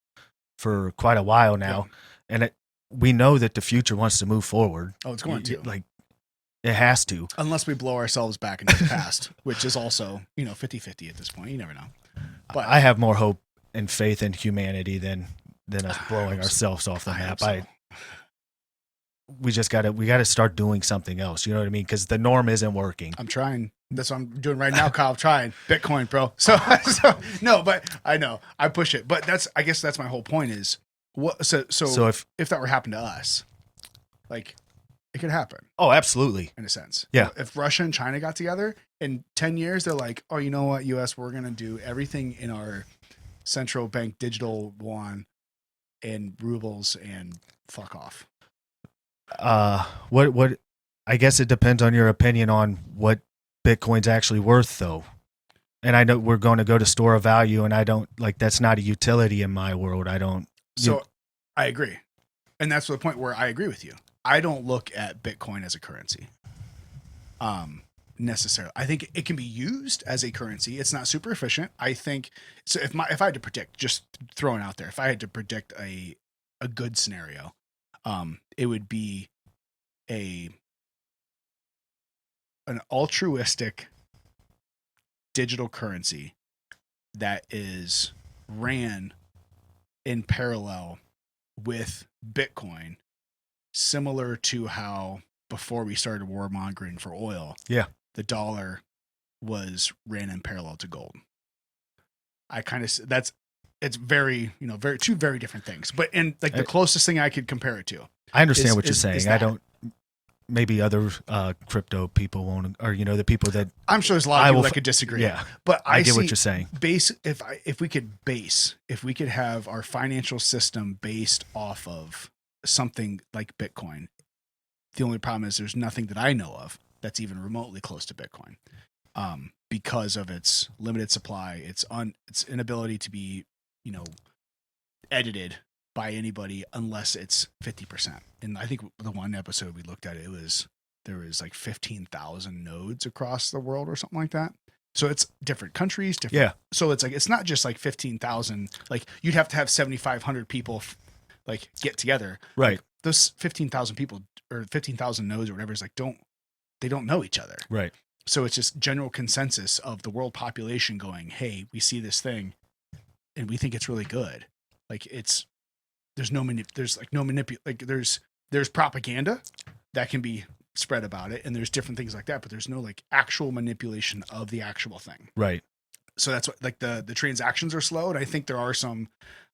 quite a while now. Yeah. And we know that the future wants to move forward. Oh, it's going to. Like, it has to. Unless we blow ourselves back into the past, which is also, 50-50 at this point. You never know. But I have more hope and faith in humanity than us blowing ourselves off the map. We gotta start doing something else. You know what I mean? Because the norm isn't working. I'm trying. That's what I'm doing right now, Kyle. I'm trying Bitcoin, bro. So no, but I know I push it. But I guess that's my whole point is what. So if that were happen to us, like it could happen. Oh, absolutely. In a sense. Yeah. If Russia and China got together in 10 years, they're like, oh, you know what, US, we're going to do everything in our central bank digital yuan and rubles and fuck off. What, I guess it depends on your opinion on what Bitcoin's actually worth, though. And I know we're going to go to store of value, and I don't like that's not a utility in my world. I don't. So I agree. And that's the point where I agree with you. I don't look at Bitcoin as a currency. Necessarily. I think it can be used as a currency. It's not super efficient. I think so. If I had to predict, just throwing out there, if I had to predict a good scenario, it would be an altruistic digital currency that is ran in parallel with Bitcoin, similar to how before we started warmongering for oil, the dollar was ran in parallel to gold. I kind of it's very two very different things, but in like the closest thing I could compare it to. I understand what you're saying. I don't. Maybe other crypto people won't, or the people that I'm sure there's a lot of people that could disagree. Yeah, but I get what you're saying. If we could have our financial system based off of something like Bitcoin, the only problem is there's nothing that I know of that's even remotely close to Bitcoin, because of its limited supply, its inability to be edited by anybody unless it's 50%. And I think the one episode we looked at, there was like 15,000 nodes across the world or something like that. So it's different countries, different. Yeah. So it's like, it's not just like 15,000, like you'd have to have 7,500 people like get together. Right. Like, those 15,000 people or 15,000 nodes or whatever is like, they don't know each other. Right. So it's just general consensus of the world population going, hey, we see this thing and we think it's really good. Like there's propaganda that can be spread about it, and there's different things like that, but there's no like actual manipulation of the actual thing. Right. So that's what like the transactions are slow, and I think there are some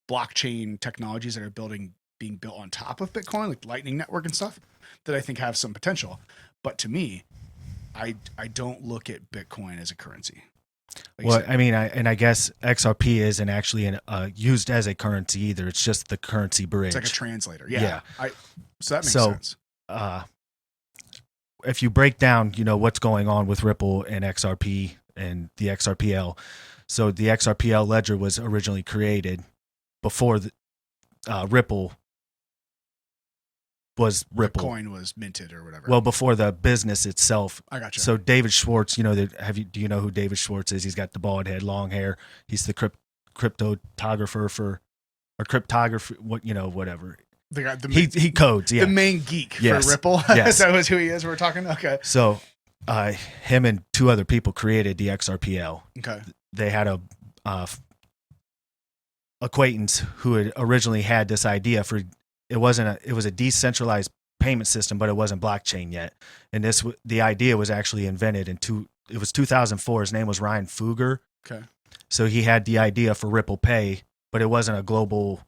blockchain technologies that are being built on top of Bitcoin, like Lightning Network and stuff, that I think have some potential. But to me, I don't look at Bitcoin as a currency. Like well, I mean, I guess XRP isn't actually used as a currency either. It's just the currency bridge. It's like a translator. Yeah. So that makes sense. If you break down, what's going on with Ripple and XRP and the XRPL. So the XRPL ledger was originally created before the Ripple was Ripple. The coin was minted or whatever. Well, before the business itself. I got you. So David Schwartz, do you know who David Schwartz is? He's got the bald head, long hair. He's the cryptographer whatever. He codes. Yeah. The main geek for Ripple. Yes. That was who he is. We're talking. Okay. So, him and two other people created the XRPL. Okay. They had a acquaintance who had originally had this idea for. It was a decentralized payment system, but it wasn't blockchain yet. And the idea was actually invented it was 2004. His name was Ryan Fugger. Okay. So he had the idea for Ripple Pay, but it wasn't a global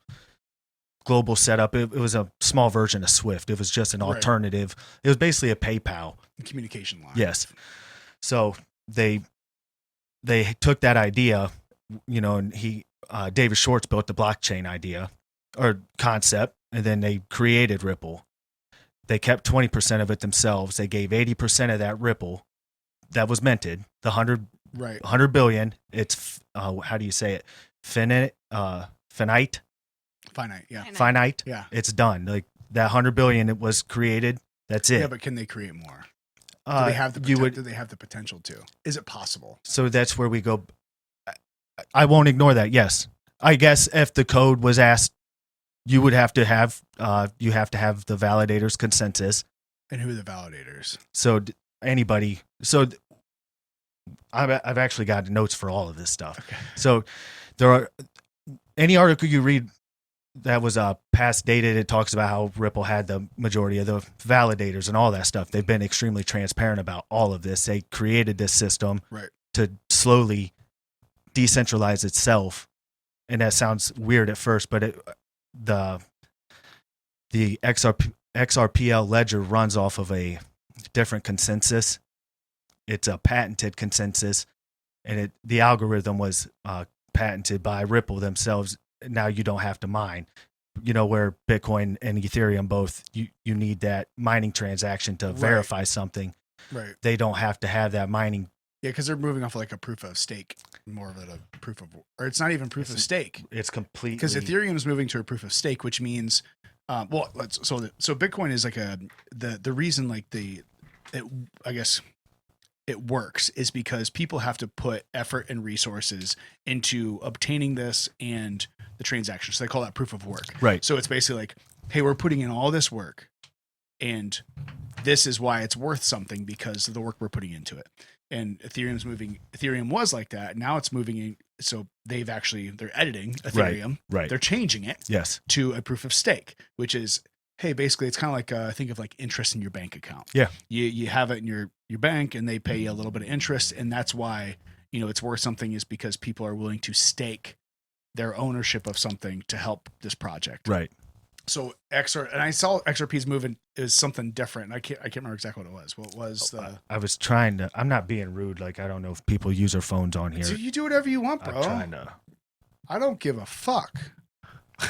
setup. It was a small version of Swift. It was just an alternative. It was basically a PayPal. Communication line. Yes. So they took that idea, and David Schwartz built the blockchain idea or concept. And then they created Ripple. They kept 20% of it themselves. They gave 80% of that Ripple that was minted, the 100 billion. It's how do you say it? Finite. Finite. Yeah. Finite. Yeah. It's done. Like that 100 billion, it was created. That's it. Yeah, but can they create more? Do they have the potential to? Is it possible? So that's where we go. I won't ignore that. Yes, I guess if the code was asked. You would have to have the validator's consensus. And who are the validators? So anybody. So I've actually got notes for all of this stuff. Okay. So there are any article you read that was past dated. It talks about how Ripple had the majority of the validators and all that stuff. They've been extremely transparent about all of this. They created this system to slowly decentralize itself. And that sounds weird at first, but the XRPL ledger runs off of a different consensus. It's a patented consensus, and the algorithm was patented by Ripple themselves. Now you don't have to mine. Where Bitcoin and Ethereum both, you need that mining transaction to verify something. Right. They don't have to have that mining. Yeah, because they're moving off of like a proof of stake, more of a proof of, or it's not even proof of stake. It's completely, because Ethereum is moving to a proof of stake, which means, so Bitcoin is like the reason like I guess it works is because people have to put effort and resources into obtaining this and the transaction. So they call that proof of work. Right. So it's basically like, hey, we're putting in all this work, and this is why it's worth something because of the work we're putting into it. And Ethereum was like that. Now it's moving in. So they're editing Ethereum. Right. They're changing it to a proof of stake, which is, hey, basically it's kind of like, think of like interest in your bank account. Yeah. You have it in your bank and they pay you a little bit of interest. And that's why, it's worth something, is because people are willing to stake their ownership of something to help this project. Right. So and I saw XRP's moving is something different. I can't remember exactly what it was. What was the? I was trying to. I'm not being rude. Like, I don't know if people use their phones on here. So you do whatever you want, bro. I'm trying to. I don't give a fuck.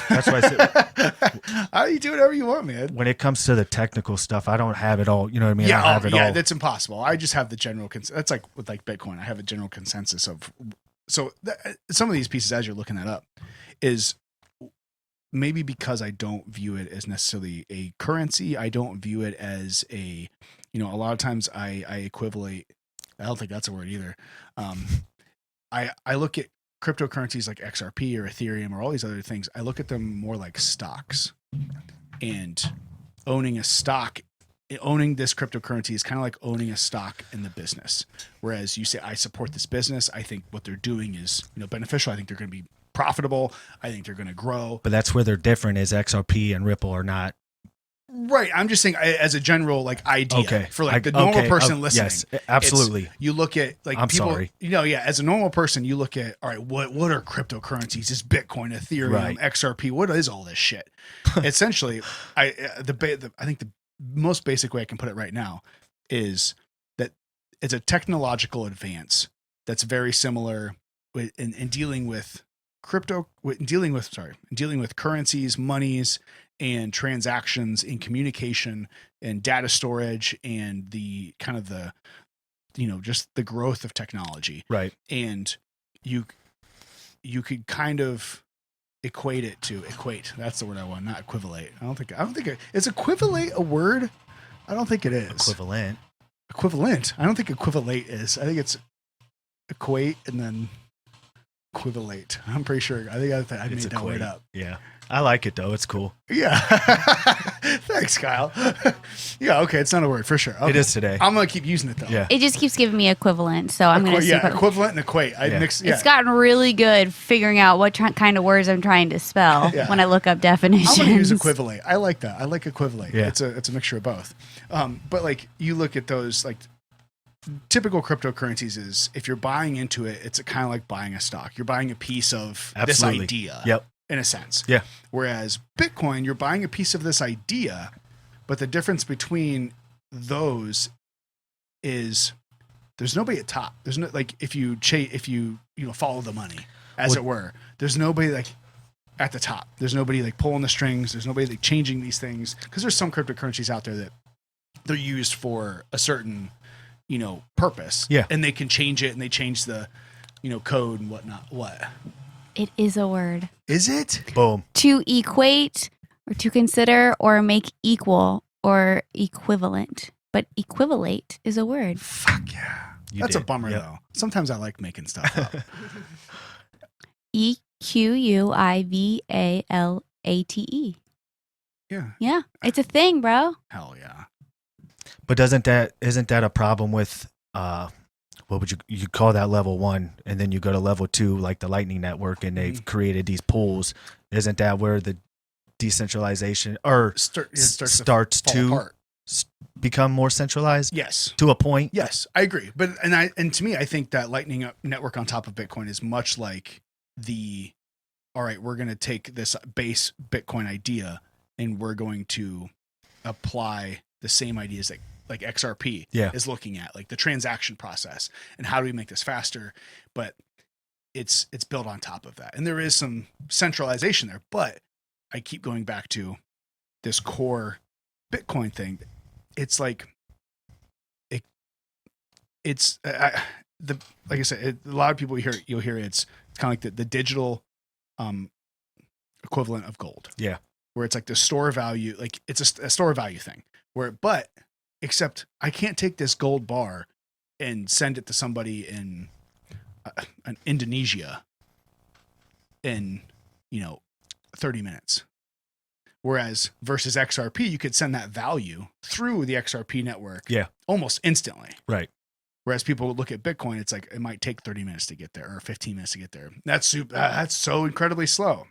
That's why I said. You do whatever you want, man. When it comes to the technical stuff, I don't have it all. You know what I mean? Yeah, I have it all. That's impossible. I just have the general. That's like with like Bitcoin. I have a general consensus of. So some of these pieces, as you're looking that up, is. Maybe because I don't view it as necessarily a currency. I don't view it as a lot of times I equivalate. I don't think that's a word either. I look at cryptocurrencies like XRP or Ethereum or all these other things. I look at them more like stocks, and owning this cryptocurrency is kind of like owning a stock in the business. Whereas you say, I support this business. I think what they're doing is beneficial. I think they're going to be profitable. I think they're going to grow. But that's where they're different, is XRP and Ripple are not. Right. I'm just saying as a general like idea for like the normal person listening. Yes, absolutely. You look at like people, sorry. As a normal person, you look at, all right, what are cryptocurrencies? Is Bitcoin, Ethereum, XRP? What is all this shit? Essentially, I think the most basic way I can put it right now is that it's a technological advance that's very similar in dealing with dealing with currencies, monies, and transactions in communication and data storage and the kind of the just the growth of technology. Right. And you could kind of equate. That's the word I want, not equivalate. I don't think is equivalate a word. I don't think it is. Equivalent. I don't think equivalate is. I think it's equate and then equivalate. I'm pretty sure. I think I made that word up. Yeah. I like it though. It's cool. Yeah. Thanks, Kyle. Yeah. Okay. It's not a word for sure. Okay. It is today. I'm going to keep using it though. Yeah. It just keeps giving me equivalent. So I'm going to equivalent and equate. It's gotten really good figuring out what kind of words I'm trying to spell when I look up definitions. I'm going to use equivalent. I like that. I like equivalent. Yeah. It's a mixture of both. But like you look at those like typical cryptocurrencies is if you're buying into it, it's kind of like buying a stock. You're buying a piece of this idea. Yep. In a sense. Yeah. Whereas Bitcoin, you're buying a piece of this idea, but the difference between those is there's nobody at top. There's no, like, if you follow the money, as it were, there's nobody like at the top. There's nobody like pulling the strings. There's nobody like changing these things. Cause there's some cryptocurrencies out there that they're used for a certain, purpose. Yeah. And they can change it and they change the, code and whatnot. What? It is a word. Is it? Boom. To equate or to consider or make equal or equivalent. But equivalate is a word. Fuck yeah. That's a bummer though. Sometimes I like making stuff up. EQUIVALATE. Yeah. Yeah. It's a thing, bro. Hell yeah. But isn't that a problem with what would you call that level 1, and then you go to level 2 like the Lightning Network, and they've created these pools? Isn't that where the decentralization or It starts to fall apart. become more centralized? Yes. To a point? Yes, I agree. But and to me, I think that Lightning Network on top of Bitcoin is much like all right, we're going to take this base Bitcoin idea and we're going to apply the same ideas that like XRP is looking at, like the transaction process and how do we make this faster? But it's built on top of that. And there is some centralization there, but I keep going back to this core Bitcoin thing. It's like, it's like I said, a lot of people you'll hear it's kind of like the digital equivalent of gold. Yeah. Where it's like the store value, like it's a store value thing except I can't take this gold bar and send it to somebody in Indonesia in, 30 minutes. Whereas versus XRP, you could send that value through the XRP network almost instantly. Right. Whereas people would look at Bitcoin, it's like it might take 30 minutes to get there or 15 minutes to get there. That's so incredibly slow.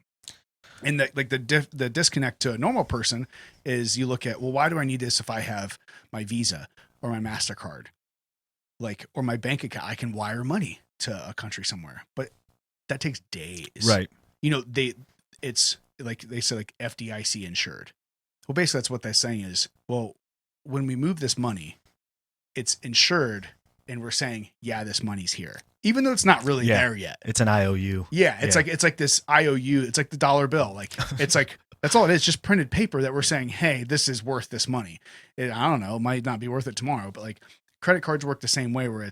And the disconnect to a normal person is you look at, well, why do I need this if I have my Visa or my MasterCard, or my bank account? I can wire money to a country somewhere, but that takes days. Right. It's like they say, like FDIC insured. Well, basically that's what they're saying is, well, when we move this money, it's insured. And we're saying, yeah, this money's here, even though it's not really there yet. It's an IOU. Yeah, it's like this IOU. It's like the dollar bill. Like it's like that's all it is. Just printed paper that we're saying, hey, this is worth this money. I don't know, it might not be worth it tomorrow, but like credit cards work the same way, where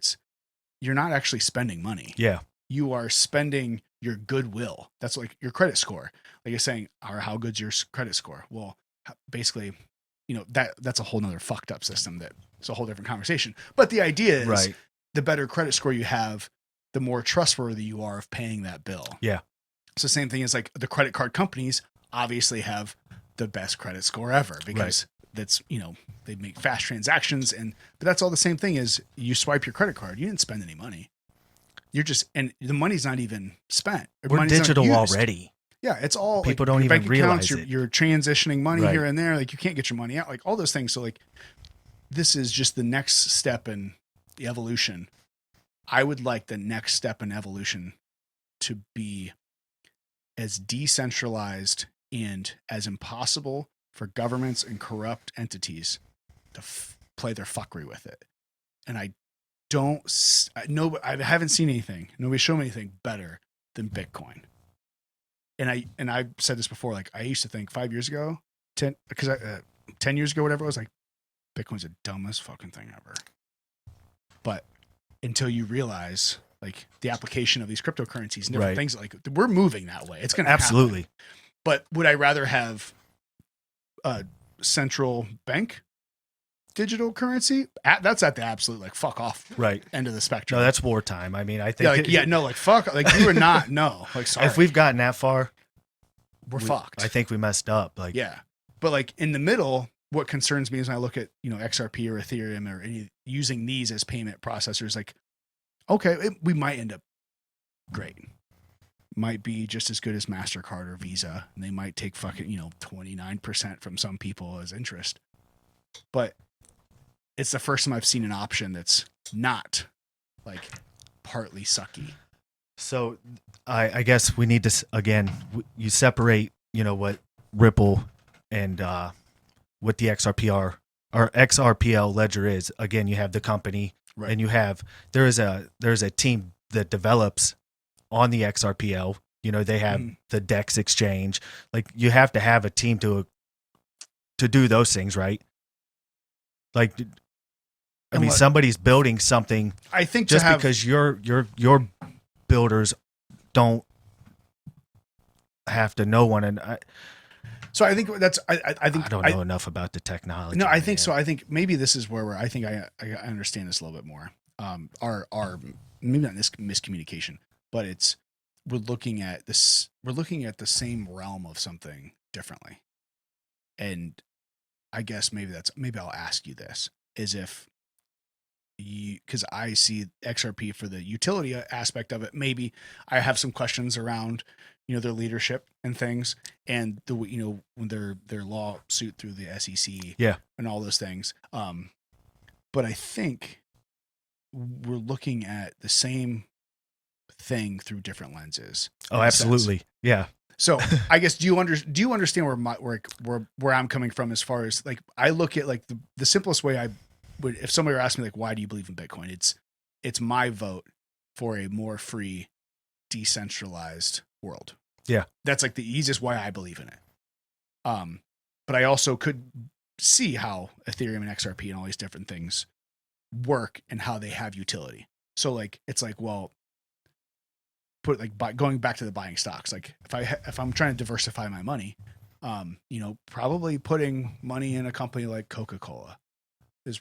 you're not actually spending money. Yeah, you are spending your goodwill. That's like your credit score. Like you're saying, how good's your credit score? Well, basically, that's a whole nother fucked up system that. It's a whole different conversation. But the idea is the better credit score you have, the more trustworthy you are of paying that bill. Yeah. It's the same thing as like the credit card companies obviously have the best credit score ever because that's, they make fast transactions but that's all the same thing is you swipe your credit card. You didn't spend any money. And the money's not even spent. We're digital already. Yeah, it's all people don't even realize it. You're transitioning money here and there. Like you can't get your money out. Like all those things. So like, this is just the next step in the evolution. I would like the next step in evolution to be as decentralized and as impossible for governments and corrupt entities to play their fuckery with it. And I haven't seen anything. Nobody showed me anything better than Bitcoin. And I've said this before. Like I used to think 5 years ago, 10 years ago, whatever it was, like Bitcoin's the dumbest fucking thing ever. But until you realize like the application of these cryptocurrencies and different things, like we're moving that way. It's going to absolutely happen. But would I rather have a central bank digital currency? That's at the absolute like fuck off end of the spectrum. No, that's wartime. I mean, I think fuck, like you are not. No, like sorry. If we've gotten that far, we're fucked. I think we messed up. Like but like in the middle. What concerns me is when I look at, XRP or Ethereum or using these as payment processors, like, okay, we might end up great. Might be just as good as MasterCard or Visa. And they might take fucking, 29% from some people as interest. But it's the first time I've seen an option that's not like partly sucky. So I guess we need to, again, you separate, what Ripple and, what the XRPL ledger is. Again, you have the company and there's a team that develops on the XRPL. They have the DEX exchange. Like you have to have a team to do those things, right? Like, I mean, somebody's building something. I think just because your builders don't have to know one. And so I think that's, I think I don't know enough about the technology. No, I think so. I think maybe this is where I think I understand this a little bit more. Our maybe not this miscommunication, but we're looking at the same realm of something differently. And I guess maybe I'll ask you this is if because I see XRP for the utility aspect of it. Maybe I have some questions around, their leadership and things, and when their lawsuit through the SEC, and all those things. But I think we're looking at the same thing through different lenses. Oh, absolutely. Yeah. So I guess do you understand where I'm coming from as far as like I look at like the simplest way I would, if somebody were asking me like why do you believe in Bitcoin, it's my vote for a more free, decentralized world. Yeah. That's like the easiest way I believe in it. But I also could see how Ethereum and XRP and all these different things work and how they have utility. So like it's like, well, going back to the buying stocks, like if I'm trying to diversify my money, probably putting money in a company like Coca-Cola is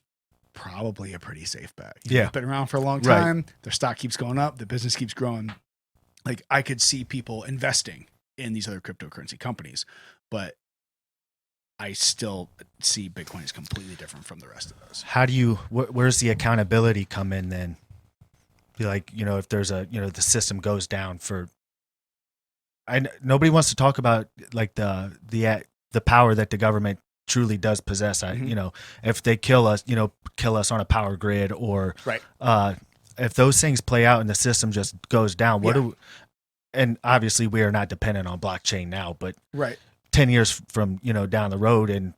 probably a pretty safe bet. They've been around for a long time. Right. Their stock keeps going up. The business keeps growing. Like I could see people investing in these other cryptocurrency companies, but I still see Bitcoin as completely different from the rest of those. How do you, where's the accountability come in then? Be like, if there's the system goes down nobody wants to talk about like the power that the government truly does possess. If they kill us on a power grid or, if those things play out and the system just goes down, and obviously we are not dependent on blockchain now, but 10 years from, down the road and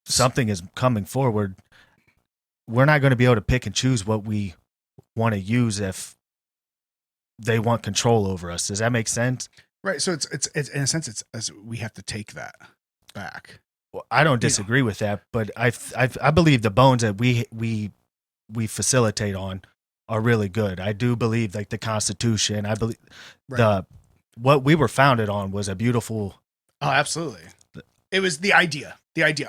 something is coming forward, we're not going to be able to pick and choose what we want to use if they want control over us. Does that make sense? Right. So it's in a sense, it's we have to take that back. Well, I don't disagree with that, but I believe the bones that we facilitate on are really good. I do believe like the Constitution. I believe what we were founded on was a beautiful. Oh, absolutely. It was the idea.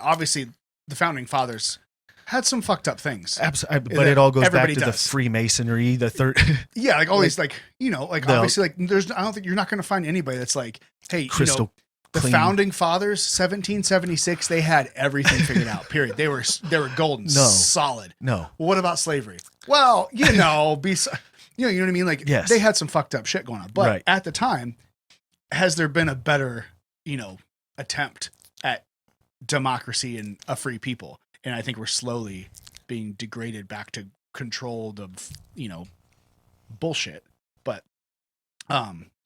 Obviously, the founding fathers had some fucked up things. Absolutely, but it all goes back to the Freemasonry, the third. Yeah, like all these, obviously, like I don't think you're not going to find anybody that's like, hey, the founding fathers, 1776, they had everything figured out. Period. They were golden, solid. No. Well, what about slavery? Well, you know what I mean? Like, they had some fucked up shit going on. But at the time, has there been a better, attempt at democracy and a free people? And I think we're slowly being degraded back to controlled of, bullshit. But,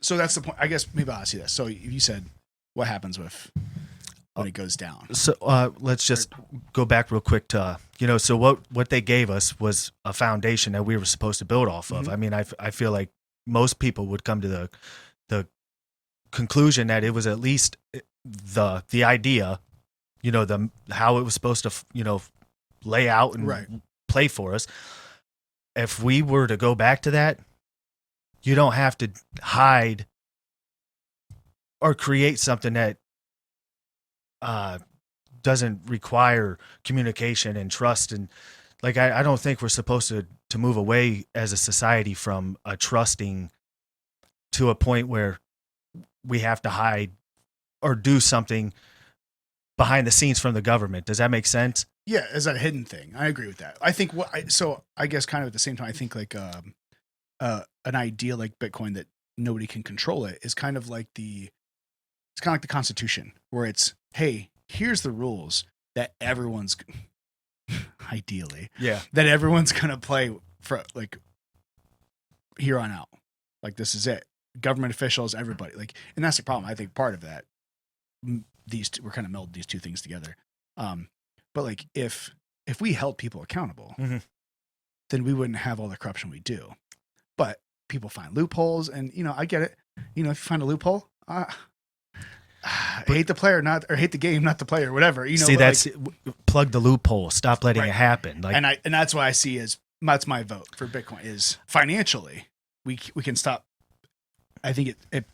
so that's the point. I guess maybe I'll ask you this. So you said, what happens when it goes down? So let's just go back real quick to, so what they gave us was a foundation that we were supposed to build off of. Mm-hmm. I mean, I feel like most people would come to the conclusion that it was at least the idea, how it was supposed to, lay out and play for us. If we were to go back to that, you don't have to hide or create something that doesn't require communication and trust. And like, I don't think we're supposed to move away as a society from a trusting to a point where we have to hide or do something behind the scenes from the government. Does that make sense? Yeah, as a hidden thing. I agree with that. I think I guess kind of at the same time, I think like an idea like Bitcoin that nobody can control it is kind of like the Constitution, where it's, hey, here's the rules that everyone's ideally, that everyone's gonna play for like here on out. Like this is it. Government officials, everybody. Like, and that's the problem. I think part of that, we're kind of melding these two things together. But like if we held people accountable, then we wouldn't have all the corruption we do. But people find loopholes, and I get it. If you find a loophole, hate the player, hate the game, not the player, whatever. See, that's plug the loophole. Stop letting it happen. Like, and that's what I see that's my vote for Bitcoin is financially we can stop. I think it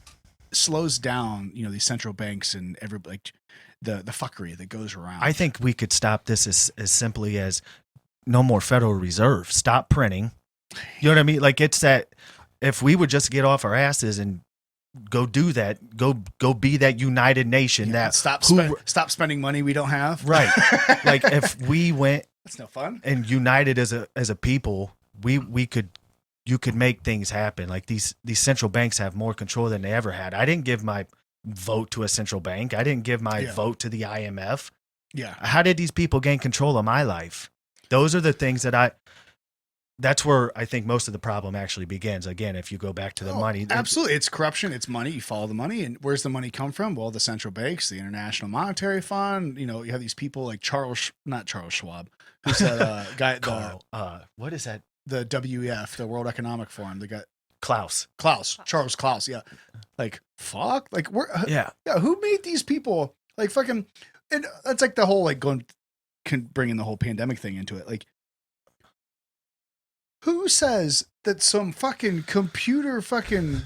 slows down, these central banks and the fuckery that goes around. I think we could stop this as simply as no more Federal Reserve. Stop printing. You know what I mean? Like it's that if we would just get off our asses and go do that, go be that united nation that stop spending money we don't have. Right. Like if we went, that's no fun. And united as a people, we could you could make things happen. Like these central banks have more control than they ever had. I didn't give my vote to a central bank. I didn't give my vote to the IMF. Yeah. How did these people gain control of my life? Those are the things that's where I think most of the problem actually begins. Again, if you go back to the money. Absolutely. It's corruption. It's money. You follow the money. And where's the money come from? Well, the central banks, the International Monetary Fund. You know, you have these people like not Charles Schwab, who's that guy, what is that? The WEF, the World Economic Forum. They got Klaus. Charles Klaus. Yeah. Like, fuck. Like, yeah. Who made these people like fucking, and that's like the whole, like bringing the whole pandemic thing into it. Like, who says that some fucking computer fucking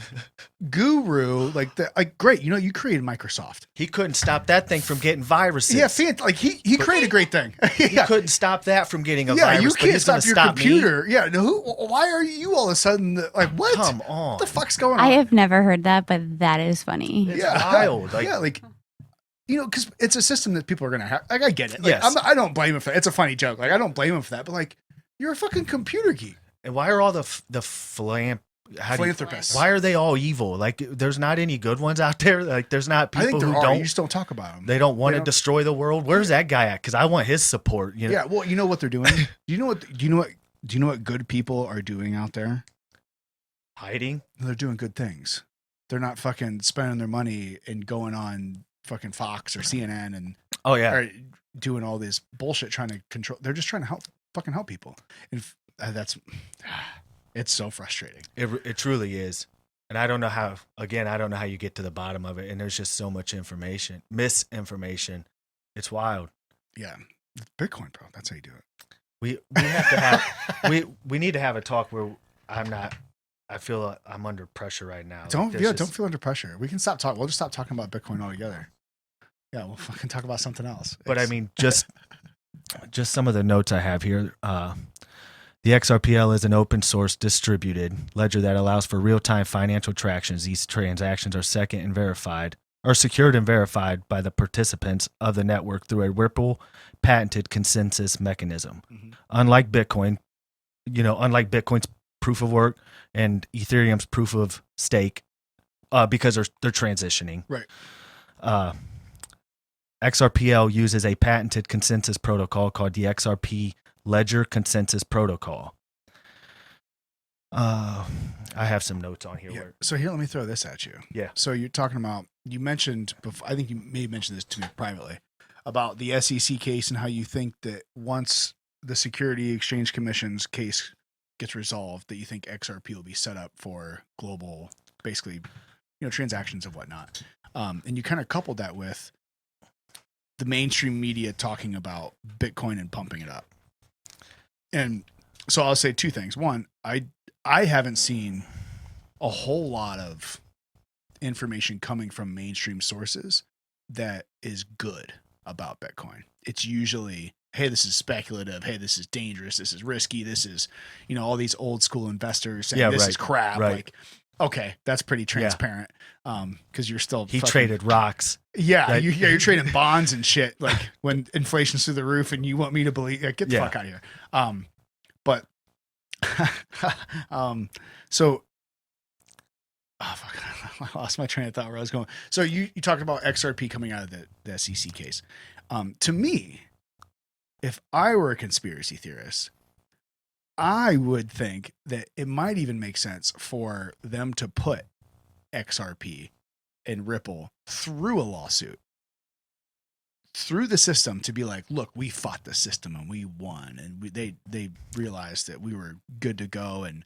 guru like that? Like, great, you know, you created Microsoft. He couldn't stop that thing from getting viruses. Yeah, like he created a great thing. He couldn't stop that from getting a virus. Yeah, you can't stop your computer. Me. Yeah, no, why are you all of a sudden like what? Come on, what the fuck's going on? I have never heard that, but that is funny. It's wild. Like. You know, because it's a system that people are gonna have. Like, I get it. Like, yes. I don't blame him for that. It's a funny joke. Like, I don't blame him for that. But like, you're a fucking computer geek. And why are all the philanthropists? Why are they all evil? Like, there's not any good ones out there. Like, there's not people I think there who are. don't. You just don't talk about them. They don't want to destroy the world. Where's that guy at? Because I want his support. You know? Yeah. Well, you know what they're doing. Do you know what good people are doing out there? Hiding. They're doing good things. They're not fucking spending their money and going on fucking Fox or CNN and or doing all this bullshit trying to control. They're just trying to help people, and it's so frustrating. It truly is, and I don't know how you get to the bottom of it. And there's just so much misinformation. It's wild. Yeah, Bitcoin, bro. That's how you do it. We have to have we need to have a talk where I feel like I'm under pressure right now. Don't feel under pressure. We can stop talking. We'll just stop talking about Bitcoin altogether. Yeah, we'll fucking talk about something else. But I mean, just some of the notes I have here. The XRPL is an open source distributed ledger that allows for real-time financial transactions. These transactions are secured and verified by the participants of the network through a Ripple patented consensus mechanism. Mm-hmm. Unlike Bitcoin's proof of work and Ethereum's proof of stake, because they're transitioning. Right. XRPL uses a patented consensus protocol called the XRP Ledger Consensus Protocol. I have some notes on here. Yeah. So here, let me throw this at you. Yeah. So you're talking about, you mentioned before, I think you may have mentioned this to me privately, about the SEC case and how you think that once the Security Exchange Commission's case gets resolved, that you think XRP will be set up for global, basically, transactions and whatnot. And you kind of coupled that with the mainstream media talking about Bitcoin and pumping it up. And so I'll say two things. One, I haven't seen a whole lot of information coming from mainstream sources that is good about Bitcoin. It's usually, hey, this is speculative. Hey, this is dangerous. This is risky. This is, all these old school investors saying this is crap. Right. Like, okay, that's pretty transparent. Because you're still traded rocks. Yeah, right? You're trading bonds and shit. Like when inflation's through the roof, and you want me to believe, get the fuck out of here. So, fuck, I lost my train of thought where I was going. So you talked about XRP coming out of the SEC case. To me, if I were a conspiracy theorist, I would think that it might even make sense for them to put XRP and Ripple through a lawsuit, through the system, to be like, look, we fought the system and we won, and they realized that we were good to go, and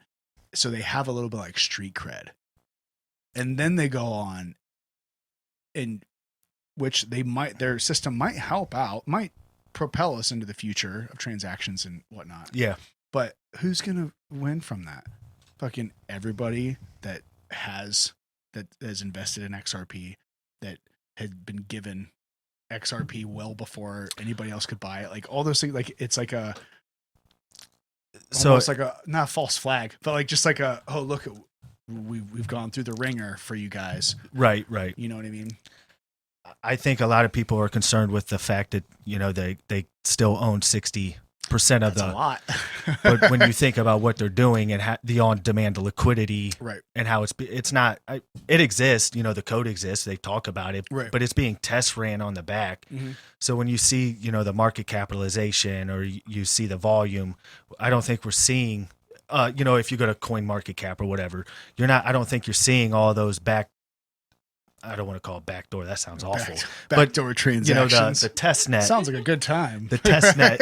so they have a little bit like street cred, and then they go on, and which their system might help out, might propel us into the future of transactions and whatnot. Yeah. But who's going to win from that? Fucking everybody that has invested in XRP, that had been given XRP well before anybody else could buy it. Like all those things, like it's like almost like a, not a false flag, but like just like a, oh, look, we've gone through the ringer for you guys. Right. You know what I mean? I think a lot of people are concerned with the fact that, they still own 60 percent of That's a the. lot. But when you think about what they're doing and the on-demand liquidity, right, and how it's not, it exists. You know, the code exists. They talk about it, right, but it's being test ran on the back. mm-hmm. So when you see, you know, the market capitalization or you see the volume, I don't think we're seeing. You know, if you go to Coin Market Cap or whatever, you're not. I don't think you're seeing all those back. I don't want to call it backdoor. That sounds awful. Backdoor transactions. You know, the test net. Sounds like a good time. The test net.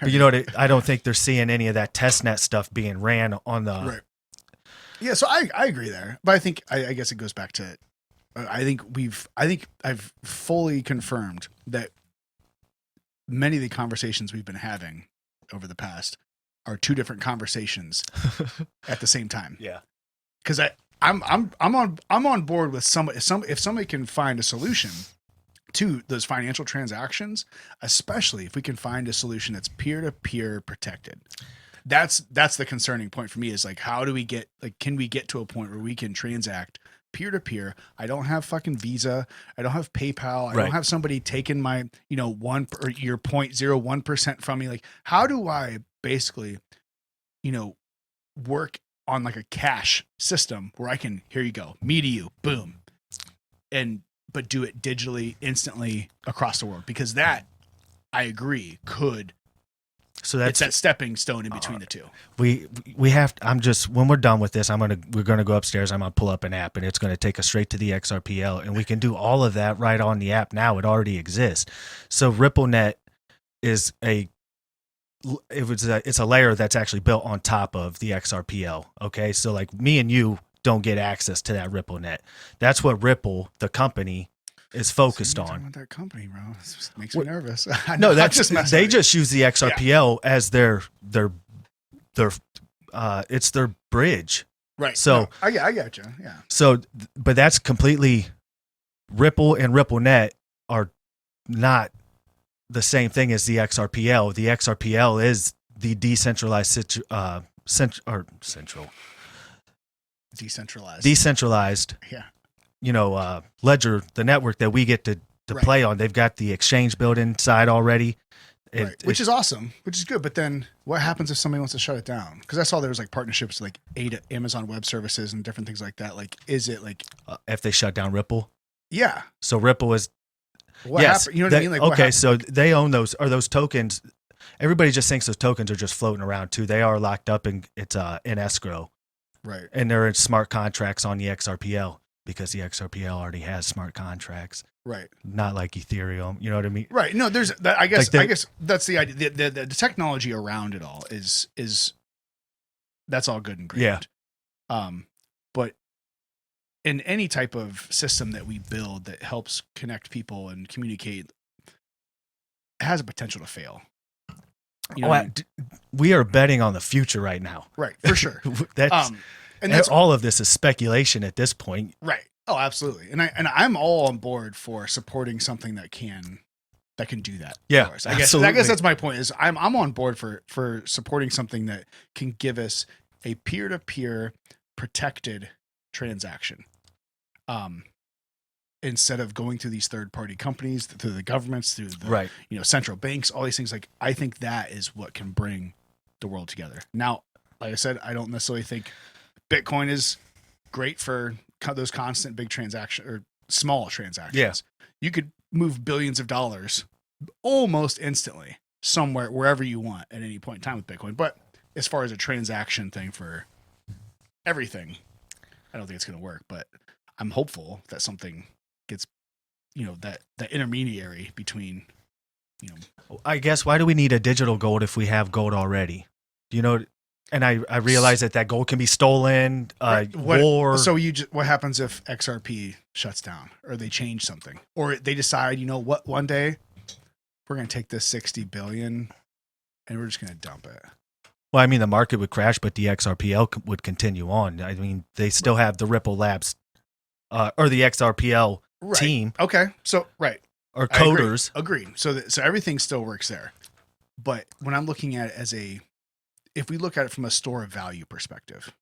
But you know what? I don't think they're seeing any of that test net stuff being ran on the. Right. Yeah, so I agree there, but I think I guess it goes back to. I think I've fully confirmed that many of the conversations we've been having over the past are two different conversations at the same time. Yeah. Because I'm on board with somebody. If somebody can find a solution to those financial transactions, especially if we can find a solution that's peer-to-peer protected. That's the concerning point for me, is like, how do we get, like, can we get to a point where we can transact peer-to-peer? I don't have fucking Visa. I don't have PayPal. I don't have somebody taking my, you know, your 0.01% from me. Like, how do I basically, you know, work on like a cash system where I can, here you go, me to you, boom. But do it digitally, instantly across the world, because that, I agree, could. So it's that stepping stone in between the two. We have. When we're done with this, we're gonna go upstairs. I'm gonna pull up an app, and it's gonna take us straight to the XRPL, and we can do all of that right on the app now. It already exists. So RippleNet is it's a layer that's actually built on top of the XRPL. Okay, so like me and you don't get access to that RippleNet. That's what Ripple, the company, is focused on. With that compmpany, bro, it just makes me nervous. No, that's just they just use the XRPL as their it's their bridge. Right. So no, I got you. Yeah. So, but that's completely. Ripple and RippleNet are not the same thing as the XRPL. The XRPL is the decentralized decentralized. Yeah. You know, ledger, the network that we get to play on. They've got the exchange built inside already. Which is awesome, which is good. But then what happens if somebody wants to shut it down? Because I saw there was like partnerships with like Amazon Web Services and different things like that. Like, is it like if they shut down Ripple? Yeah. So Ripple is. What happened? You know what I mean? Like, okay, so they own those tokens. Everybody just thinks those tokens are just floating around too. They are locked up in in escrow. Right. And they're in smart contracts on the XRPL because the XRPL already has smart contracts. Right. Not like Ethereum. You know what I mean? Right. No, there's that. I guess that's the idea. The technology around it all is that's all good and great. Yeah. But in any type of system that we build that helps connect people and communicate, it has a potential to fail. You know we are betting on the future right now. Right, for sure. that's all of this is speculation at this point. Right. Oh, absolutely. And I'm all on board for supporting something that can do that. Yeah, I guess that's my point. Is I'm on board for supporting something that can give us a peer-to-peer protected transaction. Instead of going through these third-party companies, through the governments, through the central banks, all these things. Like, I think that is what can bring the world together. Now, like I said, I don't necessarily think Bitcoin is great for those constant big transactions or small transactions. Yeah. You could move billions of dollars almost instantly somewhere, wherever you want at any point in time with Bitcoin. But as far as a transaction thing for everything, I don't think it's going to work. But I'm hopeful that something gets, that intermediary between, I guess, why do we need a digital gold if we have gold already? And I realize that gold can be stolen, war. So what happens if XRP shuts down or they change something or they decide, one day we're going to take this 60 billion and we're just going to dump it. Well, I mean, the market would crash, but the XRPL would continue on. I mean, they still have the Ripple Labs or the XRPL team. Okay. So, right. Or coders. Agreed. So everything still works there. But when I'm looking at it if we look at it from a store of value perspective,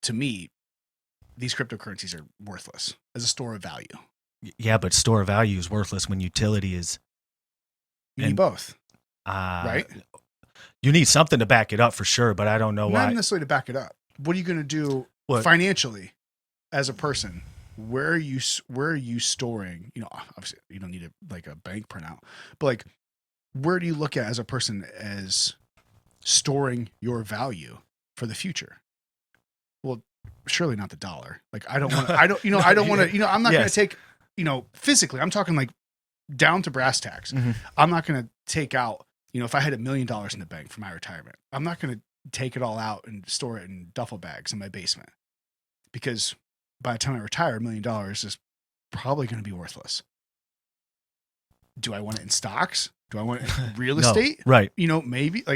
to me, these cryptocurrencies are worthless as a store of value. Yeah, but store of value is worthless when utility is You need both, uh, right? You need something to back it up for sure, but I don't know Not why. necessarily to back it up. What are you going to do financially as a person? Where are you storing? You know, obviously you don't need a bank printout, but like, where do you look at as a person as storing your value for the future? Well, surely not the dollar. Like, I don't want to, I don't want to, I'm not going to take, physically, I'm talking like down to brass tacks. Mm-hmm. I'm not going to take out, if I had $1 million in the bank for my retirement, I'm not going to take it all out and store it in duffel bags in my basement, because by the time I retire, $1 million is probably going to be worthless. Do I want it in stocks? Do I want it in real estate? No, right.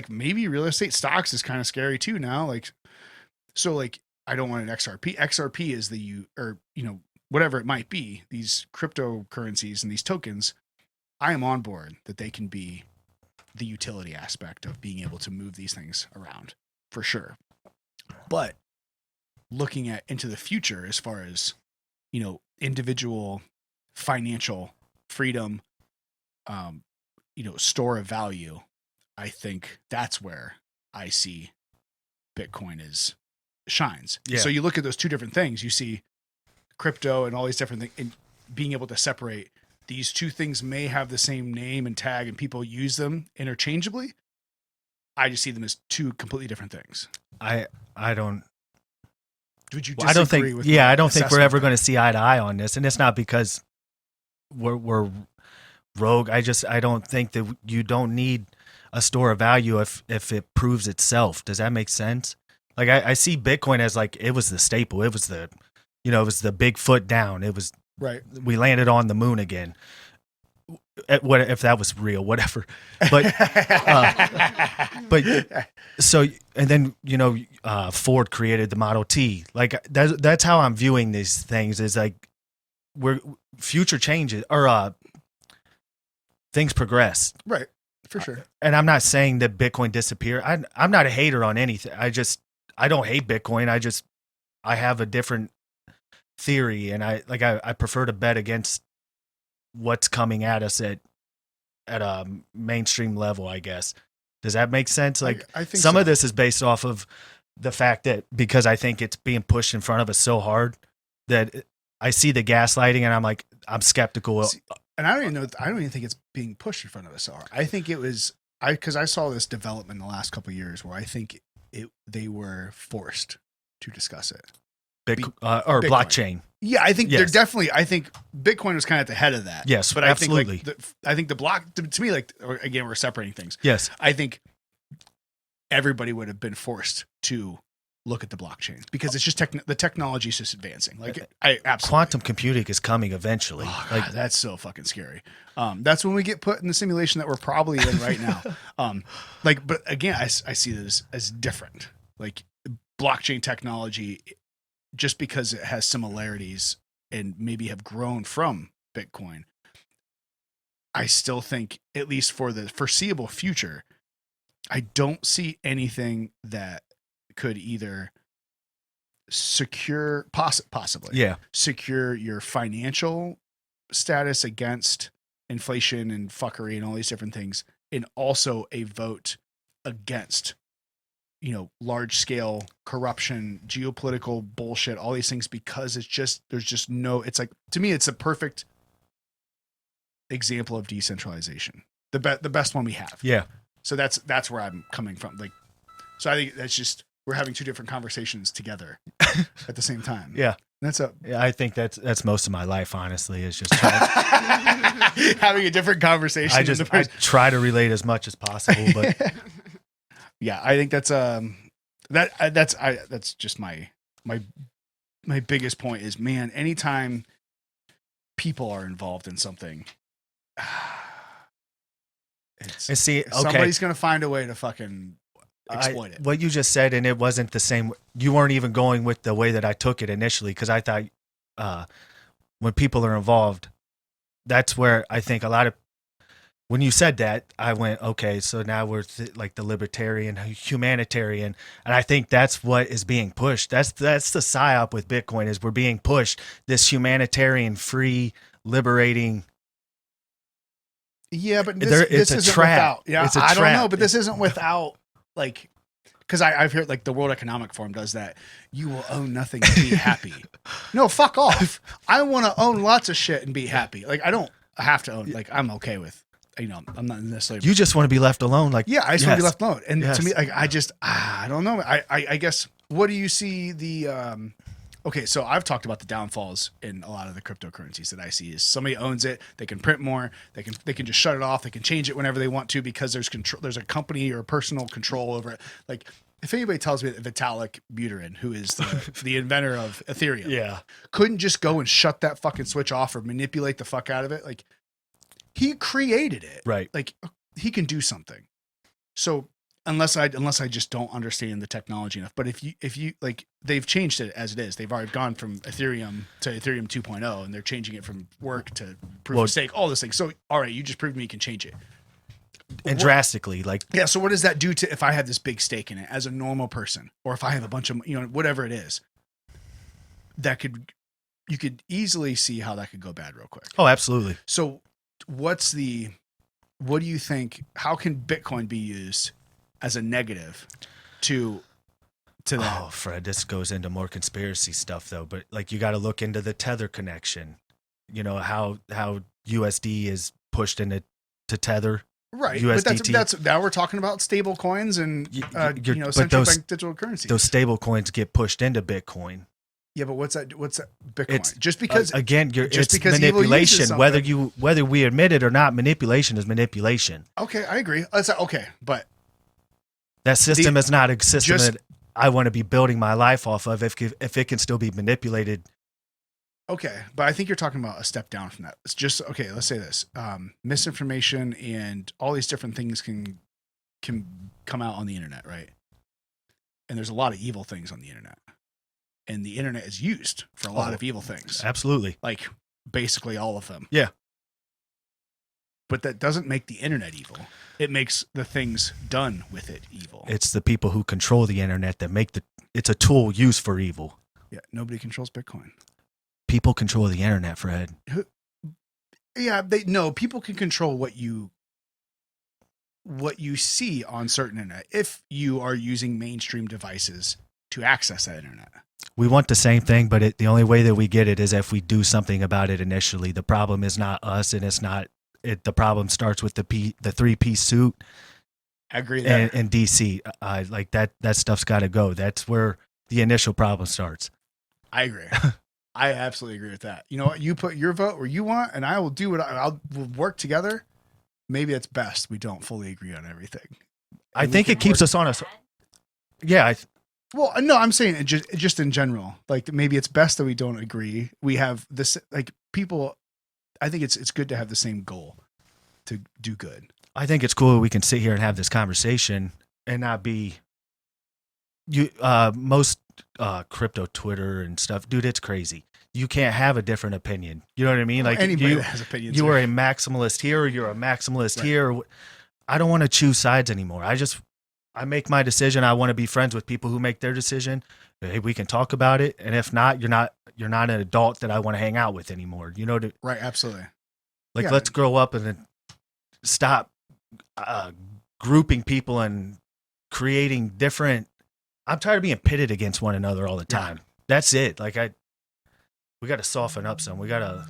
Maybe real estate stocks is kind of scary too now. I don't want an XRP. XRP is whatever it might be, these cryptocurrencies and these tokens. I am on board that they can be the utility aspect of being able to move these things around for sure. But looking into the future, as far as, individual financial freedom, store of value, I think that's where I see Bitcoin shines. Yeah. So you look at those two different things, you see crypto and all these different things, and being able to separate these two things may have the same name and tag and people use them interchangeably. I just see them as two completely different things. I don't. Would you I don't think. with Yeah, I don't think we're assessment ever then? going to see eye to eye on this, and it's not because we're rogue. I don't think that you don't need a store of value if it proves itself. Does that make sense? Like, I see Bitcoin as like, it was the staple. It was the, it was the big foot down. It was Right. We landed on the moon again. What if that was real? Whatever. But so, and then Ford created the Model T. Like, that's how I'm viewing these things. Is like, we're future changes or things progress. Right. For sure. And I'm not saying that Bitcoin disappear. I'm not a hater on anything. I don't hate Bitcoin. I have a different theory, and I prefer to bet against what's coming at us at a mainstream level, I guess. Does that make sense? Like, I think some so. of this is based off of the fact that, because I think it's being pushed in front of us so hard, that I see the gaslighting and I'm like, I'm skeptical. And I don't even think it's being pushed in front of us so hard. I think it was, because I saw this development in the last couple of years where I think they were forced to discuss it. Or Bitcoin. blockchain. Yeah, I think Yes. I think Bitcoin was kind of at the head of that. Yes, but absolutely. I think the block, to me, again, we're separating things. Yes. I think everybody would have been forced to look at the blockchain because it's just the technology is just advancing. Like, I absolutely. Quantum computing is coming eventually. Oh, like, God, that's so fucking scary. That's when we get put in the simulation that we're probably in right now. But again, I see this as different. Like, blockchain technology, just because it has similarities and maybe have grown from Bitcoin, I still think, at least for the foreseeable future, I don't see anything that could either secure, possibly, secure your financial status against inflation and fuckery and all these different things, and also a vote against, large scale corruption, geopolitical bullshit, all these things, because there's just no, it's like, to me, it's a perfect example of decentralization. The best one we have. Yeah. So that's where I'm coming from. Like, so I think that's just, we're having two different conversations together at the same time. Yeah. Yeah, I think that's most of my life, honestly, is just having a different conversation. I try to relate as much as possible, but yeah, I think that's just my biggest point is, man, anytime people are involved in something, somebody's going to find a way to fucking exploit it. What you just said, and it wasn't the same. You weren't even going with the way that I took it initially, because I thought when people are involved, that's where I think a lot of, when you said that, I went, okay, so now we're like the libertarian, humanitarian, and I think that's what is being pushed. That's the psyop with Bitcoin, is we're being pushed this humanitarian, free, liberating Yeah, but It's a isn't trap. without. Yeah, It's a I don't know, trap. but this isn't without like, because I've heard like the World Economic Forum does that. You will own nothing and be happy. No, fuck off. I want to own lots of shit and be happy. Like I don't have to own. Like I'm okay with. I'm not necessarily. You just want to be left alone. Like Yeah, I just want to be left alone. And Yes. to me, like I don't know. I guess what do you see the okay, so I've talked about the downfalls in a lot of the cryptocurrencies that I see is somebody owns it, they can print more, they can just shut it off, they can change it whenever they want to because there's a company or personal control over it. Like if anybody tells me that Vitalik Buterin, who is the inventor of Ethereum, Yeah. couldn't just go and shut that fucking switch off or manipulate the fuck out of it, like he created it. Right. Like he can do something. So unless I just don't understand the technology enough. But if you like, they've changed it as it is. They've already gone from Ethereum to Ethereum 2.0, and they're changing it from work to proof of stake, all this thing. So all right, you just proved me you can change it. And drastically, like Yeah. So what does that do to if I have this big stake in it as a normal person, or if I have a bunch of whatever it is, you could easily see how that could go bad real quick. oh, absolutely. So what do you think? How can Bitcoin be used as a negative to that? Oh, Fred, this goes into more conspiracy stuff though. But like, you got to look into the Tether connection. You know how USD is pushed into Tether. Right, USDT. but that's now we're talking about stable coins and but central those- bank digital currencies. Those stable coins get pushed into Bitcoin. Yeah, but what's that Bitcoin? It's- Just because Again, just it's because evil uses manipulation. something. Whether we admit it or not, manipulation is manipulation. okay, I agree. Okay, but That system is not a system just- that I want to be building my life off of. If it can still be manipulated. okay, but I think you're talking about a step down from that. It's just okay. Let's say this: misinformation and all these different things can come out on the internet, right? And there's a lot of evil things on the internet, and the internet is used for a lot of evil things. Absolutely. Like basically all of them. Yeah. But that doesn't make the internet evil. It makes the things done with it evil. It's the people who control the internet that make it's a tool used for evil. Yeah, nobody controls Bitcoin. People control the internet, Fred. Yeah, people can control what you see on certain internet if you are using mainstream devices to access that internet. We want the same thing, but the only way that we get it is if we do something about it initially. The problem is not us, and it's not it. The problem starts with the 3-piece suit. I agree there. And DC, like that stuff's got to go. That's where the initial problem starts. I agree. I absolutely agree with that. You know what? You put your vote where you want, and I will do what we'll work together. Maybe it's best we don't fully agree on everything. I think it keeps us on us. Yeah. Well, no, I'm saying it just in general. Like maybe it's best that we don't agree. We have this like people. I think it's good to have the same goal to do good. I think it's cool we can sit here and have this conversation and not be most crypto Twitter and stuff, dude. It's crazy. You can't have a different opinion. You know what I mean? Like anybody that has opinions. You are a maximalist here, or you're a maximalist here. I don't want to choose sides anymore. I make my decision. I want to be friends with people who make their decision. Hey, we can talk about it, and if not, you're not an adult that I want to hang out with anymore. You know, right? Absolutely. Like Yeah. let's grow up and then stop grouping people and creating different. I'm tired of being pitted against one another all the time. That's it. Like we got to soften up some. We got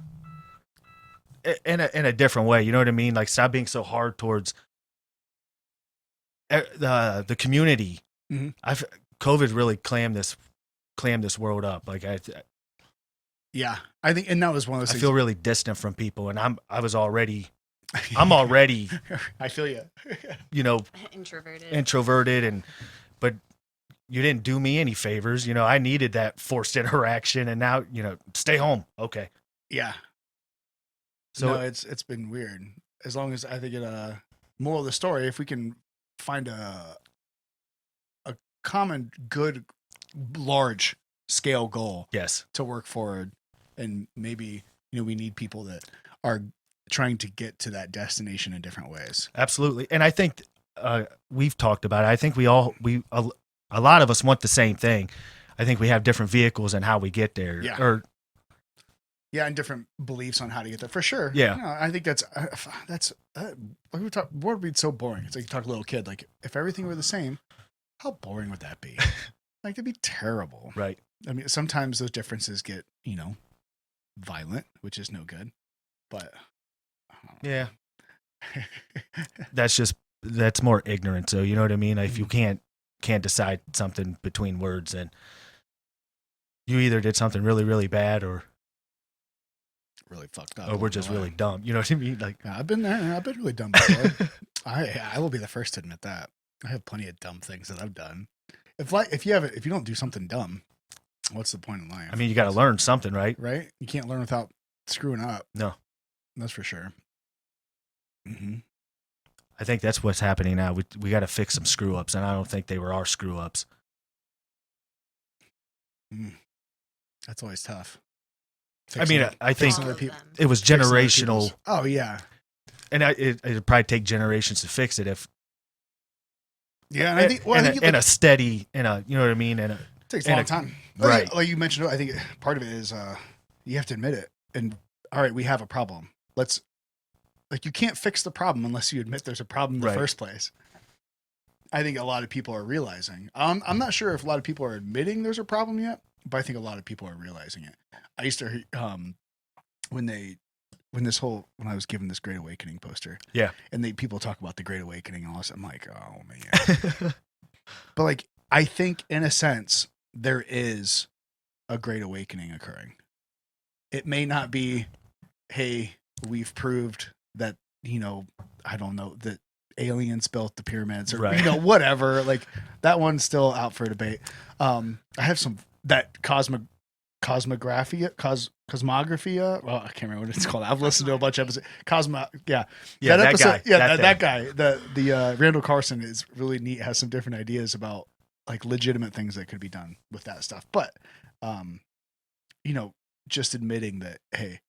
to in a different way. You know what I mean? Like stop being so hard towards the community. Mm-hmm. COVID really clammed this world up. Like I think, and that was one of those I things. feel really distant from people, and I'm already I feel you. you know, introverted, but you didn't do me any favors. You know, I needed that forced interaction, and now, you know, stay home. Okay. Yeah. So no, it's been weird. As long as I think moral of the story, if we can find a common good large scale goal yes, to work forward, and maybe we need people that are trying to get to that destination in different ways. absolutely. And I think we've talked about it. I think a lot of us want the same thing. I think we have different vehicles and how we get there. Yeah. Yeah, and different beliefs on how to get there for sure. Yeah. No, I think that's like we talk. World would be so boring. It's like you talk to a little kid. Like if everything were the same, how boring would that be? Like it'd be terrible. Right. I mean, sometimes those differences get violent, which is no good. But Yeah. That's more ignorant. So you know what I mean? If you can't decide something between words, then you either did something really, really bad or really fucked up. or we're just really dumb. You know what I mean? Like yeah, I've been there. I've been really dumb before. I will be the first to admit that. I have plenty of dumb things that I've done. If you don't do something dumb, what's the point in life? I mean, you got to learn something, right? Right? You can't learn without screwing up. No, that's for sure. Mm-hmm. I think that's what's happening now. We got to fix some screw ups, and I don't think they were our screw ups. That's always tough. I mean, I think it was generational. Oh yeah, and it'd probably take generations to fix it if. Yeah, and I think, well, a steady, you know what I mean, and it takes a long time. Right, like you mentioned, I think part of it is you have to admit it, and all right, we have a problem. You can't fix the problem unless you admit there's a problem in the first place. I think a lot of people are realizing. I'm not sure if a lot of people are admitting there's a problem yet, but I think a lot of people are realizing it. I used to when I was given this Great Awakening poster, and people talk about the Great Awakening and all this, I'm like, oh man. But like, I think in a sense there is a Great Awakening occurring. It may not be, hey, we've proved that I don't know, that aliens built the pyramids or whatever. Like that one's still out for debate. I have some that cosmographia. Well, I can't remember what it's called. I've listened to a bunch of episodes. That episode, guy. That guy. The Randall Carlson is really neat. Has some different ideas about like legitimate things that could be done with that stuff. But just admitting that, hey,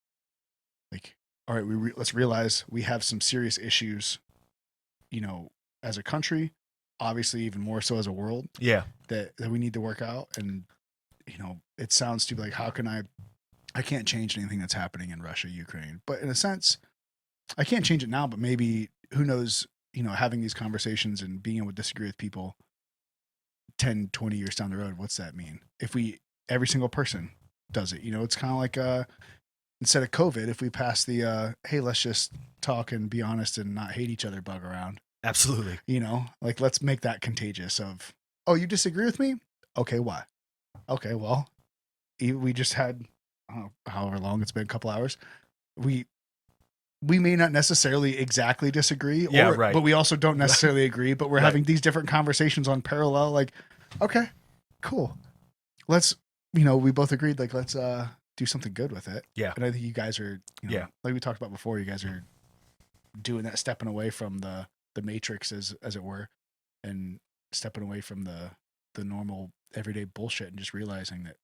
like, all right, let's realize we have some serious issues, as a country, obviously even more so as a world. Yeah, that we need to work out. And it sounds stupid. Like, how can I can't change anything that's happening in Russia, Ukraine, but in a sense, I can't change it now. But maybe, who knows? Having these conversations and being able to disagree with people 10, 20 years down the road, what's that mean? If every single person does it, it's kind of like instead of COVID, if we pass the hey, let's just talk and be honest and not hate each other bug around. Absolutely. Like, let's make that contagious of, oh, you disagree with me? Okay, why? Okay, well, we just had, I don't know, however long it's been, a couple hours. We may not necessarily exactly disagree, but we also don't necessarily agree, but we're having these different conversations on parallel. Like, okay, cool. Let's, we both agreed, like, let's do something good with it. Yeah. And I think you guys are, like we talked about before, you guys are doing that, stepping away from the matrix as it were, and stepping away from the normal everyday bullshit and just realizing that,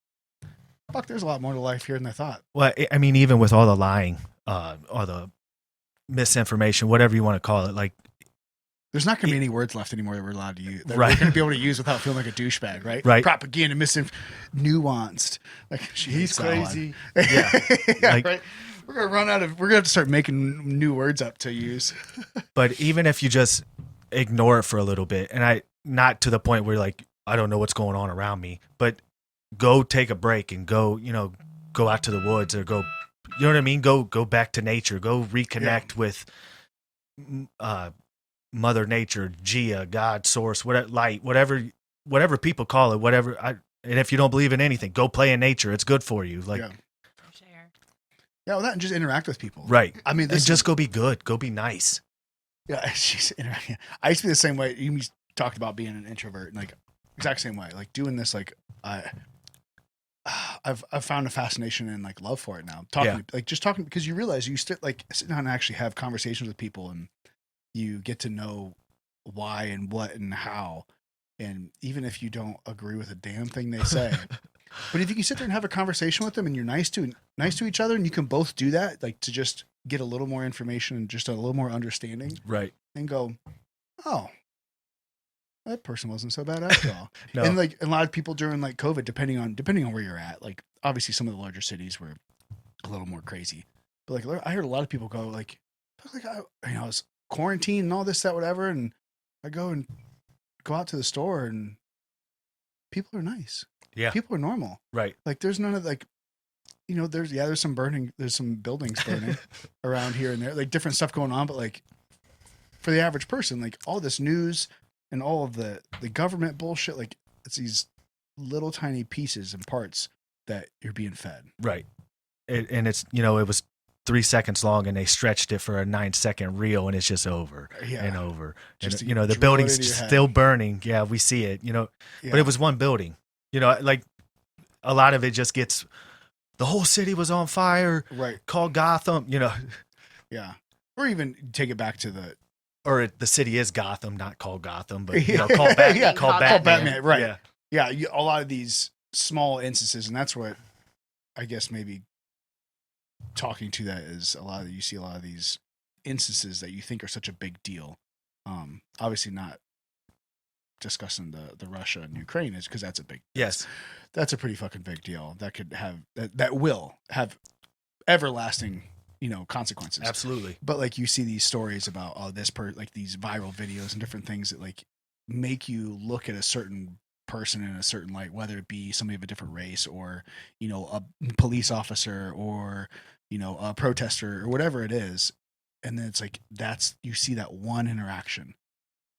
fuck, there's a lot more to life here than I thought. Well, I mean, even with all the lying, all the misinformation, whatever you want to call it, like, there's not going to be any words left anymore that we're allowed to use. That we're going to be able to use without feeling like a douchebag, right? Right. Propaganda, nuanced. Like, he's crazy. Right. We're going to run out of. We're going to have to start making new words up to use. But even if you just ignore it for a little bit, and not to the point where, like, I don't know what's going on around me, but go take a break and go out to the woods, or go, you know what I mean? Go back to nature, go reconnect with Mother Nature, Gia, God, Source, whatever, light, whatever people call it, whatever. And if you don't believe in anything, go play in nature. It's good for you. Like, well, that, and just interact with people. Right. I mean, just go be good. Go be nice. Yeah. I used to be the same way. You talked about being an introvert, and like, exact same way, like doing this, like, I've found a fascination and like love for it now. Talking, because you realize you sit down and actually have conversations with people, and you get to know why and what and how. And even if you don't agree with a damn thing they say, but if you can sit there and have a conversation with them, and you're nice to each other, and you can both do that, like, to just get a little more information and just a little more understanding, right? And go, oh, that person wasn't so bad after all. No. And like a lot of people during like COVID, depending on where you're at, like obviously some of the larger cities were a little more crazy. But like I heard a lot of people go like I was quarantined and all this, that, whatever, and I go out to the store and people are nice. Yeah. People are normal. Right. Like there's none of like, there's some buildings burning around here and there, like different stuff going on. But like for the average person, like all this news and all of the government bullshit, like it's these little tiny pieces and parts that you're being fed. Right. And it's, it was 3 seconds long and they stretched it for a 9-second reel and it's just over and over. Just and, the building's still burning. Yeah, we see it, but it was one building, like a lot of it just gets, the whole city was on fire. Right. Call Gotham, Yeah. Or even take it back to the city is Gotham, not called Gotham, but, call Batman. Call Batman. Right. Yeah. A lot of these small instances, and that's what I guess maybe talking to that is you see a lot of these instances that you think are such a big deal. Obviously not discussing the Russia and Ukraine is because that's a big, yes, that's a pretty fucking big deal that could have, that will have everlasting, consequences. Absolutely. But like you see these stories about like these viral videos and different things that like make you look at a certain person in a certain light, whether it be somebody of a different race or, a police officer or, a protester or whatever it is. And then it's like, you see that one interaction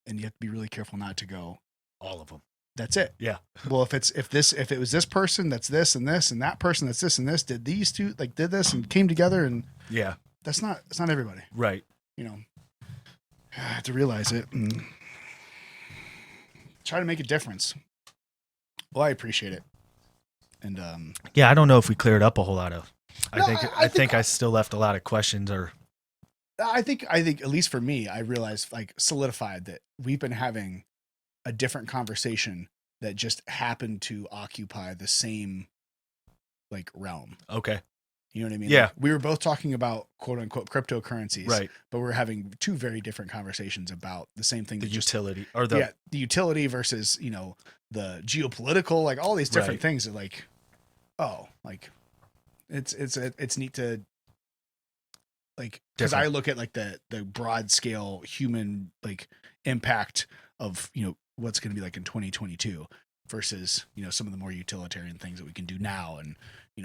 and you have to be really careful not to go all of them. That's it. Yeah. Well, if it was this person that's this and this, and that person that's this and this, did these two did this and came together, and yeah, it's not everybody. Right. I have to realize it and try to make a difference. Well, I appreciate it. And yeah, I don't know if we cleared up a whole lot of. No, I think I still left a lot of questions. Or I think at least for me, I realized solidified that we've been having a different conversation that just happened to occupy the same realm. Okay. You know what I mean? Yeah. We were both talking about quote unquote cryptocurrencies, right? But we're having two very different conversations about the same thing. The utility or the utility versus, the geopolitical, all these different things that it's neat to because I look at the broad scale human impact of, what's going to be in 2022 versus, some of the more utilitarian things that we can do now. And,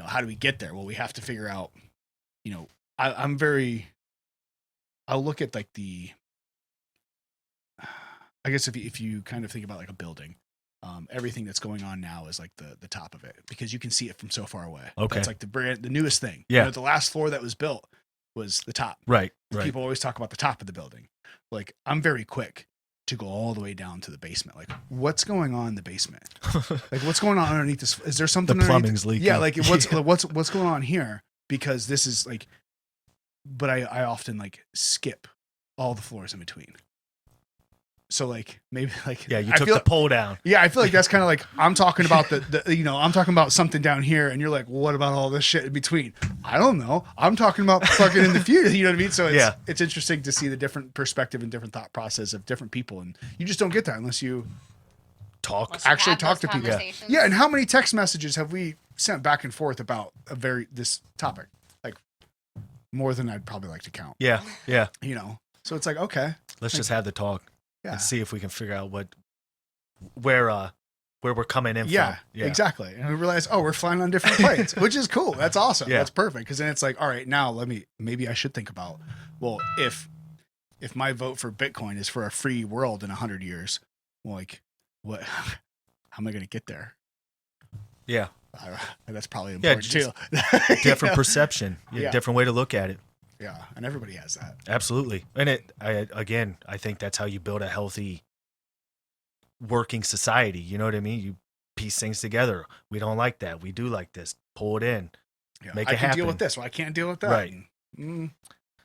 how do we get there? Well, we have to figure out, I'll look at I guess if you kind of think about a building, everything that's going on now is the top of it because you can see it from so far away. Okay. It's the newest thing. Yeah. The last floor that was built was the top. Right. Right. People always talk about the top of the building. I'm very quick to go all the way down to the basement. What's going on in the basement? What's going on underneath this? Is there something? The plumbing's leaking. Yeah. What's going on here? Because this is but I often skip all the floors in between. So maybe yeah, you took the pole down. Yeah, I feel that's kind of I'm talking about I'm talking about something down here, and you're like, well, what about all this shit in between? I don't know. I'm talking about fucking in the future. You know what I mean? So it's interesting to see the different perspective and different thought process of different people, and you just don't get that unless you talk to people. Yeah, and how many text messages have we sent back and forth about this topic? More than I'd probably like to count. Yeah, yeah. So it's okay. Let's just have the talk. Yeah. And see if we can figure out where we're coming in from. Yeah, exactly. And we realize, we're flying on different planes, which is cool. That's awesome. Yeah. That's perfect. Because then it's all right, now maybe I should think about, well, if my vote for Bitcoin is for a free world in 100 years, well, how am I going to get there? Yeah. That's probably important too. Different perception. Yeah. Different way to look at it. Yeah, and everybody has that. Absolutely. And I think that's how you build a healthy working society. You know what I mean? You piece things together. We don't like that. We do like this. Pull it in. Yeah, make it happen. I can deal with this. Well, I can't deal with that. Right.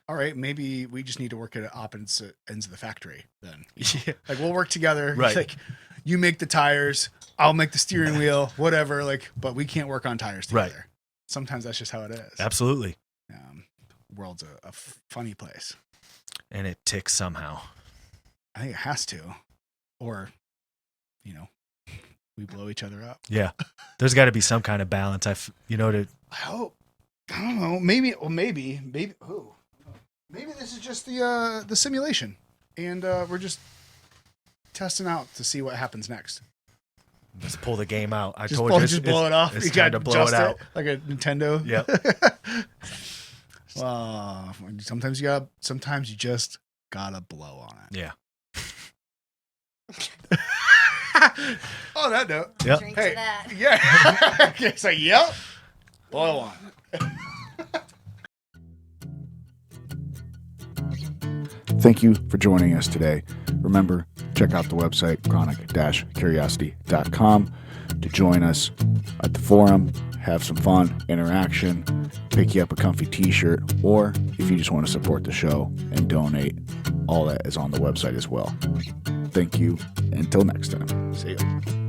All right, maybe we just need to work at opposite ends of the factory then. Yeah. We'll work together. Right. You make the tires, I'll make the steering wheel, whatever. But we can't work on tires together. Right. Sometimes that's just how it is. Absolutely. World's a funny place, and it ticks somehow. I think it has to, or we blow each other up. Yeah, there's got to be some kind of balance. I hope. I don't know. Maybe. Oh, maybe this is just the simulation, and we're just testing out to see what happens next. Just pull the game out. I Just told blow, you. just blow it off. It's You time gotta to blow it adjust out. like a Nintendo. Yep. Sometimes you just gotta blow on it. Yeah. On that note. Yep. Drink Hey, to that. yeah. Okay, so yep. Blow on it. Thank you for joining us today. Remember, check out the website chronic-curiosity.com to join us at the forum, have some fun, interaction, pick you up a comfy t-shirt, or if you just want to support the show and donate, all that is on the website as well. Thank you. Until next time. See you.